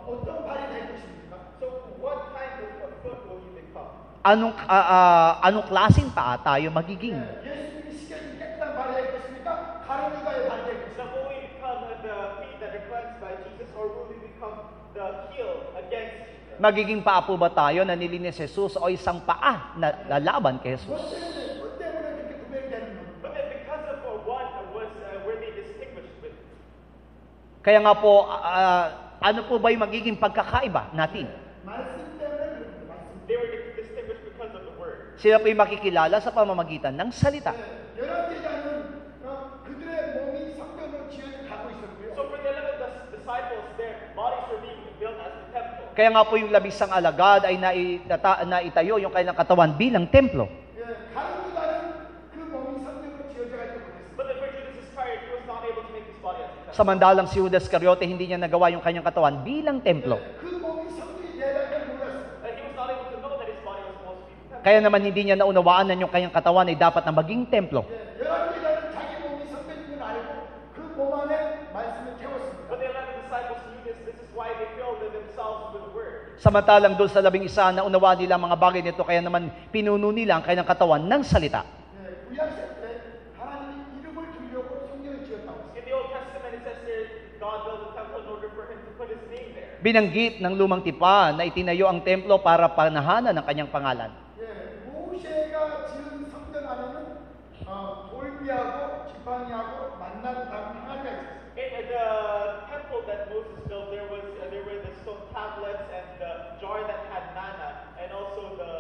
어떤 발이 될 것입니까? So what kind of foot will you become? Anong klaseng paa tayo magiging? 예수님이 시켜준 깨끗한 발이 될 것입니까? 다른 유다의 발이 될 것입니까? So will we become the feet that are cleansed by Jesus, or will we become the heel against Jesus? Magiging paa po ba tayo na nilinis si Jesus o isang paa na lalaban kay Jesus? 뭐 때문에 그렇게 구별이 되는 겁니까? But then because of what was were they distinguished with? Kaya nga po, ano po ba yung magiging pagkakaiba natin? 말씀 때문에 그런 거예요. 말씀. They were distinguished because of the word. Sila po yung makikilala sa pamamagitan ng salita. 열한 제자는 그들의 몸이 성전으로 지어져 가고 있었고요. So for the 11 disciples, their bodies were being built as the temple. Kaya nga po yung 11 alagad ay naitayo yung kanilang katawan bilang templo. 다른 유다는 그 몸이 성전으로 지어져 가지 못했어요. But then for Judas Iscariot, he was not able to make his body as a temple. Samantalang si Judas Iscariote, hindi niya nagawa yung kanyang katawan bilang templo. 그 몸이 성전이 되라는 걸 몰랐어요. And he was not able to know that his body was supposed to be the temple. Kaya naman hindi niya naunawaan na yung kanyang katawan ay dapat na maging templo. 열한 제자는 자기 몸이 성전인 걸 알고 그 몸 안에 말씀을 태웠습니다. But the 11 disciples knew this. This is why they filled themselves with the word. Samantalang doon sa 11 na unawaan nila ang mga bagay nito, kaya naman pinuno nila ang kanyang katawan ng salita. 구약시대 때 하나님이 이름을 주려고 성전을 지었다고 했어요. In the Old Testament, it says there, God built a temple in order for him to put his name there. Binanggit ng lumang tipan na itinayo ang templo para panahanan ng kanyang pangalan. 모세가 지은 성전 안에는 돌비하고 지팡이하고 만나는 다른 항아리가 있었어요. In the temple that Moses built, there were the stone tablets and the jar that had manna, and also the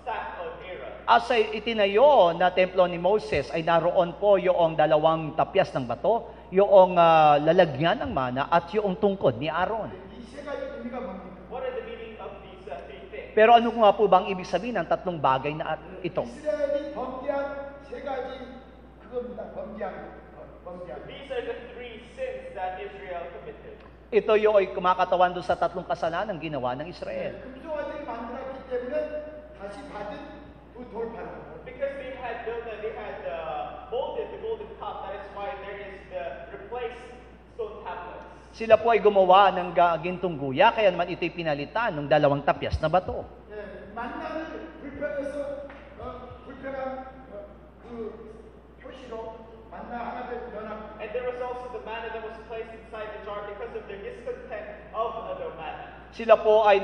staff of Aaron. At sa itinayo na templo ni Moses ay naroon po yung dalawang tapyas ng bato, yung lalagyan ng mana at yung tungkod ni Aaron. 이 세 가지 의미가 뭡니까? What are the meaning of these three things? Pero ano nga po bang ibig sabihin ng tatlong bagay na ito? 이스라엘이 범죄한 세 가지 그겁니다. 범죄한. These are the three sins that Israel committed. Ito yung ay kumakatawan doon sa tatlong kasalanan ginawa ng Israel. 금송아지를 만들었기 때문에 다시 받은 그 돌판. Because they had molded the golden cup, that is why there is the replaced stone tablets. Sila po ay gumawa ng gintong guya, kaya naman ito'y pinalitan ng dalawang tapyas na bato. 만나를 불편해서 불편한 그 표시로 만나 하나를 연합. And there was also the manna that was placed inside the jar because of their discontent of the manna. Sila po ay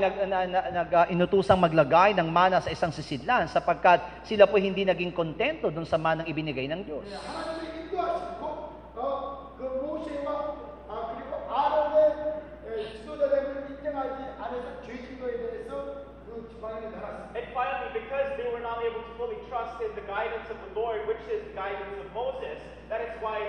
inutusang maglagay ng mana sa isang sisidlan sapagkat sila po hindi naging kontento dun sa manang ibinigay ng Diyos. 하나님이 인도하시고 그 모세와 그리고 아론의 지도자됨을 인정하지 않아서 죄진거에 대해서 그 지팡이를 달았습니다. And finally, because they were not able to fully trust in the guidance of the Lord, which is the guidance of Moses, that is why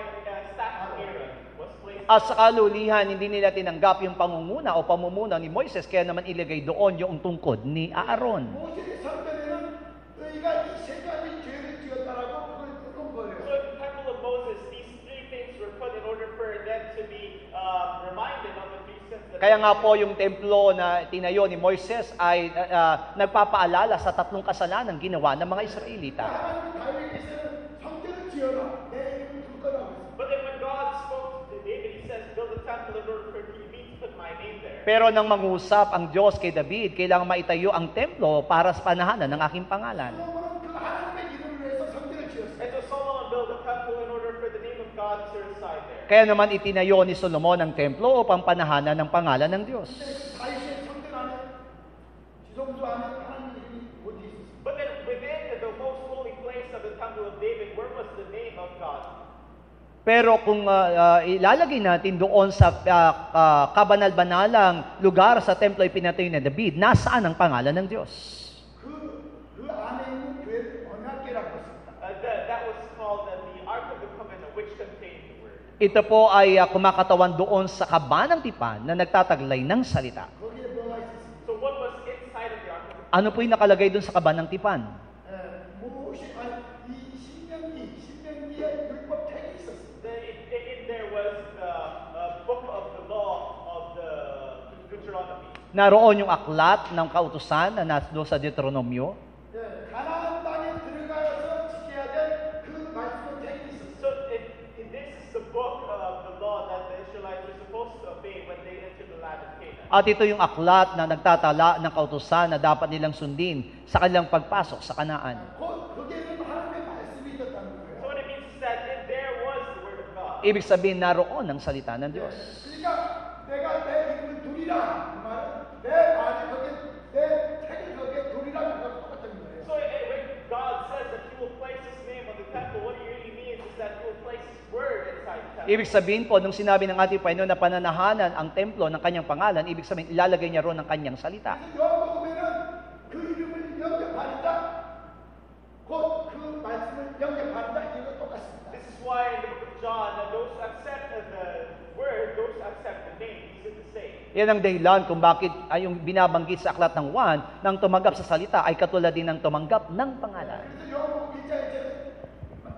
staff of Aaron was placed. At sa kalulihan, hindi nila tinanggap yung pangunguna o pamumuna ni Moises, kaya naman ilagay doon yung tungkod ni Aaron. 모세의 성전에는 너희가 이 세 가지 죄를 지었다라고 그걸 뜯은 거예요. So in the temple of Moses, these three things were put in order for them to be reminded of the three sins that Kaya nga po yung templo na tinayo ni Moises ay nagpapaalala sa tatlong kasalanan ginawa ng mga Israelita. 하나님 다윗에게는 성전을 지어라. 내 이름을 둘 거라고 했어요. But then when God spoke to David, he says, build a temple in order for me to put my name there. Pero nang mangusap ang Diyos kay David, kailangang maitayo ang templo para sa panahanan ng aking pangalan. 솔로몬은 그 하나님의 이름을 위해서 성전을 지었어요. And so Solomon built a temple in order for the name of God to reside there. Kaya naman itinayo ni Solomon ang templo upang panahanan ng pangalan ng Diyos. 다윗의 성전 안에 지성소 안에 하나님 이름이 어디 있었어요? But then within the most holy place of the temple of David, where was the name of God? Pero kung ilalagay natin doon sa kabanal-banalang lugar sa templo ipinatayo ni David, nasaan ang pangalan ng Diyos? 그 안에 있는 교회를 언약궤라고 했습니다. That was called the Ark of the Covenant, which contained the word. Ito po ay kumakatawan doon sa kabanang tipan na nagtataglay ng salita. 거기에 뭐가 있었습니까? So what was inside of the Ark of the Covenant? Ano po yung nakalagay doon sa kabanang tipan? 무엇이 이 신명기에 율법 책이 있었어요. In there was the book of the law of the Deuteronomy. Naroon yung aklat ng kautusan na nasa doon sa Deuteronomyo. 가나안 땅에 들어가서 지켜야 될 그 말씀 책이 있었어요. So this is the book of the law that the Israelites were supposed to obey when they entered the land of Canaan. At ito yung aklat na nagtatala ng kautusan na dapat nilang sundin sa kanilang pagpasok sa Kanaan. 거기에는 하나님의 말씀이 있었다는 거예요. So what it means is that there was the word of God. Ibig sabihin, naroon ang salita ng Diyos. 그러니까 내가 내 이름을 두리라 그 말은 내 말이 거기에 내 책을 거기에 두리라는 거랑 똑같은 거예요. So when God says that He will place His name on the temple, what He really means is that He will place His word inside the temple. Ibig sabihin po, nung sinabi ng ating Panginoon na pananahanan ang templo ng kanyang pangalan, ibig sabihin, ilalagay niya roon ang kanyang salita. 그래서 요한복음에는 그 이름을 영접한다. 곧 그 말씀을 영접한다. 이거 똑같습니다. This is why in the book of John, those who accept the word, those who accept the name, these are the same. Yan ang dahilan kung bakit ay yung binabanggit sa aklat ng Juan, nang tumanggap sa salita ay katulad din ng tumanggap ng pangalan. 그래서 요한복음 1장에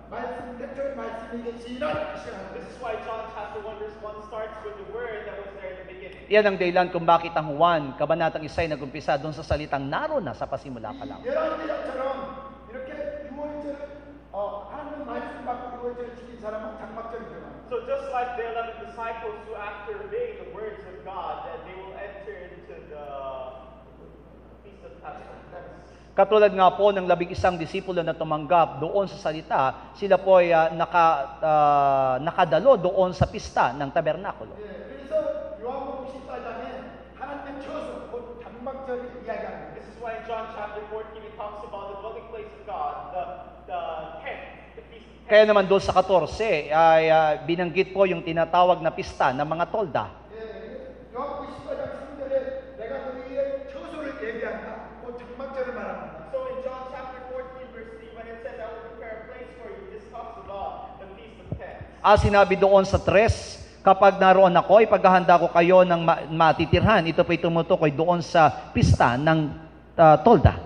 말씀 대초의 말씀이 계시라 시작합니다. This is why John chapter 1 verse 1 starts with the word that was there in the beginning. Yan ang dahilan kung bakit ang Juan, kabanatang 1 ay nagumpisa doon sa salitang naroon na sa pasimula pa lang. 열왕기처럼 이렇게 유월절을 하나님 말씀 받고 유월절을 지킨 사람은 장막절이 들어갑니다. So just like the 11 disciples who after obeying the words of God, that they will enter into the Feast of Tabernacles. Katulad nga po ng 11 disipulo na tumanggap doon sa salita, sila po ay nakadalo doon sa pista ng tabernakulo. 그래서 요한복음 14장에 하나님의 처소 곧 장막절을 이야기합니다. This is why in John chapter 14 it talks about the dwelling place of God, the tent, the feast of Kaya naman doon sa 14 ay binanggit po yung tinatawag na pista ng mga tolda. 요한복음 14장 10절에 내가 너희의 처소를 예비한다. 곧 장막절을 말합니다. So in John chapter 14 verse 3, when it says, I will prepare a place for you, this talks about the feast of tents. Sinabi doon sa 3, kapag naroon ako, ipaghahanda ko kayo ng matitirhan. Ito po'y tumutukoy doon sa pista ng tolda.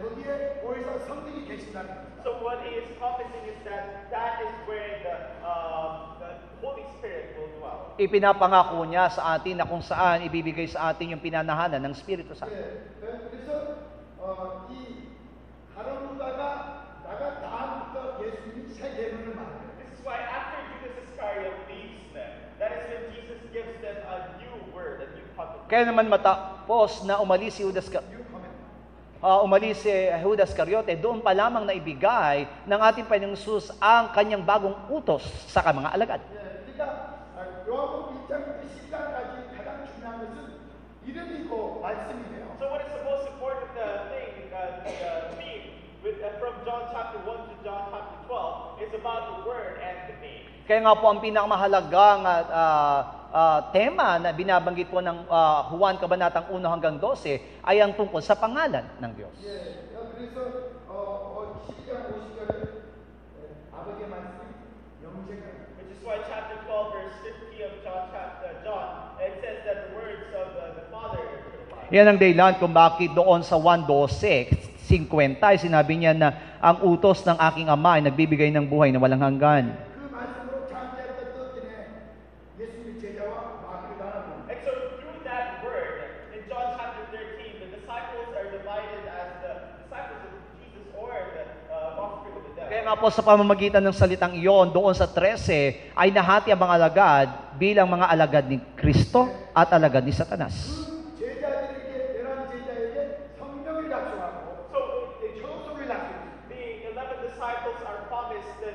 거기에 오히려 성령이 계신다는 거예요. So what he is promising is that that is where the Holy Spirit will dwell. Ipinapangako niya sa atin na kung saan ibibigay sa atin yung pinanahanan ng Espiritu Santo. 그래서 이 가룟유다가 나가 다음부터 예수님이 새 계명을 말해요. This is why after Judas Iscariot leaves them, that is when Jesus gives them a new word, a new covenant. Kaya naman matapos na umalis si Judas Iscariote, doon pa lamang na ibigay ng ating Panginoong Hesus ang kanyang bagong utos sa mga alagad. 그러니까 요한복음 1장부터 10장까지 가장 중요한 것은 이름이고 말씀이에요. So what is the most important thing, the theme from John chapter 1 to John chapter 12 is about the word and the name. Kaya nga po ang pinakamahalagang tema na binabanggit po ng Juan Kabanatang 1 hanggang 12 ay ang tungkol sa pangalan ng Diyos. 그래서 10장 50절에 아버지의 말씀 영생을 Which is why chapter 12 verse 50 of John, it says that the words of the Father are life. Yan ang dahilan kung bakit doon sa 1:12, 50 ay sinabi niya na ang utos ng aking Ama ay nagbibigay ng buhay na walang hanggan. 그 말씀으로 창세할 때 떴더니 예수님의 제자와 마귀를 나눠 And so through that Kaya nga po sa pamamagitan ng salitang iyon, doon sa 13, ay nahati ang mga alagad bilang mga alagad ni Kristo at alagad ni Satanas. 그 제자들에게 11제자에게 성령을 약속하고 초소를 약속했습니다. The 11 disciples are promised the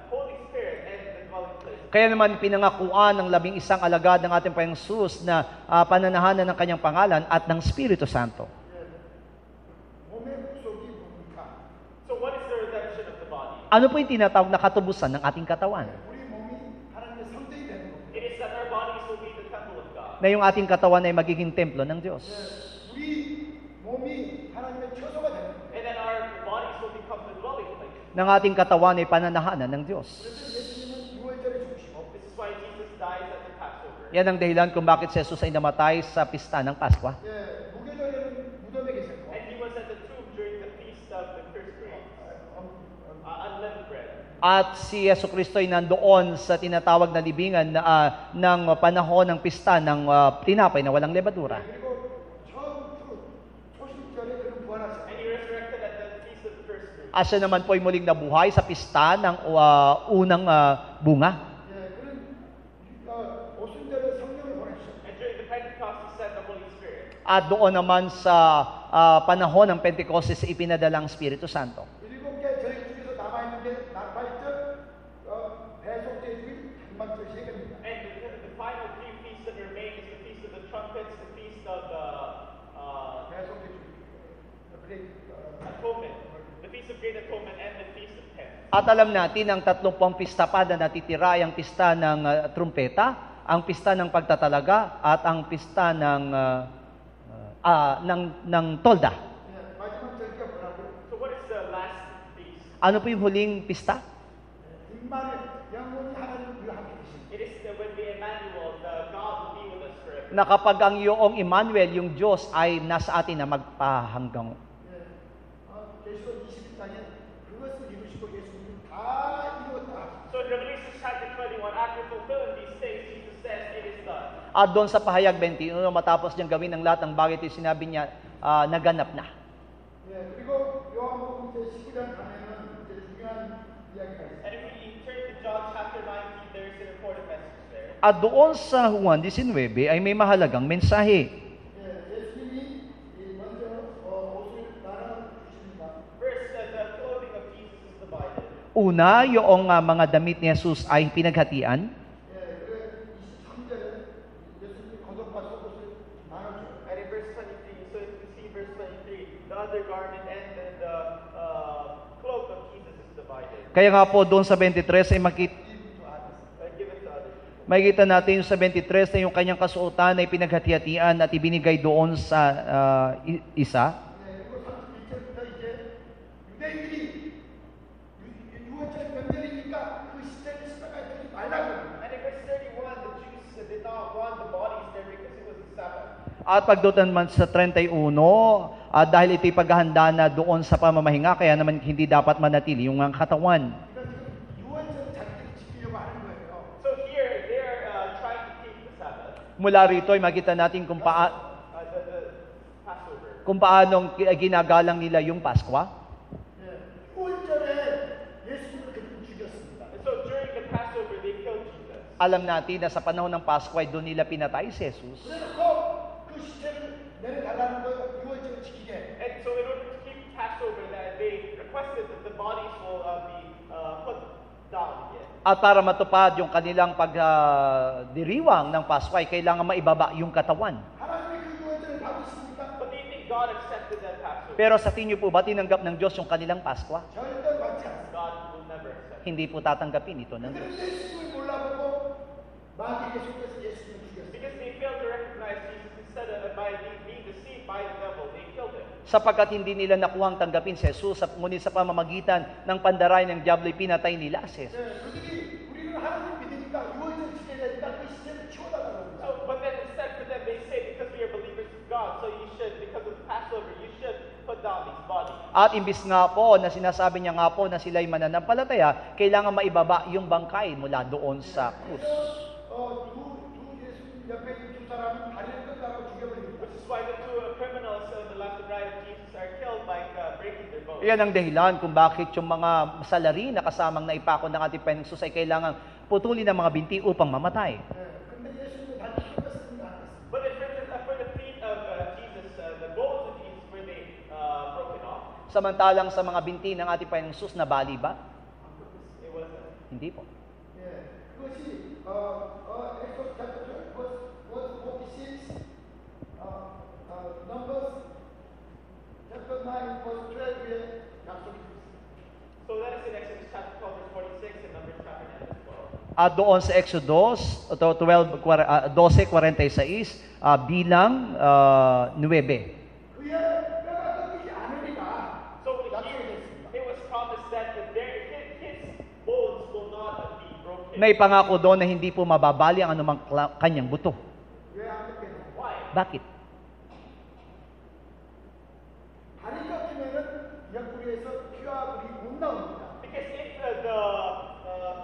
Holy Spirit and the dwelling place. Kaya naman pinangakuan ng 11 alagad ng ating Panginoong Jesus na pananahanan ng kanyang pangalan at ng Espiritu Santo. 몸의 구속이 뭡니까? So what is the redemption of the body? Ano po yung tinatawag na katubusan ng ating katawan? 우리 몸이 하나님의 성전이 되는 겁니다. It is that our bodies will be the temple of God. Na yung ating katawan ay magiging templo ng Diyos. 우리 몸이 하나님의 처소가 되는 겁니다. And then our bodies will become the dwelling place. Ng ating katawan ay pananahanan ng Diyos. 그래서 예수님은 6월절에 죽으시고 This is why Jesus dies at the Passover. Yan ang dahilan kung bakit si Jesus ay namatay sa pista ng Paskwa. 무교절에는 무덤에 계셨고 And he was at the tomb during the feast of the first fruits, unleavened bread. At si Yesu Kristo ay nandoon sa tinatawag na libingan ng panahon ng pista ng tinapay na walang lebadura. 그리고 처음 초신절에 그는 부활하셨고 And he resurrected at the feast of the first fruits. At siya naman po ay muling nabuhay sa pista ng unang bunga. 그는 오순절에 성령을 보내셨고 And during the Pentecost, he sent the Holy Spirit. At doon naman sa panahon ng Pentecostes ipinadalang Espiritu Santo. 7개 저희 중에서 남아있는 게 나팔절, 배속제주일, 장막절 3개입니다. And the final three feasts that remain is the feast of the trumpets, the feast of the 배속제주일. atonement, the feast of great atonement, and the feast of tents. At alam natin ang 30 pista pa na natitira ay ang pista ng trumpeta, ang pista ng pagtatalaga at ang pista ng tolda. 마지막 절기가 뭐라고요? So what is the last feast? Ano po yung huling pista? 임마누엘, 영원히 하나님 우리와 함께 계십니다. It is when the Emmanuel, the God will be with us forever. Na kapag ang iyong Emmanuel, yung Diyos ay nasa atin na magpahanggang. 계시록 21장에 그것을 이루시고 예수님이 다 이루었다. So in Revelation chapter 21, after fulfilling these things, Jesus says, it is done. At doon sa pahayag 21, matapos niyang gawin ang lahat ng bagay, sinabi niya, naganap na. 그리고 요한복음 이제 19장 가면은 이제 중요한 이야기가 있어요. And if we turn to John chapter 19, there is an important message there. At doon sa Juan 19 ay may mahalagang mensahe. 예수님이 먼저 옷을 나눠 주십니다. First, the clothing of Jesus is divided. Una, yung mga damit ni Jesus ay pinaghatian. 그래 23절에 예수님이 겉옷과 속옷을 나눠줘요. And in verse 23, so if you see verse 23, the other garment and then the cloak of Jesus is divided. Kaya nga po doon sa 23 ay Given to others. makikita natin yung sa 23 na yung kanyang kasuotan ay pinaghati-hatian at ibinigay doon sa isa. 그리고 31절부터 이제 유대인들이 6월절 명절이니까 그 시절에 십자가에 들지 말라고. And in verse 31, the Jews did not want the bodies there because it was the Sabbath. At pagdutan man sa 31, dahil ito'y paghahanda na doon sa pamamahinga, kaya naman hindi dapat manatili yung ang katawan. 그러니까 지금 6월절을 자기들이 지키려고 하는 거예요. So here, they are trying to keep the Sabbath, Mula rito ay makita natin the Passover. kung paanong ginagalang nila yung Paskwa. 6월절에 예수님을 그들은 죽였습니다. And so during the Passover, they killed Jesus. Alam natin na sa panahon ng Paskwa ay doon nila pinatay si Jesus. 그래놓고 그 시체를 내려달라는 거예요. 6월절을 지키게. And so in order to keep Passover, that they requested that the bodies will be put down again. At para matupad yung kanilang pagdiriwang ng Paskwa ay kailangan maibaba yung katawan. 하나님이 그 6월절을 받으십니까? But do you think God accepted that Passover? Pero sa tingin niyo po ba tinanggap ng Diyos yung kanilang Paskwa? 절대 받지 않습니다. God will never accept it. Hindi po tatanggapin ito ng 그들은 Diyos. 예수님을 몰라보고 마귀에게 속해서 예수님을 죽였습니다. Because they failed to recognize Jesus instead of by being deceived by the devil, they killed him. Sapagkat hindi nila nakuhang tanggapin si Jesus, ngunit sa pamamagitan ng pandaray ng Diablo, pinatay nila si Jesus. 그들이 우리는 하나님 믿으니까 6월절 지켜야 되니까 그 시체를 치워달라고 합니다. So, but then instead for them, they say because we are believers of God, so you should, because of the Passover, you should put down these bodies. At imbis nga po na sinasabi niya nga po na sila'y mananampalataya, kailangan maibaba yung bangkay mula doon sa krus. 두 예수님 옆에 있는 두 사람은 다리를 끝나고 죽여버립니다. Which is why the two criminals on the left and right of Jesus are killed by breaking their bones. Iyan ang dahilan kung bakit yung mga salari na kasamang naipako ng ating Panginoong Jesus ay kailangan putulin ng mga binti upang mamatay. 근데 예수님은 단지 펴졌습니다. But for the feet of Jesus, the bones of Jesus, were they broken off? Samantalang sa mga binti ng ating Panginoong Jesus, nabali ba? It wasn't. Hindi po. 예, 그것이 엑소스 챕터 12 verse 46, Numbers chapter 9 verse 12에 약속이 있습니다. So that is in Exodus chapter 12, verse 46, and Numbers chapter 9 as well. At doon sa Exodus 12:46 bilang 9. 그의 뼈가 끊기지 않으리라 So 약속이 됐습니다. it was promised that his bones will not be broken. May pangako doon na hindi po mababali ang anumang kanyang buto. 왜안 끊겨요? Why? Bakit? 다리 꺾이면은 옆구리에서 피와 물이 못 나옵니다. Because if the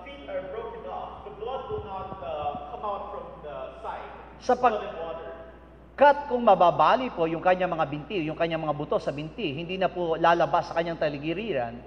feet are broken off, the blood will not come out from the side. Sa pag- Blood and water. Kung mababali po yung kanyang mga binti, yung kanyang mga buto sa binti, hindi na po lalabas sa kanyang tagiliran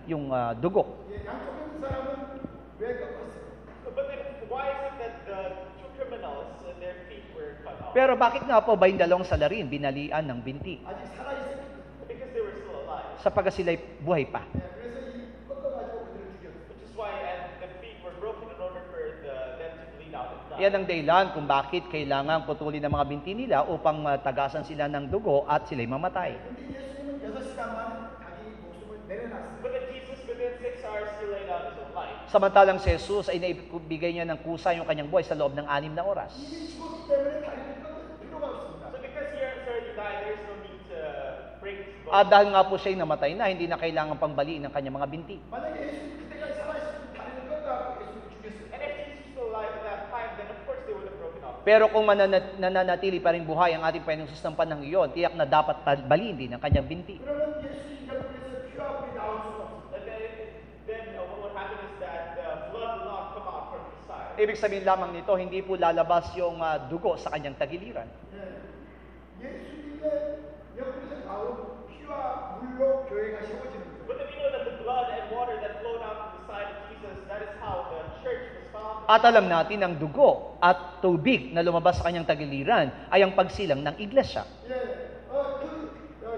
yung dugo. 예, 양쪽에 있는 사람은 왜 꺾었어요? But then why is it that the two criminals, their feet were cut off? Pero bakit nga po ba yung dalawang salarin binalian ng binti? 아직 살아있었기 때문에. Because they were still alive. Sapagkat sila'y buhay pa. 예, 그래서 이 꺾어가지고 그들을 죽였어요. Which is why the feet were broken in order for them to bleed out and die. Yan ang dahilan kung bakit kailangan putulin ng mga binti nila upang tagasan sila ng dugo at sila'y mamatay. 근데 예수님은 6시간 만에 자기 목숨을 내려놨어요. But then Jesus, within 6 hours, he laid down his own life. Samantalang si Jesus ay naibigay niya ng kusa yung kanyang buhay sa loob ng 6 na oras. 이미 죽었기 때문에 다리를 꺾을 필요가 없습니다. So because he has already died, there is no need to break his At bones. dahil nga po siya'y namatay na, hindi na kailangan pang baliin ng kanyang mga binti. 만약에 예수님 그때까지 살아있으면 다리를 꺾어갖고 예수님을 죽였어요. And if Jesus was still alive at that time, then of course they would have broken off. Pero kung nananatili pa rin buhay ang ating Panginoong Jesus ng panahon iyon, tiyak na dapat baliin din ang kanyang binti. 그러면 예수님 옆구리에서 피와 물이 나올 수가 없어요. And then what will happen is that blood will not come out from his side. Ibig sabihin lamang nito, hindi po lalabas yung dugo sa kanyang tagiliran. 예. 예수님의 옆구리에서 나온 피와 물로 교회가 세워지는 거예요. But then we know that the blood and water that flowed out from the side of Jesus, that is how the church was founded. At alam natin ang dugo at tubig na lumabas sa kanyang tagiliran ay ang pagsilang ng iglesia. 예.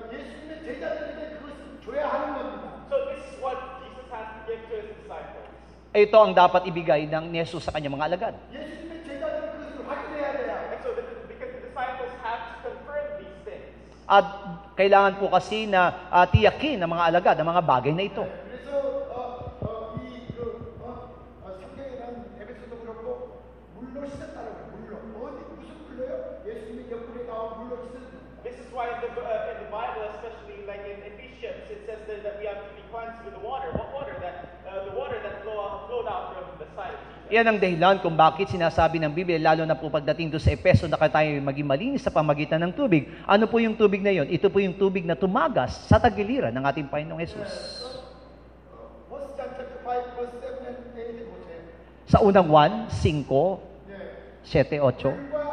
예수님의 제자들에게 그것을 줘야 하는 겁니다. So this is what Jesus has to give to his disciples. Ito ang dapat ibigay ng ni Jesus sa kanyang mga alagad. 예수님의 제자들은 그것을 확인해야 돼요. And so because the disciples have to confirm these things. At kailangan po kasi na tiyakin ng mga alagad ang mga bagay na ito. 그래서 성경에는 에베소도 그렇고 물로 씻었다는 거예요. 물로 무슨 물로요? 예수님의 옆구리에 나온 물로 씻었다. This is why in the Bible, especially like in Ephesians, it says that we have to be cleansed with the water. What water? The water that flowed out from the side of Jesus. Yan ang dahilan kung bakit sinasabi ng Biblia, lalo na po pagdating doon sa Epeso na tayo maging malinis sa pamagitan ng tubig. Ano po yung tubig na yon? Ito po yung tubig na tumagas sa tagiliran ng ating Panginoong Jesus. 1 John chapter 5 verse 7 and 8 보세요. Sa unang 1, 5, 예. 7, 8. 물과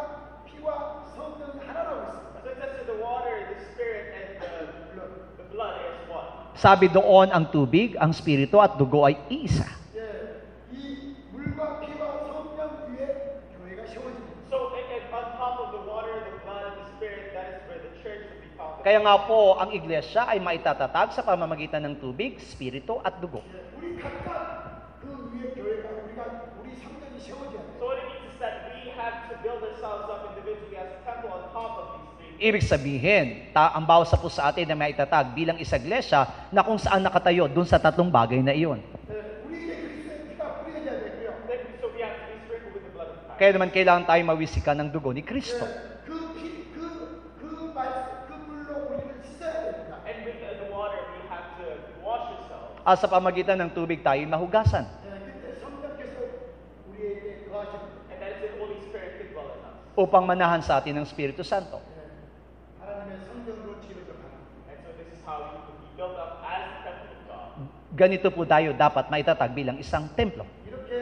피와 성령이 하나라고 있습니다. So it says that the water, the spirit, and the blood is one. Sabi doon ang tubig, ang spirito at dugo ay isa. 예. 이 물과 피와 성령 위에 교회가 세워집니다. So on top of the water, the blood, and the spirit, that is where the church will be founded. Kaya nga po, ang iglesia ay maitatatag sa pamamagitan ng tubig, spirito at dugo. 예. 우리 각각 그 위에 교회가 우리 성전이 세워져야 돼요. So what it means is that we have to build ourselves up individually as a temple on top of these three. Ibig sabihin, ang bawat sa po sa atin na maitatag bilang isa iglesia na kung saan nakatayo dun sa tatlong bagay na iyon. 예. 우리에게 그리스도의 피가 뿌려져야 되고요. So we have to be sprinkled with the blood of Christ. Kaya naman kailangan tayo mawisikan ng dugo ni Kristo. 예. 그 물로 우리를 씻어야 됩니다. And with the water, we have to wash ourselves. At sa pamagitan ng tubig tayo mahugasan. 예. 그때 성령께서 우리에게 거하십니다. And that is the Holy Spirit can dwell in us. Upang manahan sa atin ng Espiritu Santo. 예. 하나님의 성전으로 지어져 가는 거예요. And so this is how we will be built up as the temple of God. Ganito po tayo dapat maitatag bilang isang templo. 이렇게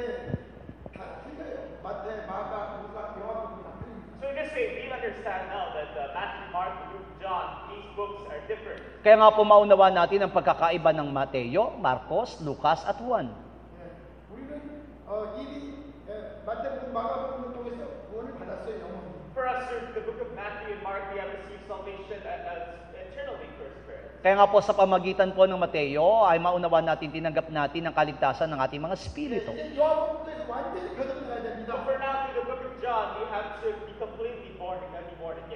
다 틀려요. 마태, 마가, 루카, 요한복음 다 틀립니다. So in this way, we understand now that Matthew, Mark, Luke, John, these books are different. Kaya nga po maunawaan natin ang pagkakaiba ng Mateo, Marcos, Lucas at Juan. 예, 우리는 이미 마태복음, 마가복음을 통해서 구원을 받았어요, 영원히. For us, through the book of Matthew and Mark, we have received salvation as eternally first prayer. Kaya nga po sa pamagitan po ng Mateo ay maunawaan natin, tinanggap natin ang kaligtasan ng ating mga espiritu. 이제 요한복음에서 완전히 거듭나야 됩니다. So for now, through the book of John, we have to be completely born again.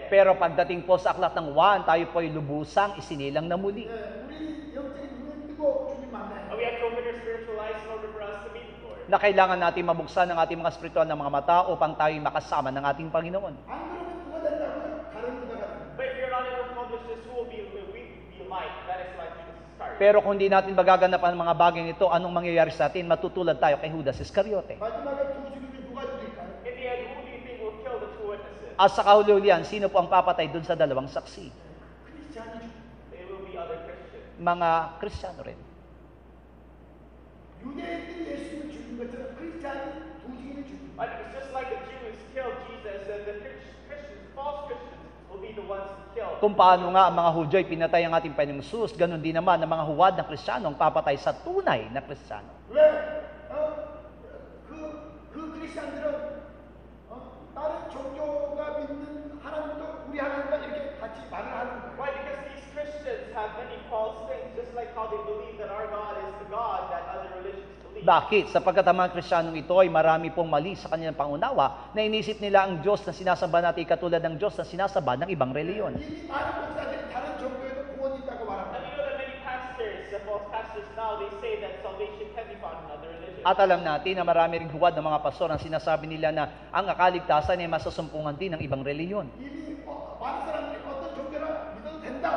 Pero pagdating po sa aklat ng Juan, tayo po ay lubusang isinilang na muli. 예, 우리 영적인 눈을 뜨고 주님 만나야 And we have to open our spiritual eyes in order for us to meet the Lord. Na kailangan natin mabuksan ang ating mga spiritual na mga mata upang tayo makasama ng ating Panginoon. 안 그러면 누가 된다고요? 다른 누가 된다. But if you're not able to accomplish this, who will be like? That is like Judas Iscariot. Pero kung di natin magaganapan ang mga bagay ito, anong mangyayari sa atin? Matutulad tayo kay Judas Iscariote. 마지막에 두 죽이를 누가 죽일까요? In the end, who do you think will kill the two witnesses? At sa kahulugan, sino po ang papatay dun sa dalawang saksi? 크리스찬이 죽. It will be other Christians. Mga Kristiyano rin. 유대인들이 예수를 죽인 것처럼 크리스찬이 두 죽이를 죽인. But it's just like the Jews killed Jesus, and the Christians, false Christians, will be the ones who kill. Kung paano nga ang mga Hudyo ay pinatay ang ating Panginoong Hesus, ganun din naman ang mga huwad na Kristiyano ang papatay sa tunay na Kristiyano. 왜? 그 크리스찬들은 다른 종교가 믿는 하나님도 우리 하나님과 이렇게 같이 말을 하는 거예요. Why? Because these Christians have many false things, just like how they believe that our God is the God that other religions believe. Bakit? Sapagkat ang mga Kristiyanong ito ay marami pong mali sa kanilang pangunawa na inisip nila ang Diyos na sinasamba natin katulad ng Diyos na sinasamba ng ibang reliyon. 이미 많은 목사들이 다른 종교에도 구원이 있다고 말합니다. And you know that many pastors, the false pastors now, they say that salvation can be found in other religions. At alam natin na marami ring huwad ng mga pastor ang sinasabi nila na ang akaligtasan ay masasumpungan din ng ibang reliyon. 이미 많은 사람들이 어떤 종교를 믿어도 된다.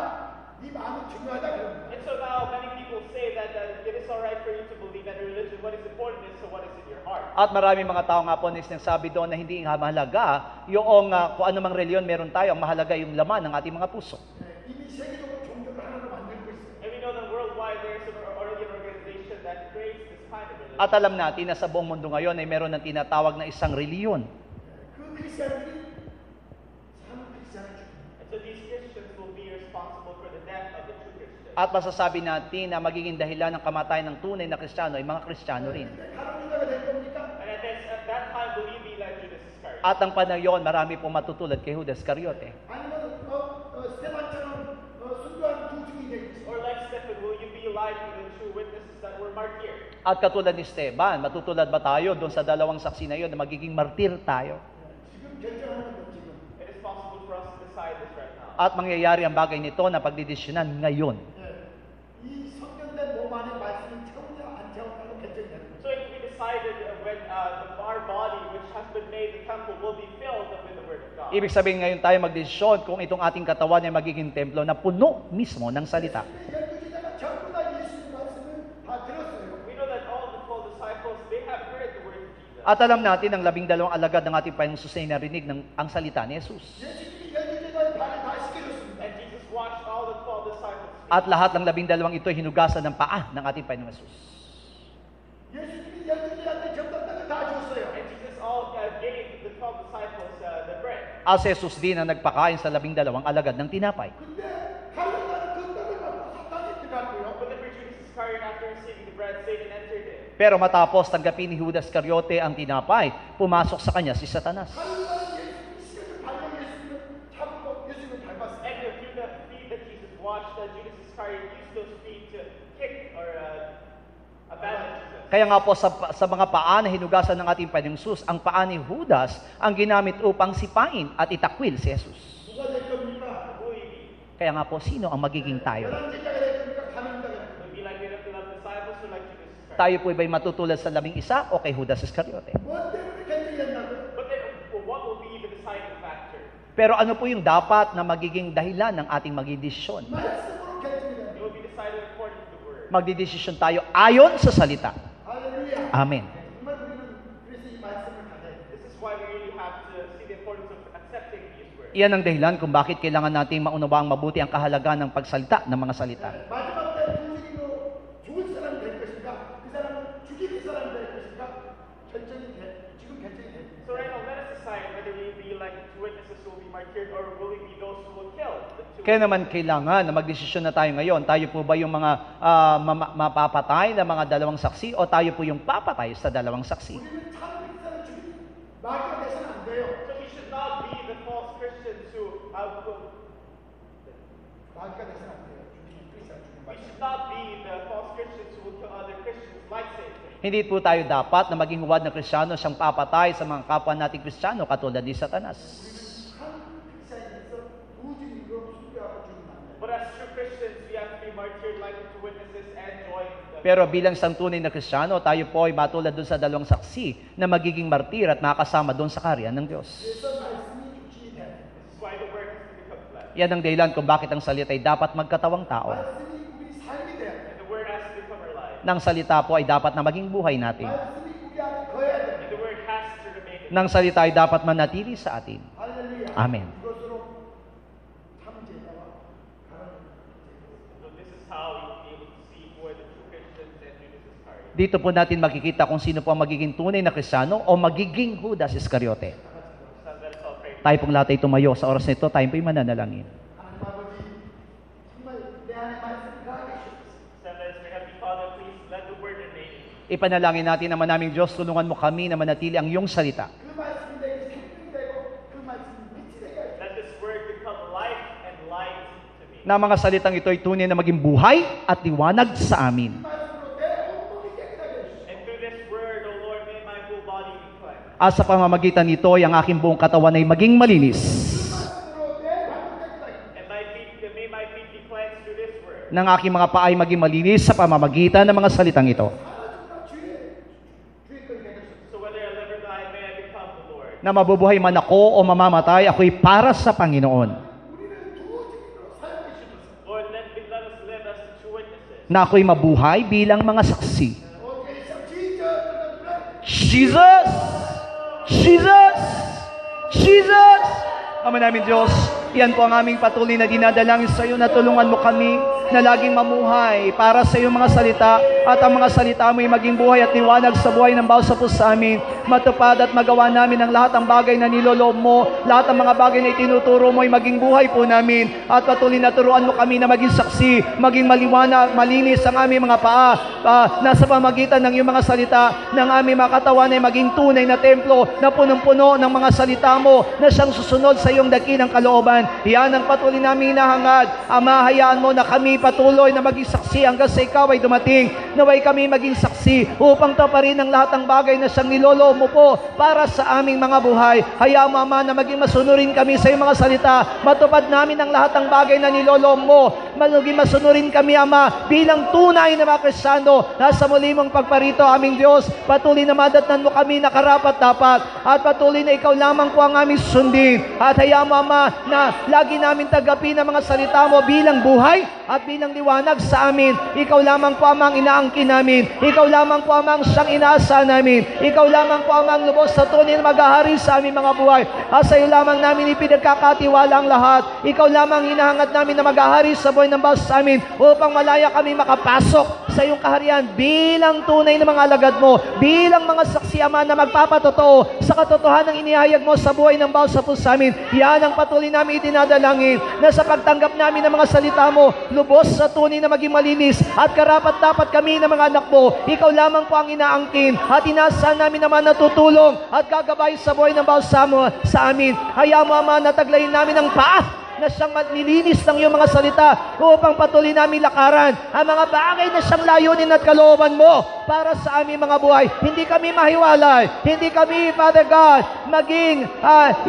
이 마음이 중요하다 그럽니다. And so now many people say that it is alright for you to believe in a religion. What is important is what is in your heart. At marami mga tao nga po na sinasabi doon na hindi mahalaga yung kung anumang reliyon meron tayo, ang mahalaga yung laman ng ating mga puso. 이미 세계적으로 종교를 하나로 만들고 있어요. And we know that worldwide there is already an organization that creates this kind of religion. At alam natin na sa buong mundo ngayon ay meron ng tinatawag na isang reliyon. 그 크리스찬들이 사는 크리스찬을 죽입니다. And so these Christians will be responsible for the death of the true Christians. At masasabi natin na magiging dahilan ng kamatayan ng tunay na Kristiyano ay mga Kristiyano rin. 가론 유다가 될 겁니까? And at that time, will you be like Judas Iscariot? At ang panahon yon, marami pong matutulad kay Judas Iscariote. 아니면 스테반처럼 순교한 두 죽이 되겠지. Or like Stephen, will you be like the true witnesses that were martyred? At katulad ni Esteban, matutulad ba tayo doon sa dalawang saksi na yon na magiging martir tayo? 지금 결정하는 것 지금. It is possible for us to decide this right now. At mangyayari ang bagay nito na pagdidesisyonan ngayon. 이 성경된 몸 안에 말씀을 채우냐 안 채우냐로 결정되는 거예요. So it will be decided when our body, which has been made the temple, will be filled with the Word of God. Ibig sabihin ngayon tayo magdesisyon kung itong ating katawan ay magiging templo na puno mismo ng salita. 열두 제자가 전부 다 예수님 말씀을 다 들었어요. We know that all the 12 disciples, they have heard the word of Jesus. At alam natin ang 12 alagad ng ating Panginoong Hesus ay narinig ang salita ni Jesus. 예수님이 열두 제자의 발을 다 씻겨줬습니다. And Jesus washed all the 12 disciples' feet. At lahat ng 12 ito ay hinugasan ng paa ng ating Panginoong Hesus. 예수님이 열두 제자한테 전답장을 다 줬어요. And Jesus all gave the 12 disciples the bread. At si Jesus din ang nagpakain sa 12 alagad ng tinapay. 근데 갈려나는 그 떡을 갖고 사탄이 들어갔고요. But then for Judas Iscariot, after receiving the bread, Satan entered in. Pero matapos tanggapin ni Judas Iscariote ang tinapay, pumasok sa kanya si Satanas. 갈려나는 예수님이 씻겨준 발로 예수님을 잡고 예수님을 밟았어요. And through the feet that Jesus washed, Judas Iscariot used those feet to kick or abandon Jesus. Kaya nga po sa mga paa na hinugasan ng ating Panginoong Hesus, ang paa ni Judas ang ginamit upang sipain at itakwil si Jesus. 누가 될 겁니까? Who will you be? Kaya nga po, sino ang magiging tayo? 열한 제자가 될 겁니까? 가는 자가 될 겁니까? Will you be like the 11 disciples or like Judas Iscariot? Tayo po ba'y matutulad sa 11 o kay Judas Iscariote? 뭐 때문에 결정이 된다고요? But then, what will be the deciding factor? Pero ano po yung dapat na magiging dahilan ng ating maging desisyon? 말씀으로 결정이 It 된다. will be decided according to the word. Magdidesisyon tayo ayon sa salita. 할렐루야. Amen. 정말 우리는 그래서 이 말씀을 가져야 돼요. This is why we really have to see the importance of accepting these words. Iyan ang dahilan kung bakit kailangan nating maunawang mabuti ang kahalagaan ng pagsalita ng mga salita. 마지막 때 분위기로 죽을 사람 될 것인가? 그 사람은 죽이는 사람 될 것인가? 지금 결정이 돼. So right now, let us decide whether we will be like the two witnesses who will be martyred or will we be those who will kill the two Kaya naman kailangan na magdesisyon na tayo ngayon. Tayo po ba yung mga mapapatay na mga dalawang saksi o tayo po yung papatay sa dalawang saksi? 우리는 참 크리스천을 죽이는 마귀가 돼서는 안 돼요. So we should not be the false Christians who 마귀가 돼서는 안 돼요. 죽이는 크리스천 죽이는 we 마귀. should not be the false Christians who will kill other Christians like Satan. Hindi po tayo dapat na maging huwad na Kristiyano siyang papatay sa mga kapwa nating Kristiyano katulad ni Satanas. 한 크리스천에서 도저히 이거 숭배하고 죽이면 안 돼요. But as true Christians, we have to be martyred like to witnesses and join them. Pero bilang isang tunay na Kristiyano, tayo po ay matulad dun sa dalawang saksi na magiging martir at makakasama dun sa karyan ng Diyos. 그래서 말씀이 육신이 돼야 돼요. This is why the word has to become flesh. Yan ang dahilan kung bakit ang salita ay dapat magkatawang tao. 말씀이 우리 삶이 돼야 돼요. And the word has to become our life. Nang salita po ay dapat na maging buhay natin. 말씀이 우리 안에 거해야 돼요. And the word has to remain in us. Nang salita ay dapat manatili sa atin. 할렐루야. 아멘. 이것으로 탐제자와 가는 So this is how we will be able to see who are the true Christians and Judas Iscariot. Dito po natin makikita kung sino po ang magiging tunay na Kristiyano o magiging Judas Iscariote. So let us all pray. Tayo pong lahat ay tumayo. Sa oras na ito, tayo po'y mananalangin. 하나님 아버지 정말 내 안에 말씀이 가게 하시옵소서. So let us pray. Heavenly Father, please let the word remain in us. Ipanalangin natin naman naming Diyos, tulungan mo kami na manatili ang iyong salita. 그 말씀이 내게 생명이 되고 그 말씀이 빛이 되게 하시옵소서. Let this word become life and light to me. Na mga salitang ito ay tunay na maging buhay at liwanag sa amin. 그 말씀으로 내 온몸이 깨끗하게 해주시옵소서. And through this word, O Lord, may my whole body be cleansed. At sa pamamagitan nito ay ang aking buong katawan ay maging malinis. 말씀으로 내 발도 깨끗하게 And may my feet be cleansed through this word. Nang aking mga paa ay maging malinis sa pamamagitan ng mga salitang ito. 하나님과 주의 것이 되게 하시옵소서. So whether I live or die, may I become the Lord. Na mabubuhay man ako o mamamatay, ako'y para sa Panginoon. 우리를 두 증인으로 사용해 주옵소서. Lord, let us live as the true witnesses. Na ako'y mabuhay bilang mga saksi. 오케이, Jesus. Jesus! Jesus! Jesus! Ama namin Diyos, yan po ang aming patuloy na dinadalangin sa iyo na tulungan mo kami na laging mamuhay para sa iyong mga salita at ang mga salita mo ay maging buhay at liwanag sa buhay ng bawat po sa amin. Matupad at magawa namin ang lahat ng bagay na niloloob mo, lahat ng mga bagay na itinuturo mo ay maging buhay po namin at patuloy na turuan mo kami na maging saksi, maging maliwanag, malinis ang aming mga paa nasa pamagitan ng iyong mga salita ng aming mga katawan ay maging tunay na templo na punong-puno ng mga salita mo na siyang susunod sa iyong dakilang kalooban. Yan ang patuloy namin hinahangad. Ama, hayaan mo na kami patuloy na maging saksi hanggang sa ikaw ay dumating. Naway kami maging saksi upang taparin ang lahat ng bagay na siyang niloloob mo po para sa aming mga buhay. Hayaan mo, Ama, na maging masunurin kami sa iyong mga salita. Matupad namin ang lahat ng bagay na niloloob mo. Maging masunurin kami, Ama, bilang tunay na mga Kristiyano. Nasa muli mong pagparito, aming Diyos. Patuloy na madatnan mo kami na karapat-dapat at patuloy na ikaw lamang po ang aming sundin. At hayaan mo, Ama, na lagi namin tagapin ang mga salita mo bilang buhay at bilang liwanag sa amin. Ikaw lamang po amang inaangkin namin. Ikaw lamang po amang siyang inaasa namin. Ikaw lamang po amang lubos sa tunay na maghahari sa aming mga buhay. At sa iyo lamang namin ipinagkakatiwala ang lahat. Ikaw lamang hinahangad namin na maghahari sa buhay ng bawat sa amin upang malaya kami makapasok sa iyong kaharian bilang tunay na mga alagad mo, bilang mga saksi, Ama, na magpapatotoo sa katotohanan ng inihayag mo sa buhay ng bawat sa puso sa amin. Yan ang patuloy namin itinadalangin na sa pagtanggap namin ng mga salita mo, lubos sa tunay na maging malinis at karapat-dapat kami ng mga anak mo. Ikaw lamang po ang inaangkin at inaasahan namin naman na tutulong at gagabay sa buhay ng bawat sa amin. Hayaan mo, Ama, na taglayin namin ang paa na siyang nilinis ng iyong mga salita upang patuloy namin lakaran ang mga bagay na siyang layunin at kalooban mo para sa aming mga buhay. Hindi kami mahiwalay. Hindi kami, Father God, maging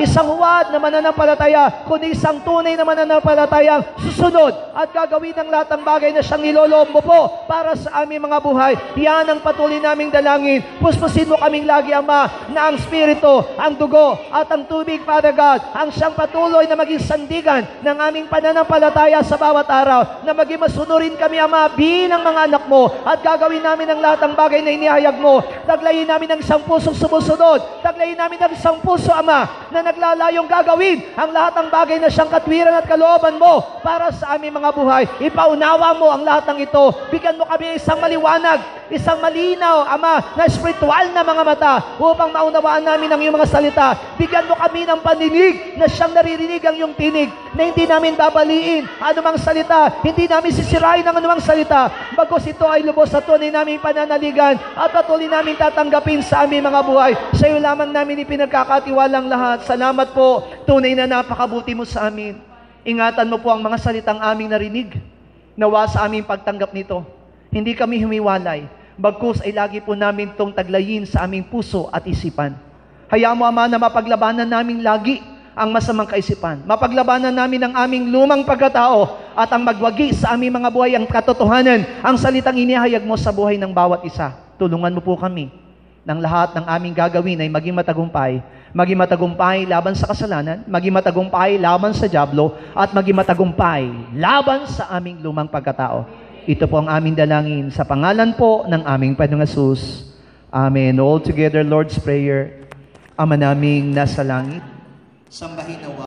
isang huwad na mananampalataya, kundi isang tunay na mananampalatayang susunod at gagawin ang lahat ng bagay na siyang niloloob mo po para sa aming mga buhay. Yan ang patuloy naming dalangin. Puspusin mo kaming lagi, Ama, na ang Espiritu, ang dugo at ang tubig, Father God, ang siyang patuloy na maging sandigan ng aming pananampalataya sa bawat araw, na maging masunurin kami, Ama, bilang mga anak mo at gagawin namin ang lahat ng bagay na inihayag mo. Taglayin namin ng isang pusong sumusunod. Taglayin namin ng isang puso, Ama, na naglalayong gagawin ang lahat ng bagay na siyang katwiran at kalooban mo para sa aming mga buhay. Ipaunawa mo ang lahat ng ito. Bigyan mo kami isang maliwanag, isang malinaw, Ama, na spiritual na mga mata upang maunawaan namin ang iyong mga salita. Bigyan mo kami ng paninig na siyang naririnig ang iyong tinig. na hindi namin babaliin anumang salita, hindi namin sisirain ang anumang salita, bagkus ito ay lubos sa tunay namin pananaligan at patuloy namin tatanggapin sa aming mga buhay. Sa iyo lamang namin ipinagkakatiwalang lahat. Salamat po, tunay na napakabuti mo sa amin. Ingatan mo po ang mga salitang aming narinig. Nawa sa aming pagtanggap nito, hindi kami humiwalay, bagkus ay lagi po namin itong taglayin sa aming puso at isipan. Hayaan mo, Ama, na mapaglabanan namin lagi ang masamang kaisipan. Mapaglabanan namin ang aming lumang pagkatao at ang magwagi sa aming mga buhay ang katotohanan, ang salitang inihayag mo sa buhay ng bawat isa. Tulungan mo po kami ng lahat ng aming gagawin ay maging matagumpay. Maging matagumpay laban sa kasalanan, maging matagumpay laban sa dyablo, at maging matagumpay laban sa aming lumang pagkatao. Ito po ang aming dalangin sa pangalan po ng aming Panginoong Hesus. Amen. All together, Lord's Prayer. Ama naming nasa langit, sambahin nawa